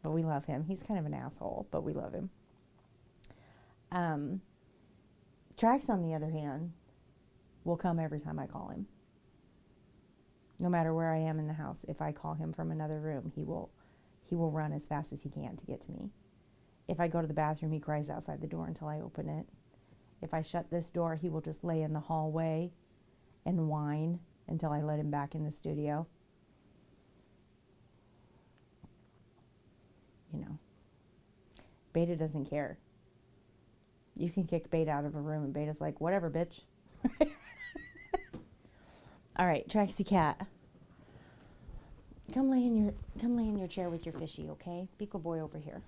But we love him. He's kind of an asshole, but we love him. Drax, on the other hand, will come every time I call him. No matter where I am in the house, if I call him from another room, he will run as fast as he can to get to me. If I go to the bathroom, he cries outside the door until I open it. If I shut this door, he will just lay in the hallway and whine until I let him back in the studio. Beta doesn't care. You can kick Beta out of a room, and Beta's like, whatever, bitch. All right, Traxy Cat. Come lay in your chair with your fishy, okay? Be good boy over here.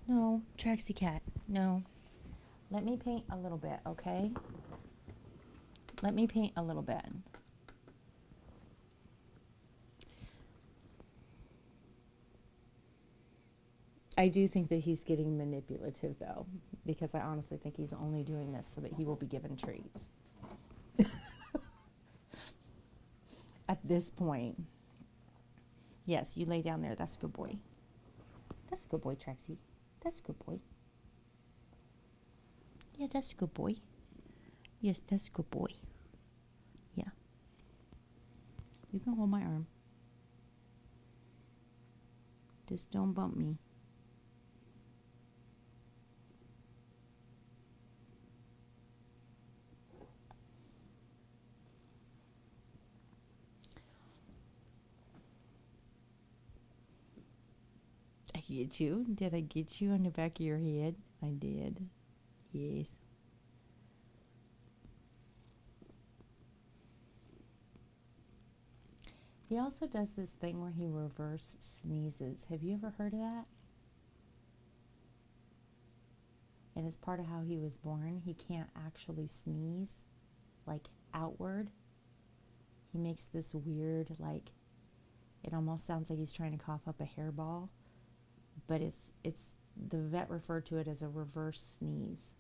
No, Traxy Cat, no. Let me paint a little bit, okay? Let me paint a little bit. I do think that he's getting manipulative, though, because I honestly think he's only doing this so that he will be given treats. At this point. Yes, you lay down there. That's a good boy. That's a good boy, Traxy. That's a good boy. Yeah, that's a good boy. Yes, that's a good boy. Yeah. You can hold my arm. Just don't bump me. I get you. Did I get you on the back of your head? I did. Yes. He also does this thing where he reverse sneezes. Have you ever heard of that? And it's part of how he was born. He can't actually sneeze, like, outward. He makes this weird, like, it almost sounds like he's trying to cough up a hairball. But it's the vet referred to it as a reverse sneeze.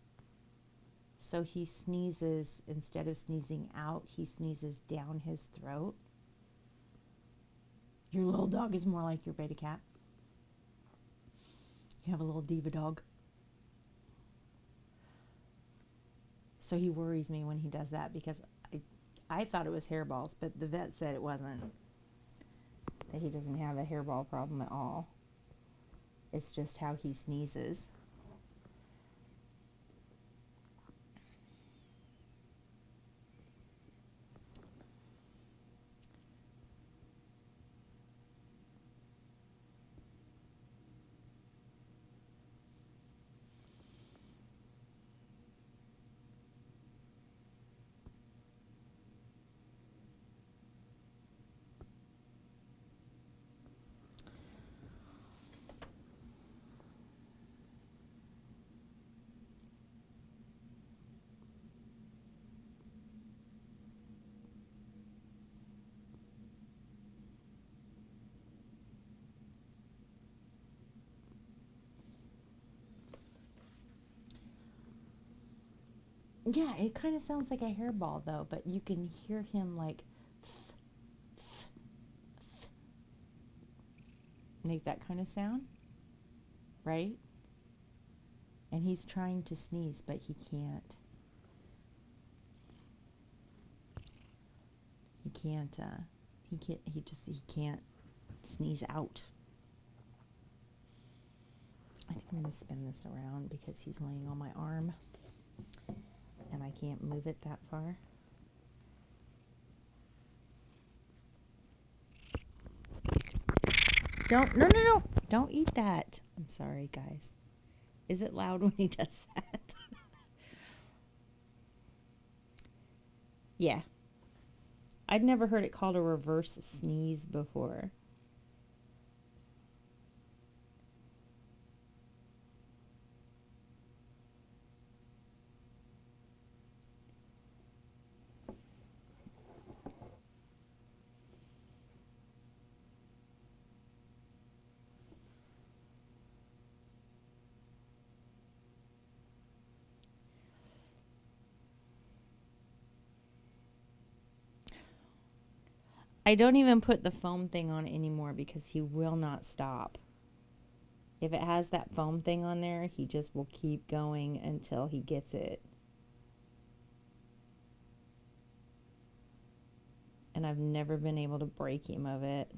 So he sneezes, instead of sneezing out, he sneezes down his throat. Your little dog is more like your Beta Cat. You have a little diva dog. So he worries me when he does that, because I thought it was hairballs, but the vet said it wasn't. That he doesn't have a hairball problem at all. It's just how he sneezes. Yeah, it kind of sounds like a hairball, though, but you can hear him, like, make that kind of sound, right? And he's trying to sneeze, but he can't. He can't sneeze out. I think I'm going to spin this around because he's laying on my arm. And I can't move it that far. No. Don't eat that. I'm sorry, guys. Is it loud when he does that? Yeah. I'd never heard it called a reverse sneeze before. I don't even put the foam thing on anymore because he will not stop. If it has that foam thing on there, he just will keep going until he gets it. And I've never been able to break him of it.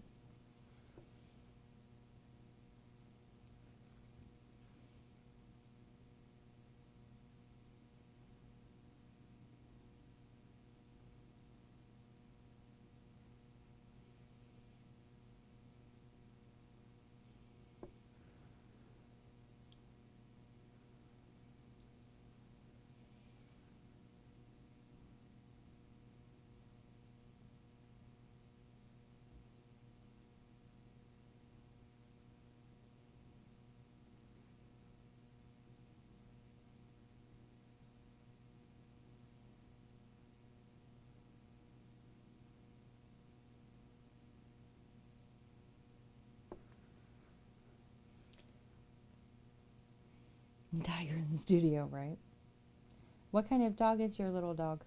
Tiger in the studio, right? What kind of dog is your little dog?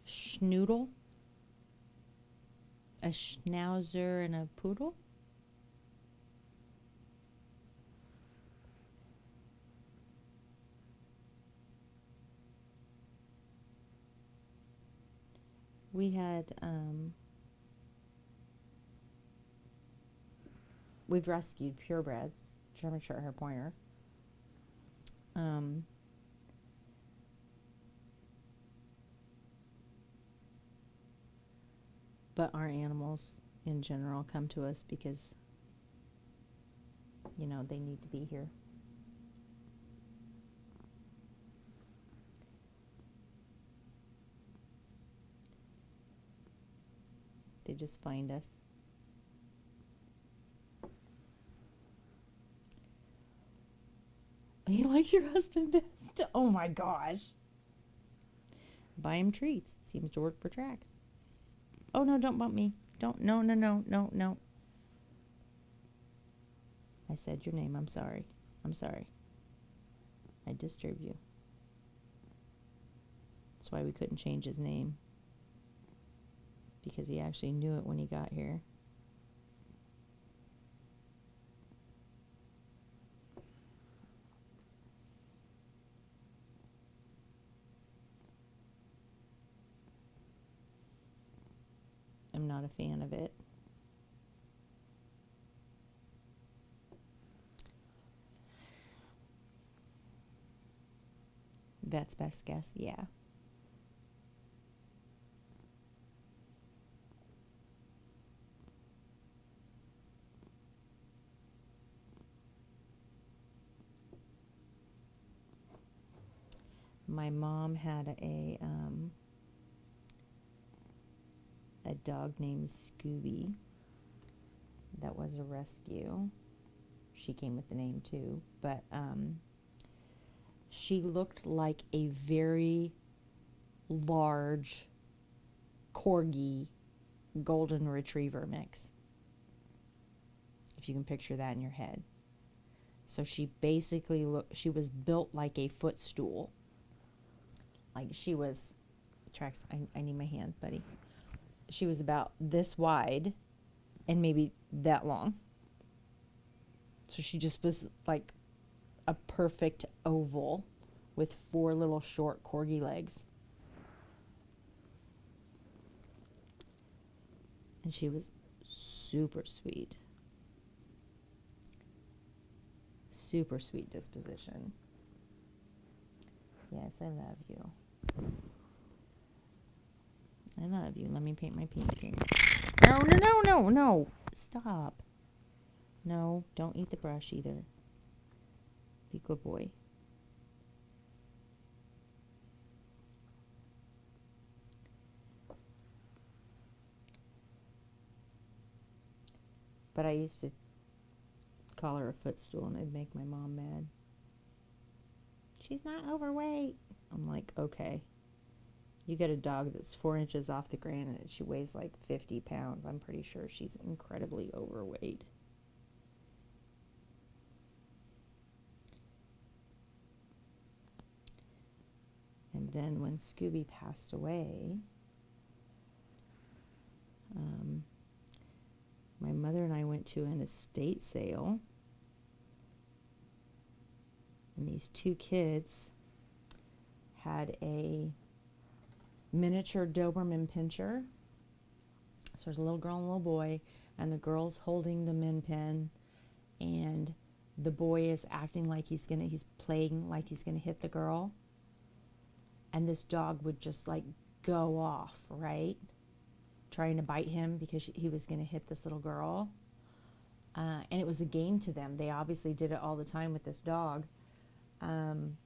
Schnoodle? A schnauzer and a poodle? We had, we've rescued purebreds, German Shorthair Pointer. But our animals in general come to us because, you know, they need to be here. They just find us. He likes your husband best. Oh my gosh. Buy him treats. Seems to work for tracks. Oh no, don't bump me. Don't. No, no, no, no, no. I said your name. I'm sorry. I'm sorry. I disturbed you. That's why we couldn't change his name. Because he actually knew it when he got here. I'm not a fan of it. Vet's best guess, yeah. My mom had a a dog named Scooby that was a rescue. She came with the name too, but she looked like a very large corgi golden retriever mix, if you can picture that in your head. So she basically she was built like a footstool. Like she was, Trax, I need my hand, buddy. She was about this wide and maybe that long. So she just was like a perfect oval with 4 little short corgi legs. And she was super sweet. Super sweet disposition. Yes, I love you. I love you. Let me paint my painting. No, no, no, no, no. Stop. No, don't eat the brush either. Be a good boy. But I used to call her a footstool and it'd make my mom mad. She's not overweight. I'm like, okay. You get a dog that's 4 inches off the ground and she weighs like 50 pounds. I'm pretty sure she's incredibly overweight. And then when Scooby passed away, my mother and I went to an estate sale. And these 2 kids had a miniature Doberman pinscher. So there's a little girl and a little boy, and the girl's holding the min pin, and the boy is acting like he's playing like he's gonna hit the girl. And this dog would just like go off, right? Trying to bite him because he was gonna hit this little girl. And it was a game to them. They obviously did it all the time with this dog. And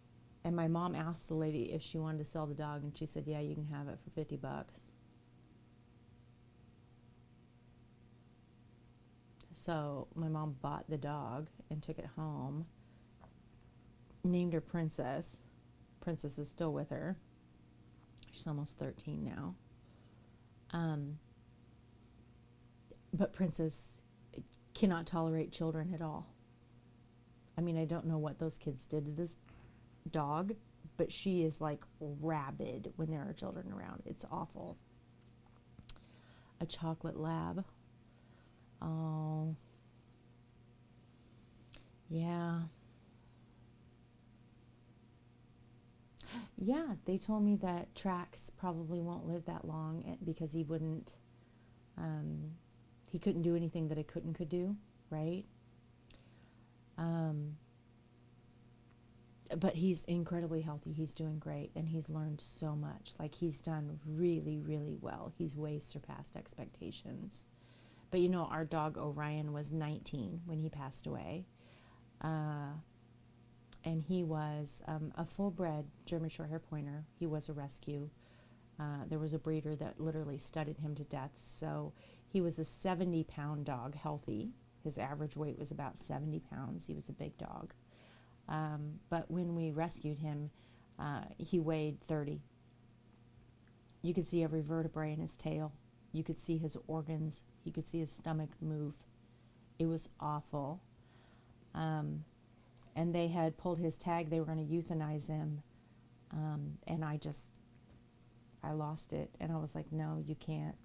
my mom asked the lady if she wanted to sell the dog, and she said, yeah, you can have it for $50. So my mom bought the dog and took it home, named her Princess. Princess is still with her. She's almost 13 now. But Princess cannot tolerate children at all. I mean, I don't know what those kids did to this dog, but she is like rabid when there are children around. It's awful. A chocolate lab. Oh. Yeah. Yeah, they told me that Trax probably won't live that long because he wouldn't, he couldn't do anything that a kitten could do, right? But he's incredibly healthy. He's doing great, and he's learned so much. Like, he's done really, really well. He's way surpassed expectations. But you know, our dog Orion was 19 when he passed away. And he was a full-bred German Shorthair Pointer. He was a rescue. There was a breeder that literally studied him to death. So he was a 70-pound dog, healthy. His average weight was about 70 pounds. He was a big dog. But when we rescued him, he weighed 30. You could see every vertebrae in his tail. You could see his organs. You could see his stomach move. It was awful. And they had pulled his tag. They were going to euthanize him. And I lost it. And I was like, no, you can't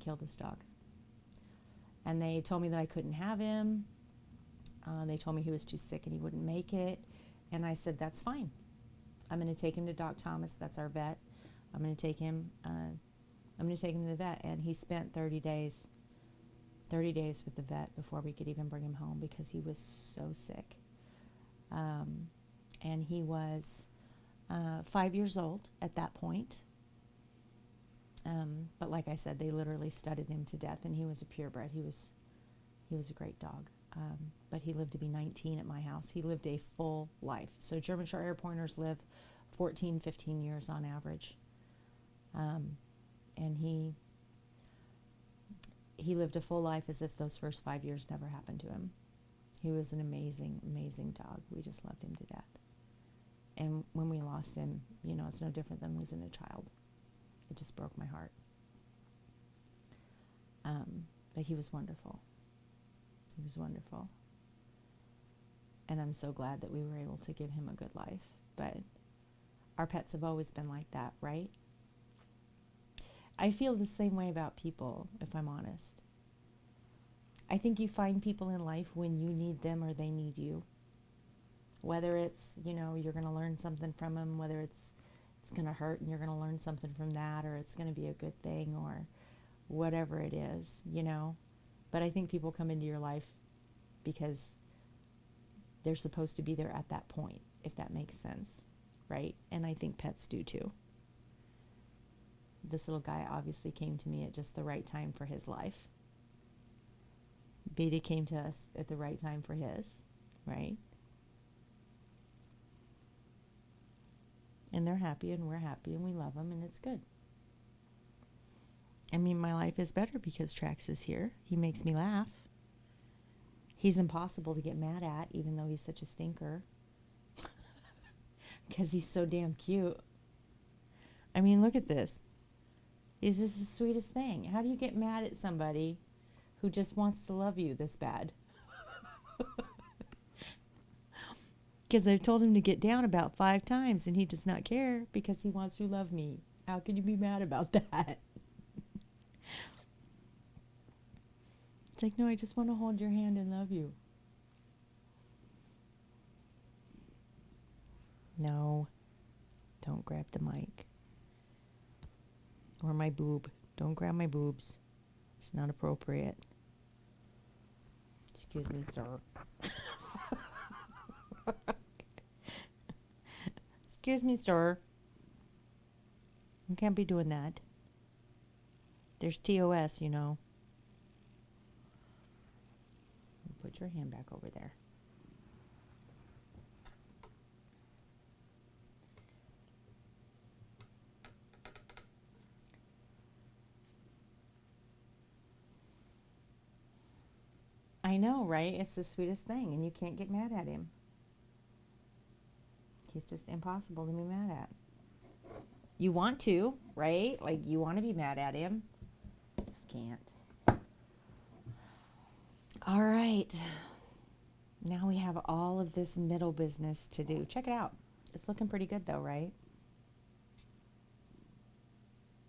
kill this dog. And they told me that I couldn't have him. They told me he was too sick and he wouldn't make it. And I said, that's fine. I'm going to take him to Doc Thomas. That's our vet. I'm going to take him to the vet. And he spent 30 days with the vet before we could even bring him home because he was so sick. And he was 5 years old at that point. But like I said, they literally studied him to death, and he was a purebred. He was a great dog. But he lived to be 19 at my house. He lived a full life. So German Shorthair Pointers live 14, 15 years on average. and he lived a full life as if those first 5 years never happened to him. He was an amazing, amazing dog. We just loved him to death. And when we lost him, you know, it's no different than losing a child. It just broke my heart. But he was wonderful. He was wonderful. And I'm so glad that we were able to give him a good life. But our pets have always been like that, right? I feel the same way about people, if I'm honest. I think you find people in life when you need them or they need you. Whether it's, you know, you're going to learn something from them, whether it's going to hurt and you're going to learn something from that, or it's going to be a good thing, or whatever it is, you know. But I think people come into your life because they're supposed to be there at that point, if that makes sense, right? And I think pets do too. This little guy obviously came to me at just the right time for his life. Beta came to us at the right time for his, right? And they're happy and we're happy and we love them and it's good. I mean, my life is better because Trax is here. He makes me laugh. He's impossible to get mad at, even though he's such a stinker. Because he's so damn cute. I mean, look at this. He's just the sweetest thing. How do you get mad at somebody who just wants to love you this bad? Because I've told him to get down about 5 times and he does not care because he wants to love me. How can you be mad about that? It's like, no, I just want to hold your hand and love you. No, don't grab the mic. Or my boob. Don't grab my boobs. It's not appropriate. Excuse me, sir. Excuse me, sir. You can't be doing that. There's TOS, you know. Put your hand back over there. I know, right? It's the sweetest thing, and you can't get mad at him. He's just impossible to be mad at. You want to, right? Like, you want to be mad at him. Just can't. All right. Now we have all of this middle business to do. Check it out. It's looking pretty good, though, right?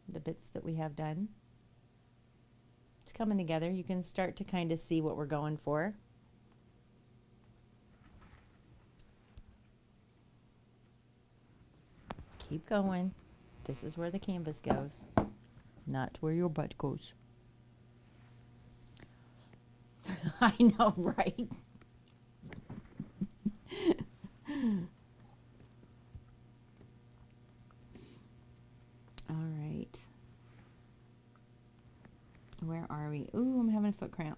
The bits that we have done. It's coming together. You can start to kind of see what we're going for. Keep going. This is where the canvas goes, not where your butt goes. I know, right? All right. Where are we? Ooh, I'm having a foot cramp.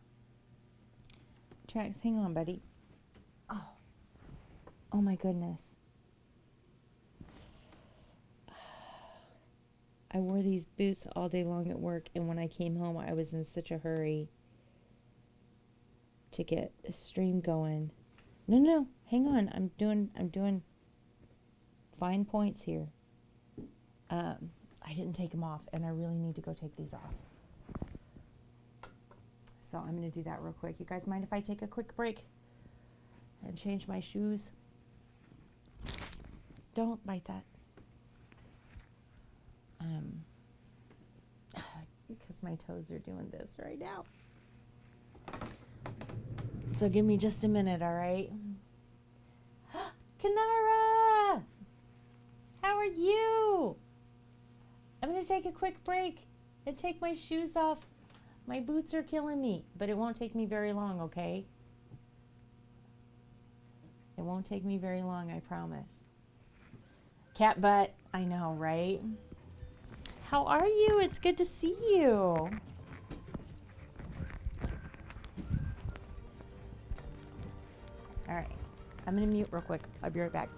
Trax, hang on, buddy. Oh my goodness. I wore these boots all day long at work, and when I came home, I was in such a hurry to get a stream going. No, hang on. I'm doing fine points here. I didn't take them off, and I really need to go take these off. So I'm going to do that real quick. You guys mind if I take a quick break and change my shoes? Don't bite that. Because my toes are doing this right now. So give me just a minute, all right? Kanara! How are you? I'm going to take a quick break and take my shoes off. My boots are killing me, but it won't take me very long, okay? It won't take me very long, I promise. Cat butt, I know, right? How are you? It's good to see you. All right, I'm gonna mute real quick. I'll be right back.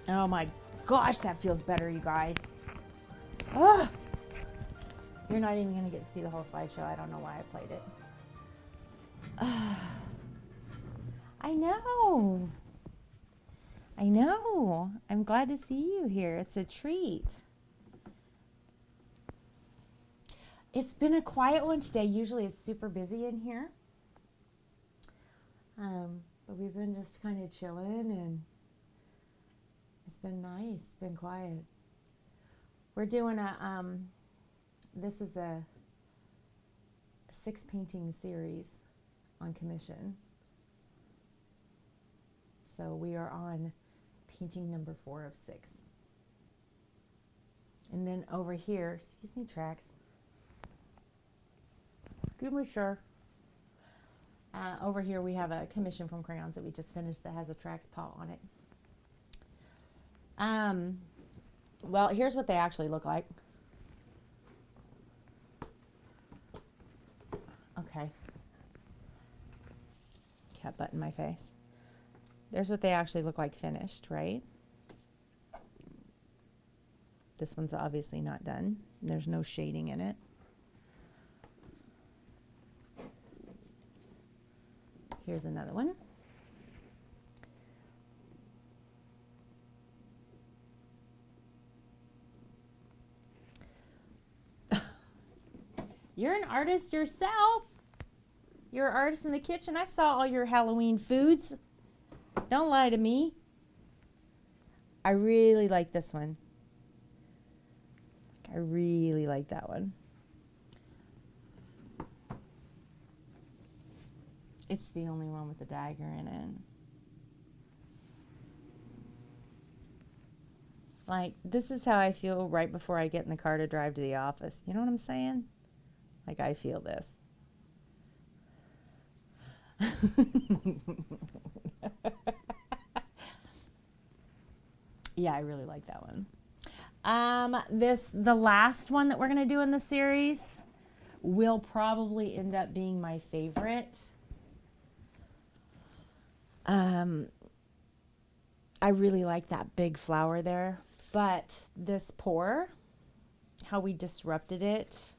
Oh my gosh, that feels better, you guys. Ugh. You're not even going to get to see the whole slideshow. I don't know why I played it. I know. I know. I'm glad to see you here. It's a treat. It's been a quiet one today. Usually it's super busy in here. But we've been just kind of chilling, and it's been nice. It's been quiet. We're doing this is a 6 painting series on commission. So we are on painting number 4 of 6. And then over here, excuse me, tracks. Give me sure. Over here we have a commission from crayons that we just finished that has a tracks pot on it. Well, here's what they actually look like. Okay. Cat butt in my face. There's what they actually look like finished, right? This one's obviously not done. There's no shading in it. Here's another one. You're an artist yourself. You're an artist in the kitchen. I saw all your Halloween foods. Don't lie to me. I really like this one. I really like that one. It's the only one with the dagger in it. Like, this is how I feel right before I get in the car to drive to the office. You know what I'm saying? Like, I feel this. Yeah, I really like that one. The last one that we're going to do in the series will probably end up being my favorite. I really like that big flower there, but this pour, how we disrupted it.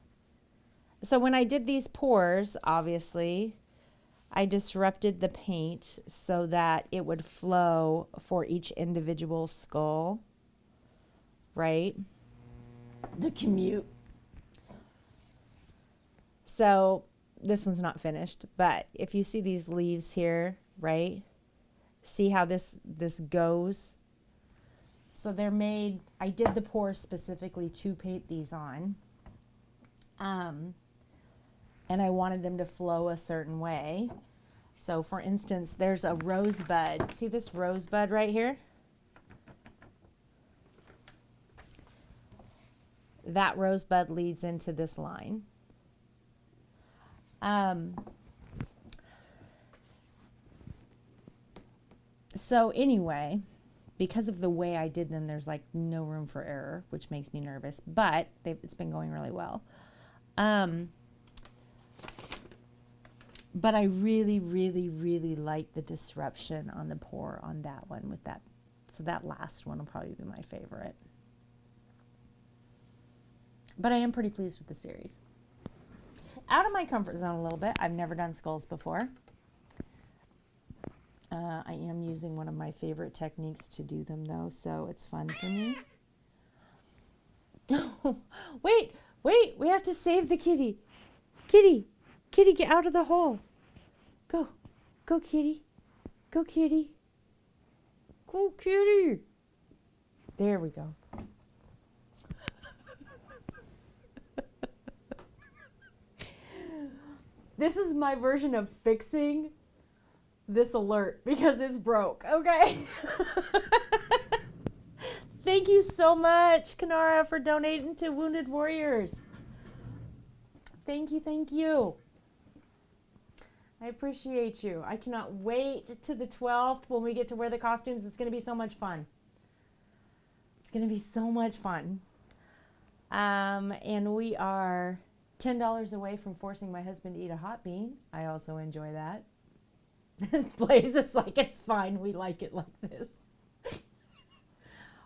So when I did these pours, obviously, I disrupted the paint so that it would flow for each individual skull, right? The commute. So this one's not finished, but if you see these leaves here, right? See how this goes? So they're made, I did the pour specifically to paint these on. And I wanted them to flow a certain way. So for instance, there's a rosebud. See this rosebud right here? That rosebud leads into this line. So anyway, because of the way I did them, there's like no room for error, which makes me nervous, but it's been going really well. But I really, really, really like the disruption on the pour on that one with that. So that last one will probably be my favorite. But I am pretty pleased with the series. Out of my comfort zone a little bit. I've never done skulls before. I am using one of my favorite techniques to do them though, so it's fun for me. Wait, we have to save the kitty. Kitty, get out of the hole. Go, kitty. Go, kitty. Go, kitty. There we go. This is my version of fixing this alert because it's broke, okay? Thank you so much, Kanara, for donating to Wounded Warriors. Thank you. I appreciate you. I cannot wait to the 12th when we get to wear the costumes. It's going to be so much fun. It's going to be so much fun. And we are $10 away from forcing my husband to eat a hot bean. I also enjoy that. Blaze is like, it's fine. We like it like this.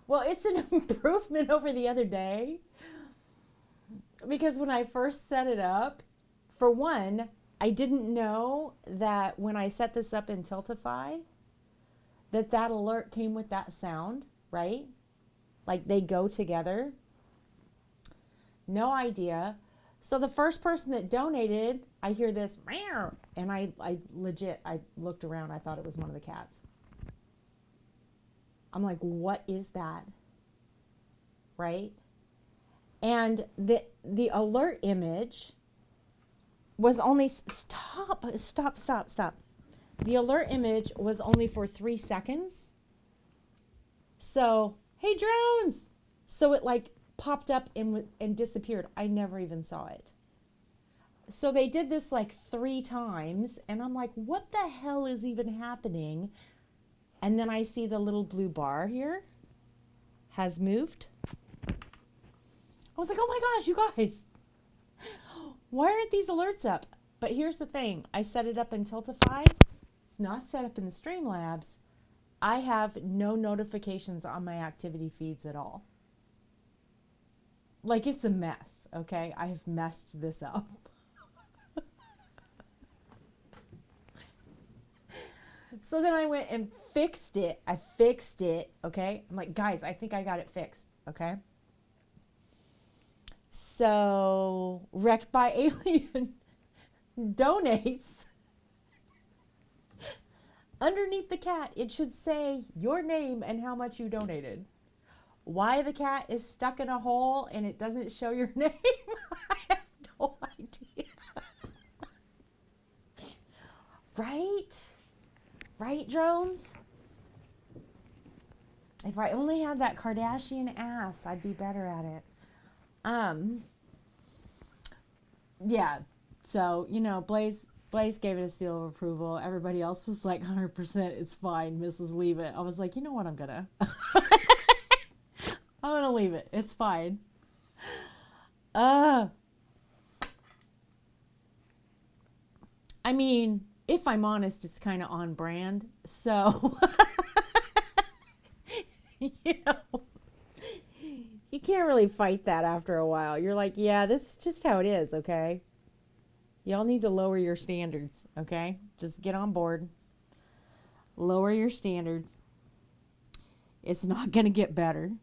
Well, it's an improvement over the other day because when I first set it up, for one, I didn't know that when I set this up in Tiltify, that alert came with that sound, right? Like they go together. No idea. So the first person that donated, I hear this, meow, and I looked around. I thought it was one of the cats. I'm like, what is that? Right? And the alert image was only, stop. The alert image was only for 3 seconds. So, hey drones. So it like popped up and disappeared. I never even saw it. So they did this like 3 times and I'm like, what the hell is even happening? And then I see the little blue bar here has moved. I was like, oh my gosh, you guys, why aren't these alerts up? But here's the thing. I set it up in Tiltify. It's not set up in the Streamlabs. I have no notifications on my activity feeds at all. Like it's a mess, okay? I have messed this up. So then I went and fixed it. I fixed it, okay? I'm like, guys, I think I got it fixed, okay? So, Wrecked by Alien donates. Underneath the cat, it should say your name and how much you donated. Why the cat is stuck in a hole and it doesn't show your name, I have no idea. Right? Right, drones? If I only had that Kardashian ass, I'd be better at it. Yeah. So, you know, Blaze gave it a seal of approval. Everybody else was like 100%, it's fine, Mrs. Leave it. I was like, you know what, I'm gonna leave it. It's fine. I mean, if I'm honest, it's kind of on brand. So, you know, you can't really fight that after a while. You're like, yeah, this is just how it is, okay? Y'all need to lower your standards, okay? Just get on board. Lower your standards. It's not going to get better.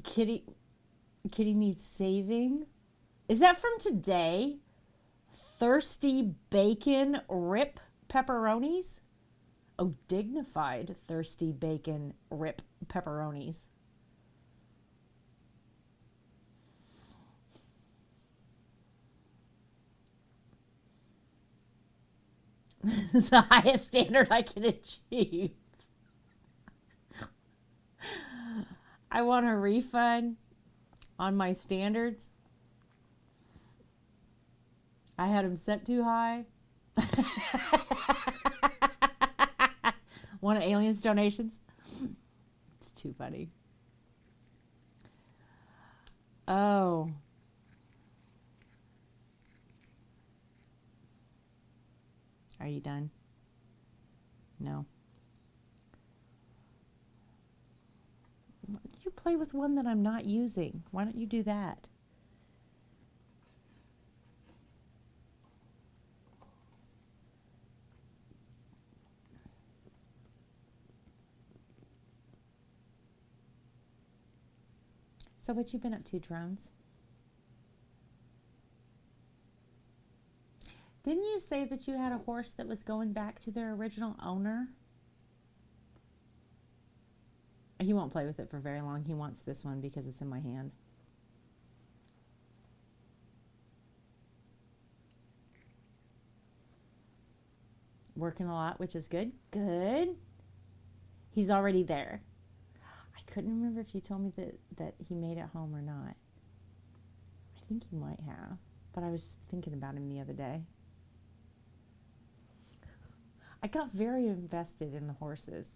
Kitty needs saving. Is that from today? Thirsty bacon rip pepperonis? Oh, dignified thirsty bacon rip pepperonis. This is the highest standard I can achieve. I want a refund on my standards. I had them set too high. Want aliens donations? It's too funny. Oh. Are you done? No. Why don't you play with one that I'm not using? Why don't you do that? So what you been up to, drones? Didn't you say that you had a horse that was going back to their original owner? He won't play with it for very long. He wants this one because it's in my hand. Working a lot, which is good. Good. He's already there. I couldn't remember if you told me that he made it home or not. I think he might have, but I was thinking about him the other day. I got very invested in the horses.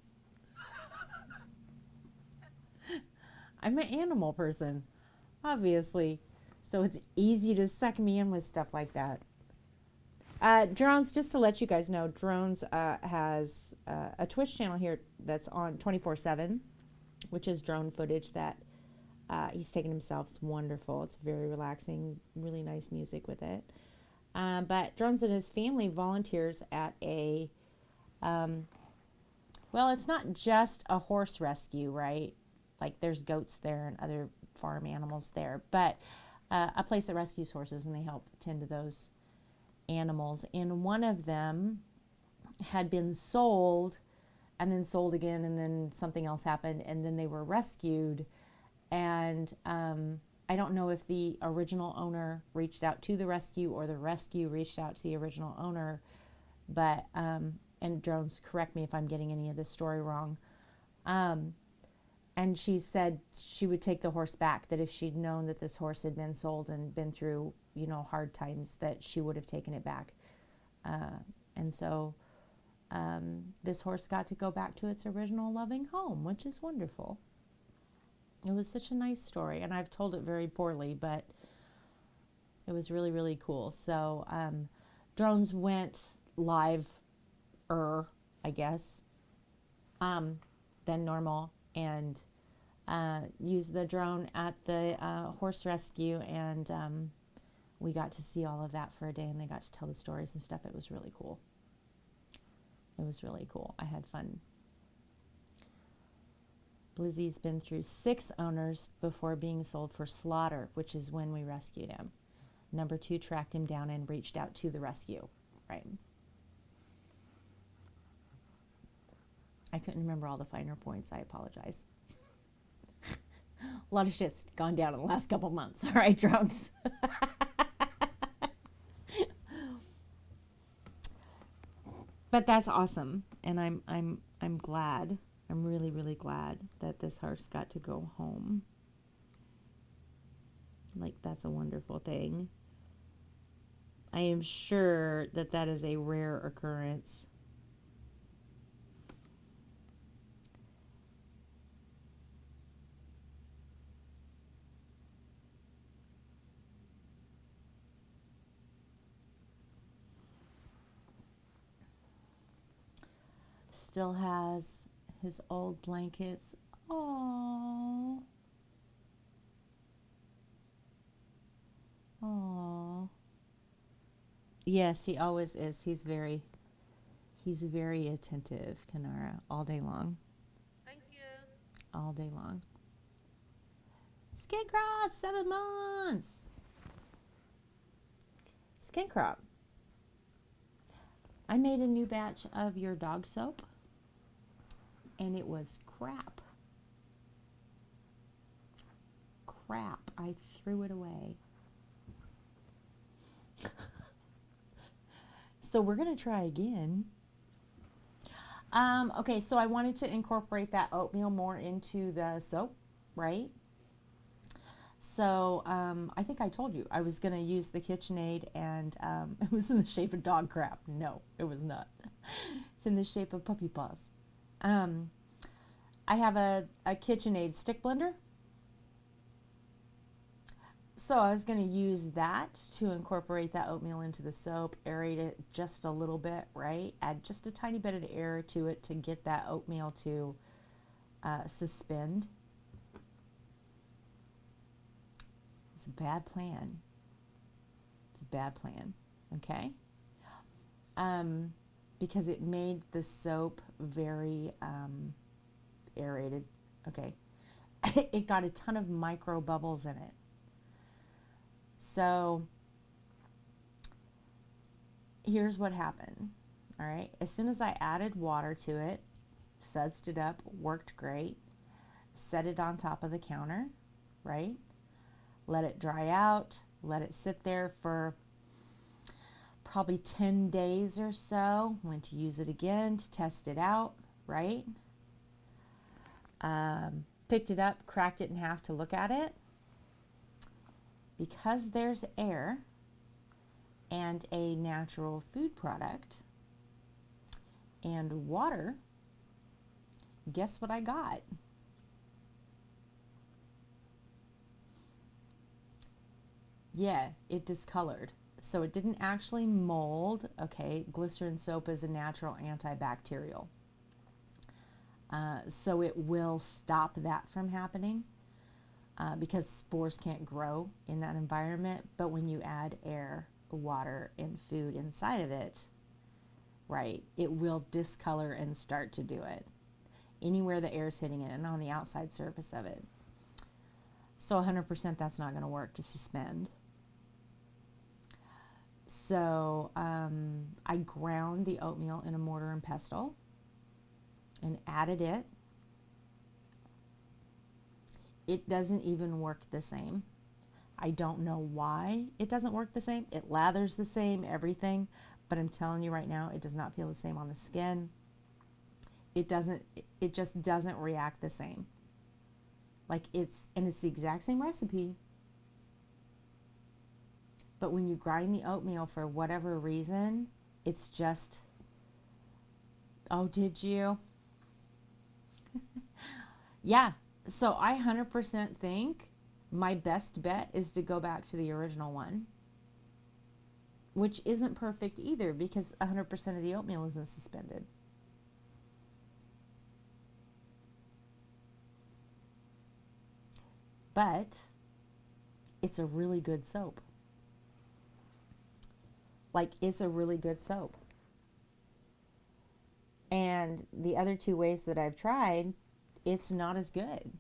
I'm an animal person, obviously, so it's easy to suck me in with stuff like that. Drones, just to let you guys know, Drones has a Twitch channel here that's on 24/7, which is drone footage that he's taken himself. It's wonderful. It's very relaxing, really nice music with it. But Drones and his family volunteers at a, well, it's not just a horse rescue, right? Like there's goats there and other farm animals there, but a place that rescues horses, and they help tend to those animals. And one of them had been sold and then sold again, and then something else happened, and then they were rescued. And I don't know if the original owner reached out to the rescue or the rescue reached out to the original owner, but and Drones, correct me if I'm getting any of this story wrong. And she said she would take the horse back, that if she'd known that this horse had been sold and been through, you know, hard times, that she would have taken it back. And so this horse got to go back to its original loving home, which is wonderful. It was such a nice story, and I've told it very poorly, but it was really, really cool. So Drones went live, I guess, than normal, and used the drone at the horse rescue, and we got to see all of that for a day, and they got to tell the stories and stuff. It was really cool. It was really cool. I had fun. Blizzy's been through 6 owners before being sold for slaughter, which is when we rescued him. Number 2 tracked him down and reached out to the rescue. Right. I couldn't remember all the finer points. I apologize. A lot of shit's gone down in the last couple months. All right, Drones. But that's awesome, and I'm glad. I'm really, really glad that this horse got to go home. Like, that's a wonderful thing. I am sure that that is a rare occurrence. Still has his old blankets. Aww. Aww. Yes, he always is. He's very attentive, Kanara, all day long. Thank you. All day long. Skin Crop, 7 months. Skin Crop. I made a new batch of your dog soap, and it was crap. Crap. I threw it away. So we're going to try again. Okay, so I wanted to incorporate that oatmeal more into the soap, right? So I think I told you I was going to use the KitchenAid, and it was in the shape of dog crap. No, it was not. It's in the shape of puppy paws. I have a KitchenAid stick blender. So I was going to use that to incorporate that oatmeal into the soap, aerate it just a little bit, right? Add just a tiny bit of air to it to get that oatmeal to suspend. It's a bad plan. It's a bad plan, okay? Because it made the soap very aerated, okay? It got a ton of micro bubbles in it. So here's what happened, all right? As soon as I added water to it, sudsed it up, worked great, set it on top of the counter, right? Let it dry out, let it sit there for probably 10 days or so. Went to use it again to test it out, right? Picked it up, cracked it in half to look at it. Because there's air and a natural food product and water, guess what I got? Yeah, it discolored. So it didn't actually mold. Okay, glycerin soap is a natural antibacterial. So it will stop that from happening because spores can't grow in that environment. But when you add air, water, and food inside of it, right, it will discolor and start to do it anywhere the air is hitting it and on the outside surface of it. So 100% that's not going to work to suspend. So I ground the oatmeal in a mortar and pestle and added it. It doesn't even work the same. I don't know why it doesn't work the same. It lathers the same, everything, but I'm telling you right now, it does not feel the same on the skin. It just doesn't react the same. Like it's the exact same recipe. But when you grind the oatmeal for whatever reason, it's just, oh, did you? Yeah. So I 100% think my best bet is to go back to the original one, which isn't perfect either because 100% of the oatmeal isn't suspended. But it's a really good soap. Like, it's a really good soap. And the other two ways that I've tried, it's not as good.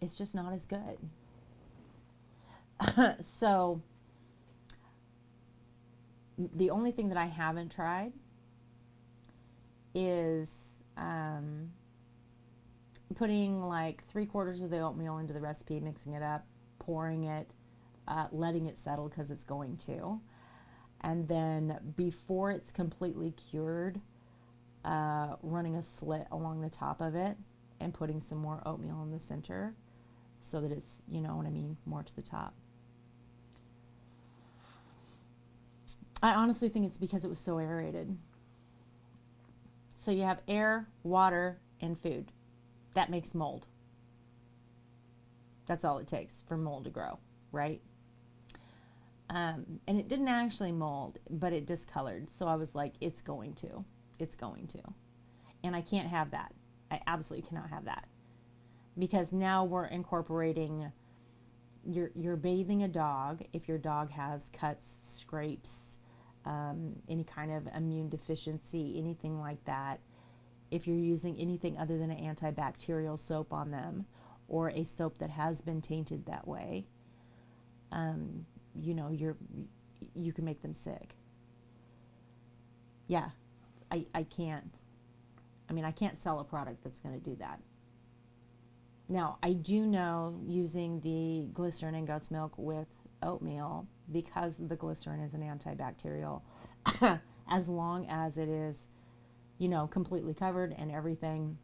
It's just not as good. So the only thing that I haven't tried is putting like 3/4 of the oatmeal into the recipe, mixing it up, pouring it, letting it settle because it's going to. And then before it's completely cured, running a slit along the top of it and putting some more oatmeal in the center so that it's, you know what I mean, more to the top. I honestly think it's because it was so aerated. So you have air, water, and food. That makes mold. That's all it takes for mold to grow, right? And it didn't actually mold, but it discolored. So I was like, it's going to. It's going to. And I can't have that. I absolutely cannot have that. Because now we're incorporating, you're bathing a dog if your dog has cuts, scrapes, any kind of immune deficiency, anything like that. If you're using anything other than an antibacterial soap on them or a soap that has been tainted that way, you know, you can make them sick. Yeah, I can't. I mean, I can't sell a product that's going to do that. Now, I do know using the glycerin in goat's milk with oatmeal, because the glycerin is an antibacterial, as long as it is, you know, completely covered and everything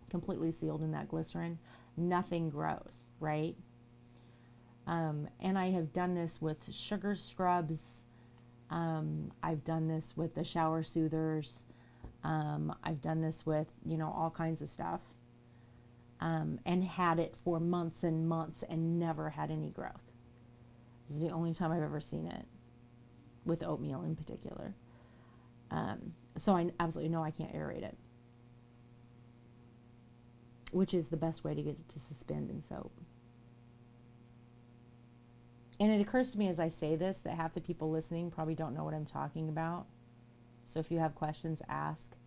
completely sealed in that glycerin, nothing grows, right? And I have done this with sugar scrubs. I've done this with the shower soothers. I've done this with, you know, all kinds of stuff. And had it for months and months and never had any growth. This is the only time I've ever seen it, with oatmeal in particular. So I absolutely know I can't aerate it, which is the best way to get it to suspend in soap. And it occurs to me as I say this that half the people listening probably don't know what I'm talking about. So if you have questions, ask.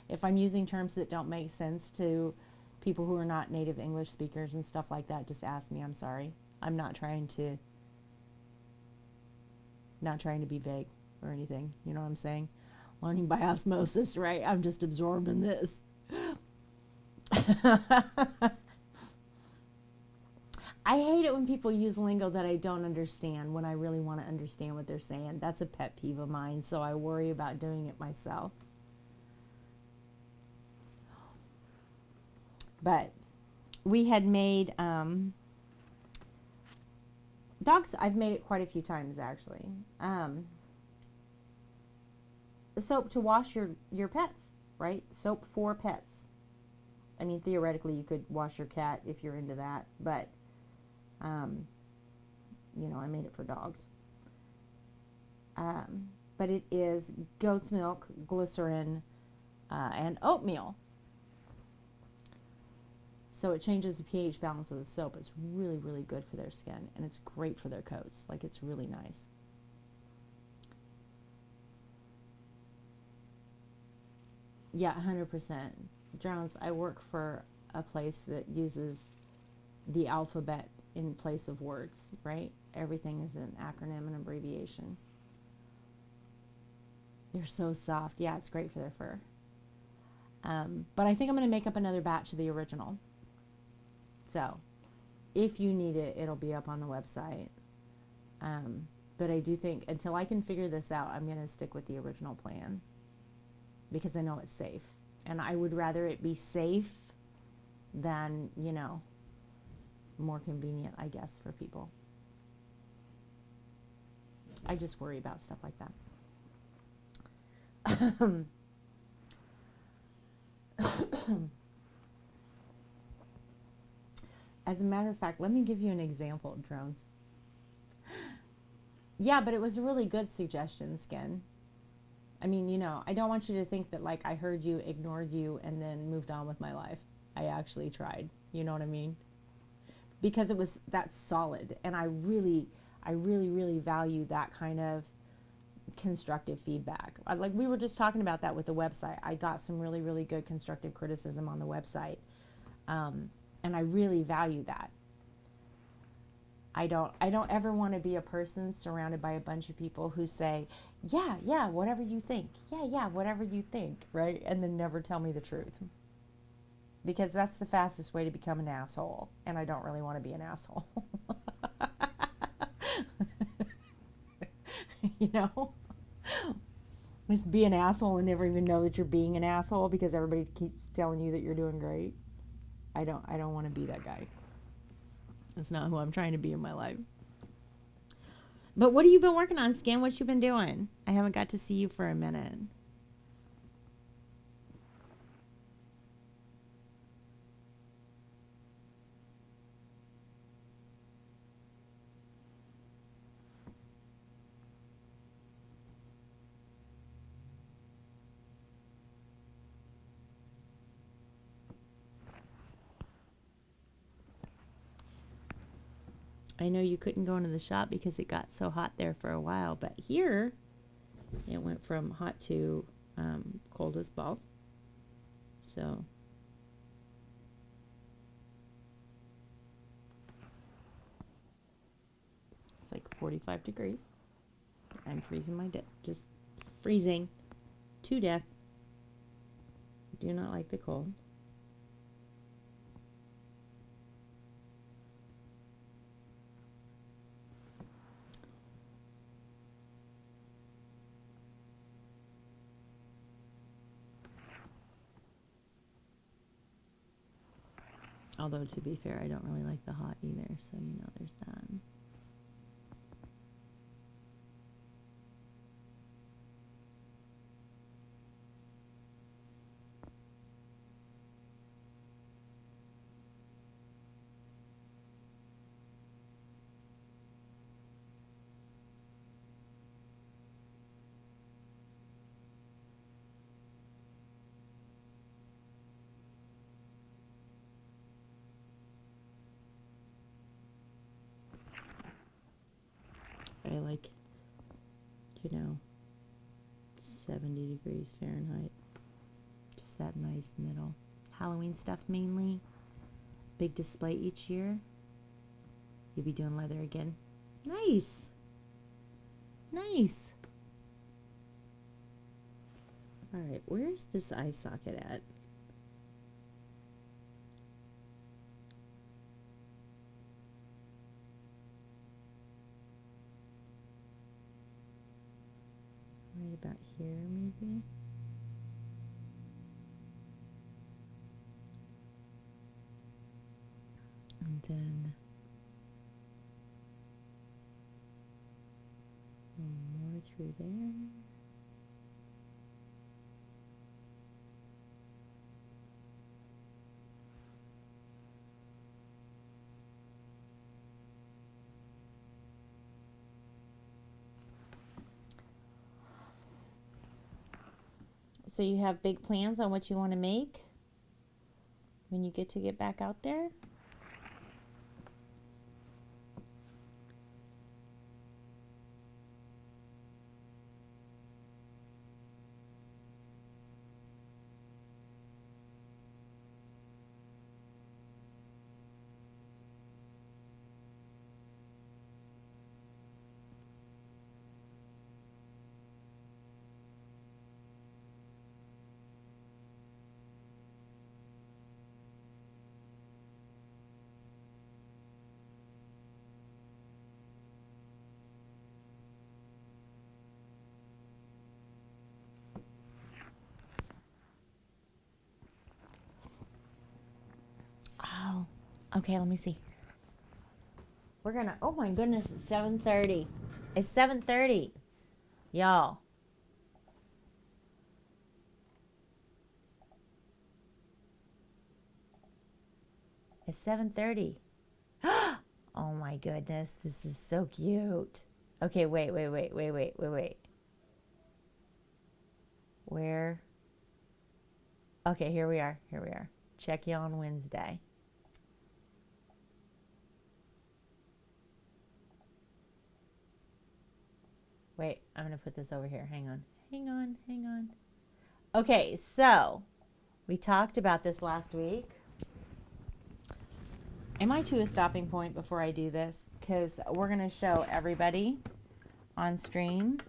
If I'm using terms that don't make sense to people who are not native English speakers and stuff like that, just ask me. I'm sorry. I'm not trying to be vague or anything. You know what I'm saying? Learning by osmosis, right? I'm just absorbing this. I hate it when people use lingo that I don't understand when I really want to understand what they're saying. That's a pet peeve of mine, so I worry about doing it myself. But we had made dogs. I've made it quite a few times actually. Soap to wash your pets, right? Soap for pets. I mean, theoretically, you could wash your cat if you're into that, but I made it for dogs. But it is goat's milk, glycerin, and oatmeal. So it changes the pH balance of the soap. It's really, really good for their skin, and it's great for their coats. Like, it's really nice. Yeah, 100%. Drones, I work for a place that uses the alphabet in place of words, right? Everything is an acronym and abbreviation. They're so soft. Yeah, it's great for their fur. But I think I'm going to make up another batch of the original. So if you need it, it'll be up on the website. But I do think until I can figure this out, I'm going to stick with the original plan because I know it's safe. And I would rather it be safe than, more convenient, I guess, for people. I just worry about stuff like that. As a matter of fact, let me give you an example of drones. Yeah, but it was a really good suggestion, Skin. I mean, I don't want you to think that, like, I heard you, ignored you, and then moved on with my life. I actually tried. You know what I mean? Because that's solid. And I really, really value that kind of constructive feedback. Like, we were just talking about that with the website. I got some really, really good constructive criticism on the website. And I really value that. I don't ever want to be a person surrounded by a bunch of people who say, yeah, whatever you think. Yeah, whatever you think, right? And then never tell me the truth. Because that's the fastest way to become an asshole. And I don't really want to be an asshole. Just be an asshole and never even know that you're being an asshole because everybody keeps telling you that you're doing great. I don't want to be that guy. That's not who I'm trying to be in my life. But what have you been working on, Skin? What you been doing? I haven't got to see you for a minute. I know you couldn't go into the shop because it got so hot there for a while, but here it went from hot to cold as balls. So it's like 45 degrees. I'm freezing just freezing to death. Do not like the cold. Although, to be fair, I don't really like the hot either, so there's that. I like, 70 degrees Fahrenheit. Just that nice middle. Halloween stuff mainly. Big display each year. You'll be doing leather again. Nice. Nice. All right, where's this eye socket at? Right about here, maybe? And then more through there. So you have big plans on what you want to make when you get back out there? Oh, okay, let me see. We're gonna, oh my goodness, it's 7:30. It's 7:30. Y'all. It's 7:30. Oh my goodness, this is so cute. Okay, wait. Where? Okay, here we are. Check you on Wednesday. Wait, I'm going to put this over here. Hang on. Okay, so we talked about this last week. Am I to a stopping point before I do this? Because we're going to show everybody on stream.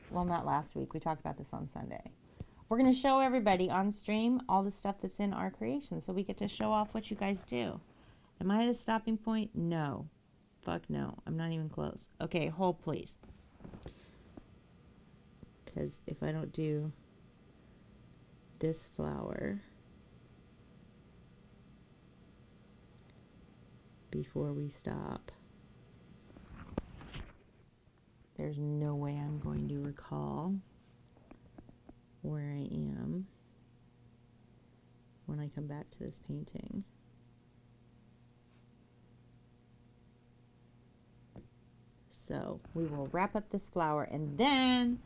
Well, not last week. We talked about this on Sunday. We're going to show everybody on stream all the stuff that's in our creation, so we get to show off what you guys do. Am I at a stopping point? No. Fuck no. I'm not even close. Okay, hold please. Because if I don't do this flower before we stop, there's no way I'm going to recall where I am when I come back to this painting. So we will wrap up this flower and then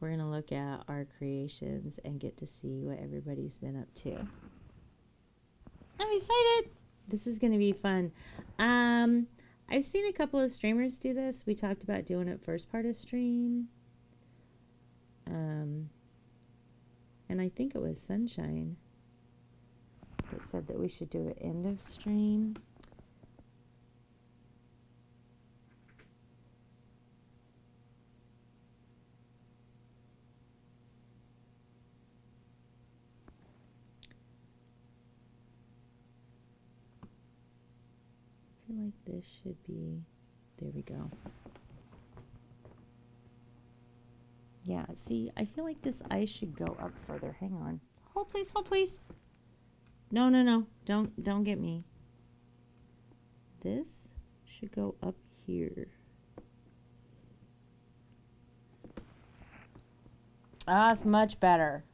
we're going to look at our creations and get to see what everybody's been up to. I'm excited. This is going to be fun. I've seen a couple of streamers do this. We talked about doing it first part of stream. And I think it was Sunshine that said that we should do it end of stream. I feel like this should be, there we go. Yeah, see, I feel like this ice should go up further. Hang on. Hold please. No. Don't get me. This should go up here. Ah, it's much better.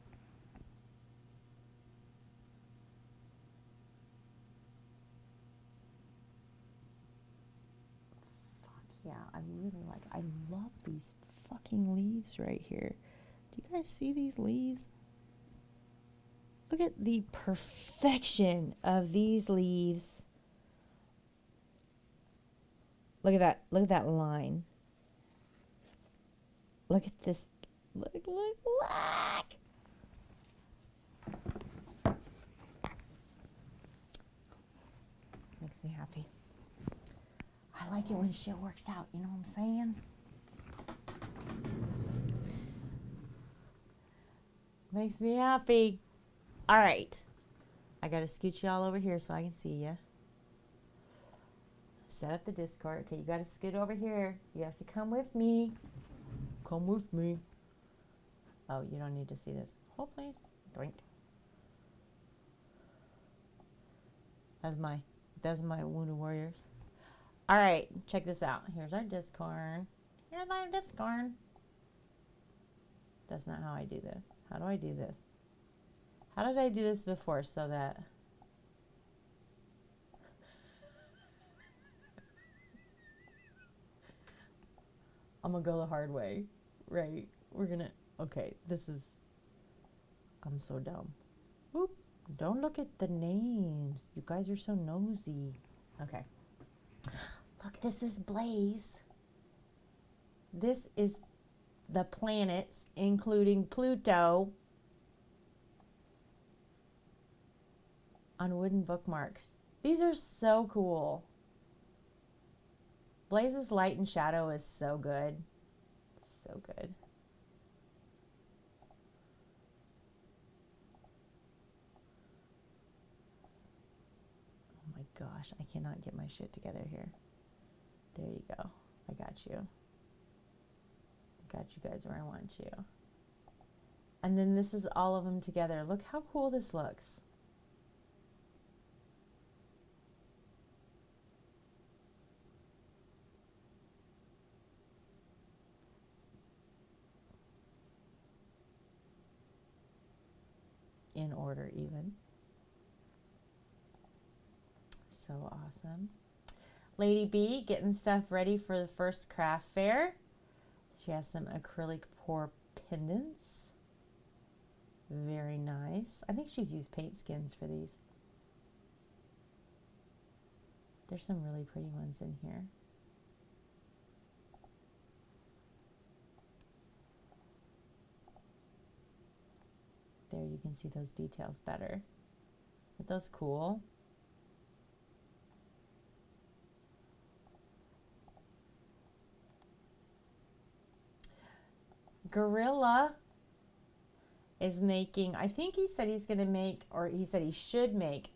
Yeah, I love these fucking leaves right here. Do you guys see these leaves? Look at the perfection of these leaves. Look at that line. Look at this. Look. Makes me happy. I like it when shit works out, you know what I'm saying? Makes me happy. All right. I got to scoot you all over here so I can see you. Set up the Discord. Okay, you got to scoot over here. You have to come with me. Come with me. Oh, you don't need to see this. Hold, please. Drink. That's my Wounded Warriors. All right, check this out. Here's our Discord. That's not how I do this. How do I do this? How did I do this before so that... I'm gonna go the hard way, right? We're gonna Okay, I'm so dumb. Oop, don't look at the names. You guys are so nosy. Okay. Look, this is Blaze. This is the planets, including Pluto, on wooden bookmarks. These are so cool. Blaze's light and shadow is so good. So good. Oh my gosh, I cannot get my shit together here. There you go. I got you. Got you guys where I want you. And then this is all of them together. Look how cool this looks. In order even. So awesome. Lady B getting stuff ready for the first craft fair. She has some acrylic pour pendants. Very nice. I think she's used paint skins for these. There's some really pretty ones in here. There you can see those details better. Aren't those cool? Gorilla is making, I think he said he's going to make, or he said he should make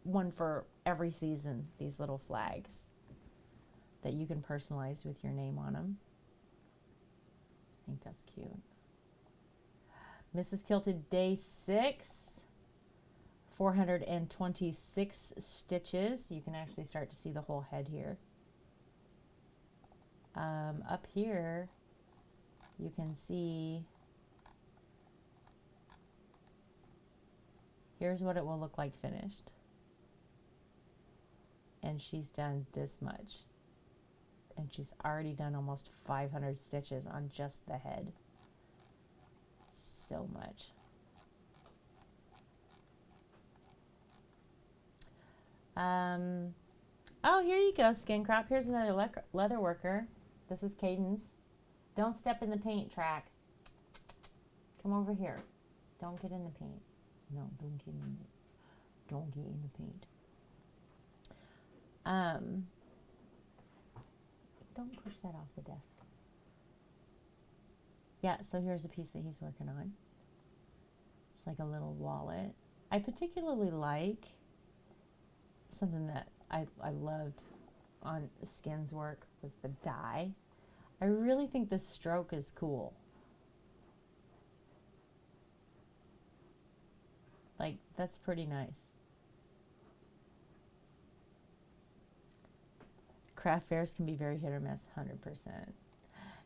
one for every season, these little flags that you can personalize with your name on them. I think that's cute. Mrs. Kilted Day 6, 426 stitches. You can actually start to see the whole head here. Up here, you can see, here's what it will look like finished. And she's done this much. And she's already done almost 500 stitches on just the head. So much. Oh, here you go, Skin Crop. Here's another leather worker. This is Cadence. Don't step in the paint tracks. Come over here. Don't get in the paint. No, don't get in it. Don't get in the paint. Don't push that off the desk. Yeah, so here's a piece that he's working on. It's like a little wallet. I particularly like something that I loved on Skin's work was the dye. I really think the stroke is cool. Like, that's pretty nice. Craft fairs can be very hit or miss, 100%.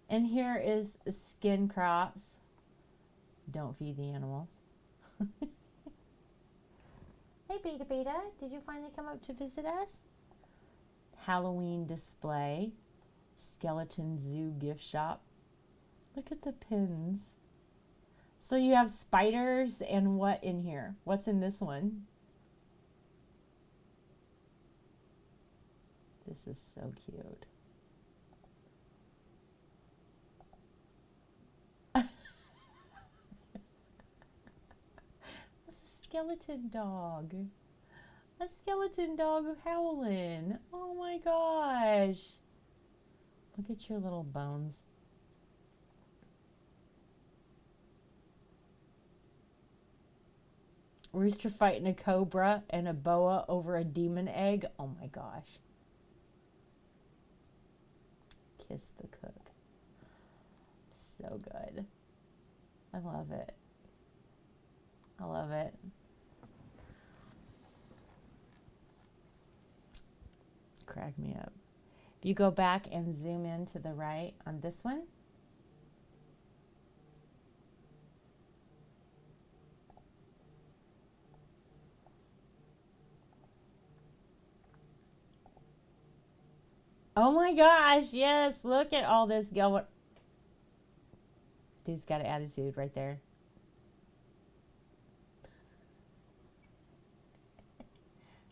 And here is Skin Crops. Don't feed the animals. Hey, Beta Beta, did you finally come up to visit us? Halloween display. Skeleton Zoo gift shop. Look at the pins. So you have spiders and what in here? What's in this one? This is so cute. That's a skeleton dog. A skeleton dog howling. Oh my gosh. Look at your little bones. Rooster fighting a cobra and a boa over a demon egg. Oh my gosh. Kiss the cook. So good. I love it. I love it. Crack me up. If you go back and zoom in to the right on this one, oh my gosh, yes, look at all this going. Dude's got an attitude right there.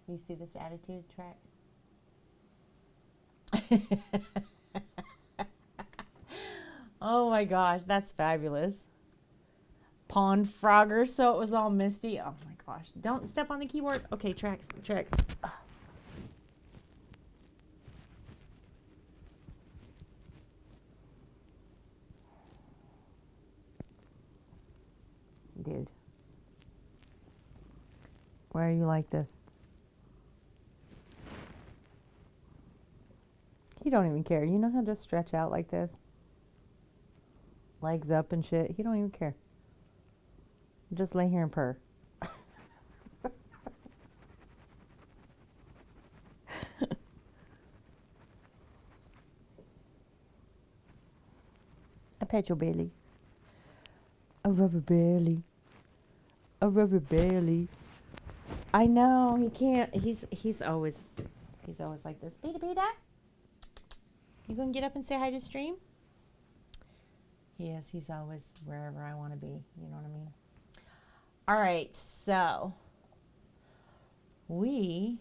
You see this attitude, Trax? Oh my gosh, that's fabulous. Pond Frogger, so it was all misty. Oh my gosh. Don't step on the keyboard. Okay, Trax. Ugh. Dude. Why are you like this? He don't even care. You know he'll just stretch out like this? Legs up and shit. He don't even care. Just lay here and purr. I pet your belly. A rubber belly. A rubber belly. I know he can't. He's always like this. Beta beta. You gonna get up and say hi to stream? He is. He's always wherever I want to be. You know what I mean? All right. So we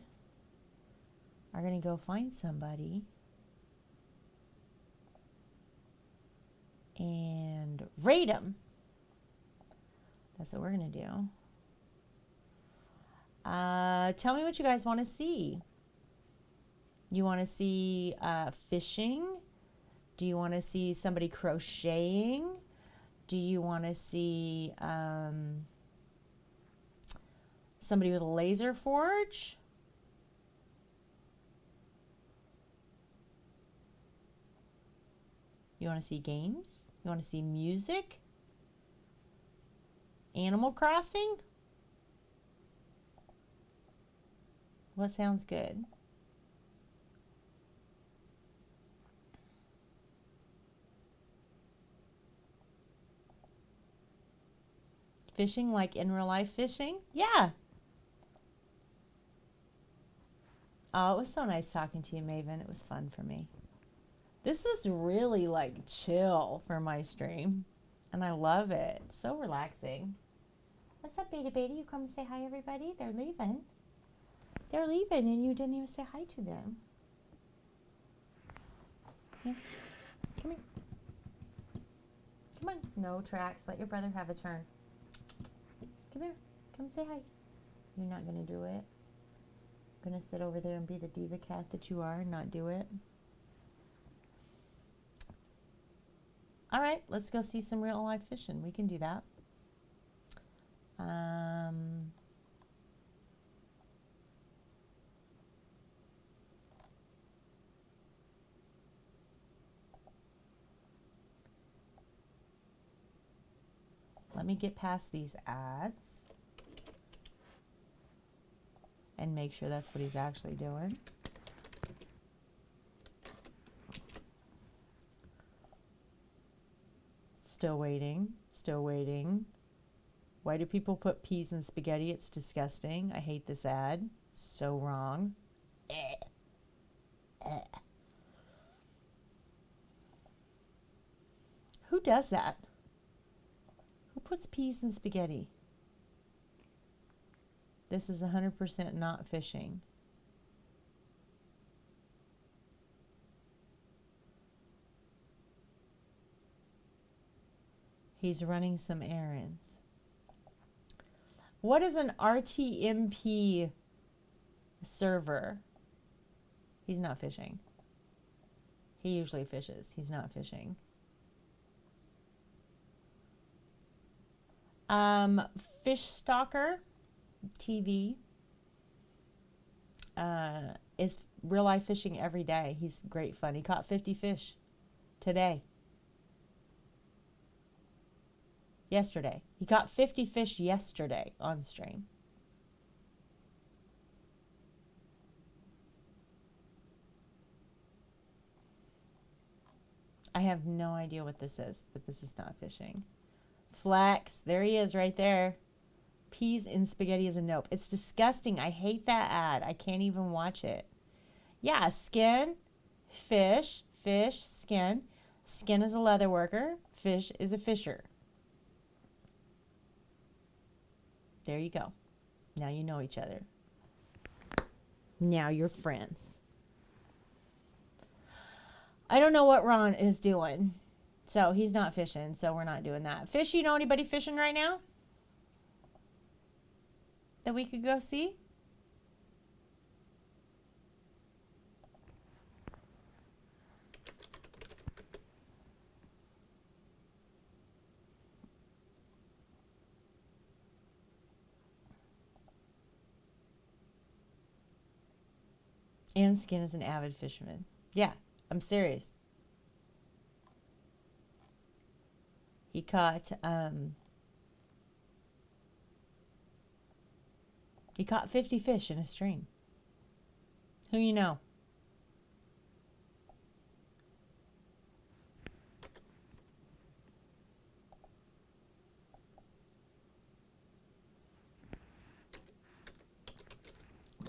are gonna go find somebody and raid them. That's what we're gonna do. Tell me what you guys want to see. You want to see fishing? Do you want to see somebody crocheting? Do you want to see somebody with a laser forge? You want to see games? You want to see music? Animal Crossing? What sounds good? Fishing like in real life fishing? Yeah. Oh, it was so nice talking to you, Maven. It was fun for me. This was really like chill for my stream. And I love it. So relaxing. What's up, Beta Beta? You come say hi, everybody? They're leaving. They're leaving and you didn't even say hi to them. Yeah. Come here. Come on. No tracks. Let your brother have a turn. Come here. Come say hi. You're not going to do it. Going to sit over there and be the diva cat that you are and not do it. All right. Let's go see some real life fishing. We can do that. Let me get past these ads and make sure that's what he's actually doing. Still waiting. Still waiting. Why do people put peas in spaghetti? It's disgusting. I hate this ad. So wrong. Who does that? Who puts peas in spaghetti? This is 100% not fishing. He's running some errands. What is an RTMP server? He's not fishing. He usually fishes. He's not fishing. Fish Stalker TV is real life fishing every day. He's great fun. He caught 50 fish today. Yesterday. He caught 50 fish yesterday on stream. I have no idea what this is, but this is not fishing. Flex. There he is right there. Peas in spaghetti is a nope. It's disgusting. I hate that ad. I can't even watch it. Yeah, skin, fish, skin. Skin is a leather worker. fish is a fisher. There you go. Now you know each other. Now you're friends. I don't know what Ron is doing. So he's not fishing, so we're not doing that. Fish, you know anybody fishing right now? That we could go see? And Skin is an avid fisherman. Yeah, I'm serious. He caught 50 fish in a stream. Who you know?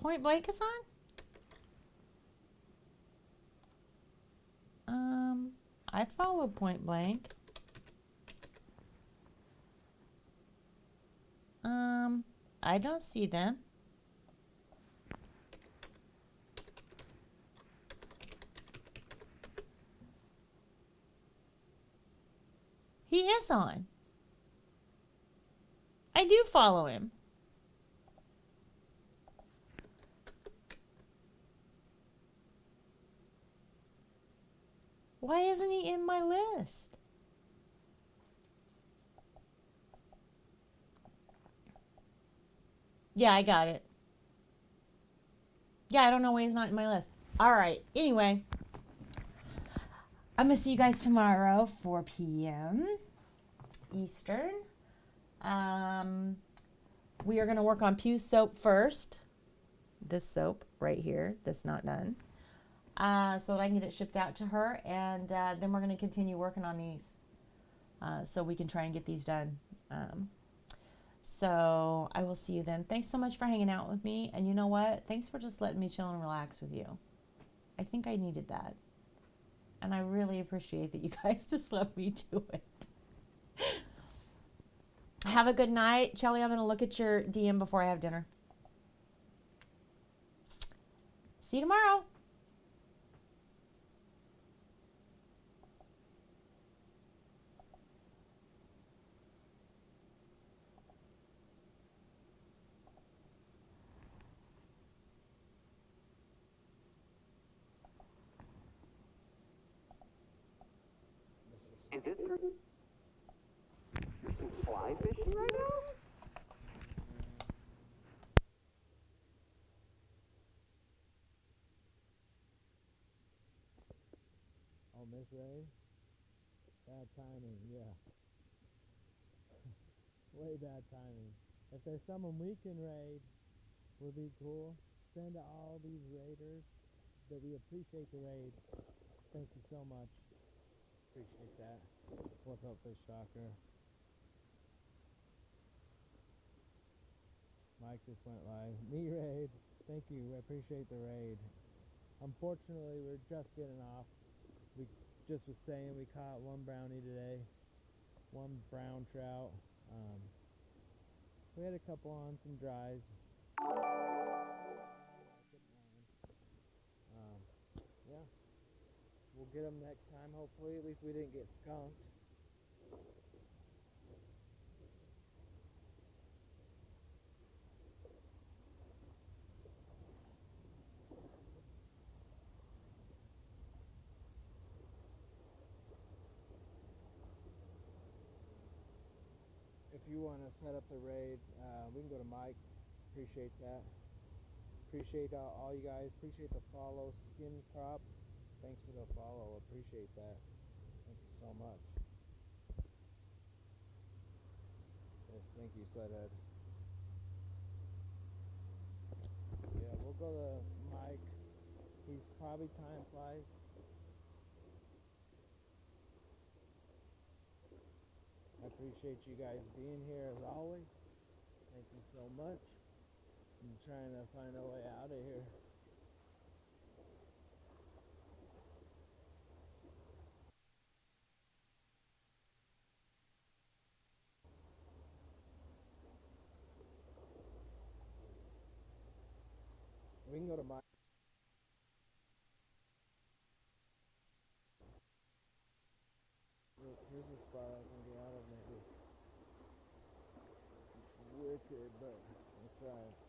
Point Blank is on? I follow Point Blank. I don't see them. He is on. I do follow him. Why isn't he in my list? Yeah, I got it. Yeah, I don't know why he's not in my list. All right. Anyway, I'm going to see you guys tomorrow, 4 p.m. Eastern. We are going to work on Pew's soap first. This soap right here that's not done. So that I can get it shipped out to her. And then we're going to continue working on these so we can try and get these done. So I will see you then. Thanks so much for hanging out with me. And you know what? Thanks for just letting me chill and relax with you. I think I needed that. And I really appreciate that you guys just let me do it. Have a good night. Shelly, I'm going to look at your DM before I have dinner. See you tomorrow. Is this person fly fishing right now? Oh, Miss Ray? Bad timing, yeah. Way bad timing. If there's someone we can raid, would be cool. Send to all these raiders that we appreciate the raid. Thank you so much. Appreciate that. What's up, Fish Stalker? Mike just went live. Me raid. Thank you. I appreciate the raid. Unfortunately, we're just getting off. We just was saying we caught one brownie today. One brown trout. We had a couple on some dries. Yeah. We'll get them next time, hopefully. At least we didn't get skunked. If you want to set up the raid, we can go to Mike. Appreciate that. Appreciate all you guys. Appreciate the follow. Skin Crop. Thanks for the follow. Appreciate that. Thank you so much. Yes, thank you, Sledhead. Yeah, we'll go to Mike. He's probably time flies. I appreciate you guys being here as always. Thank you so much. I'm trying to find a way out of here. We can go to Mike. Here's a spot I can get out of maybe. It's wicked, but we'll try it.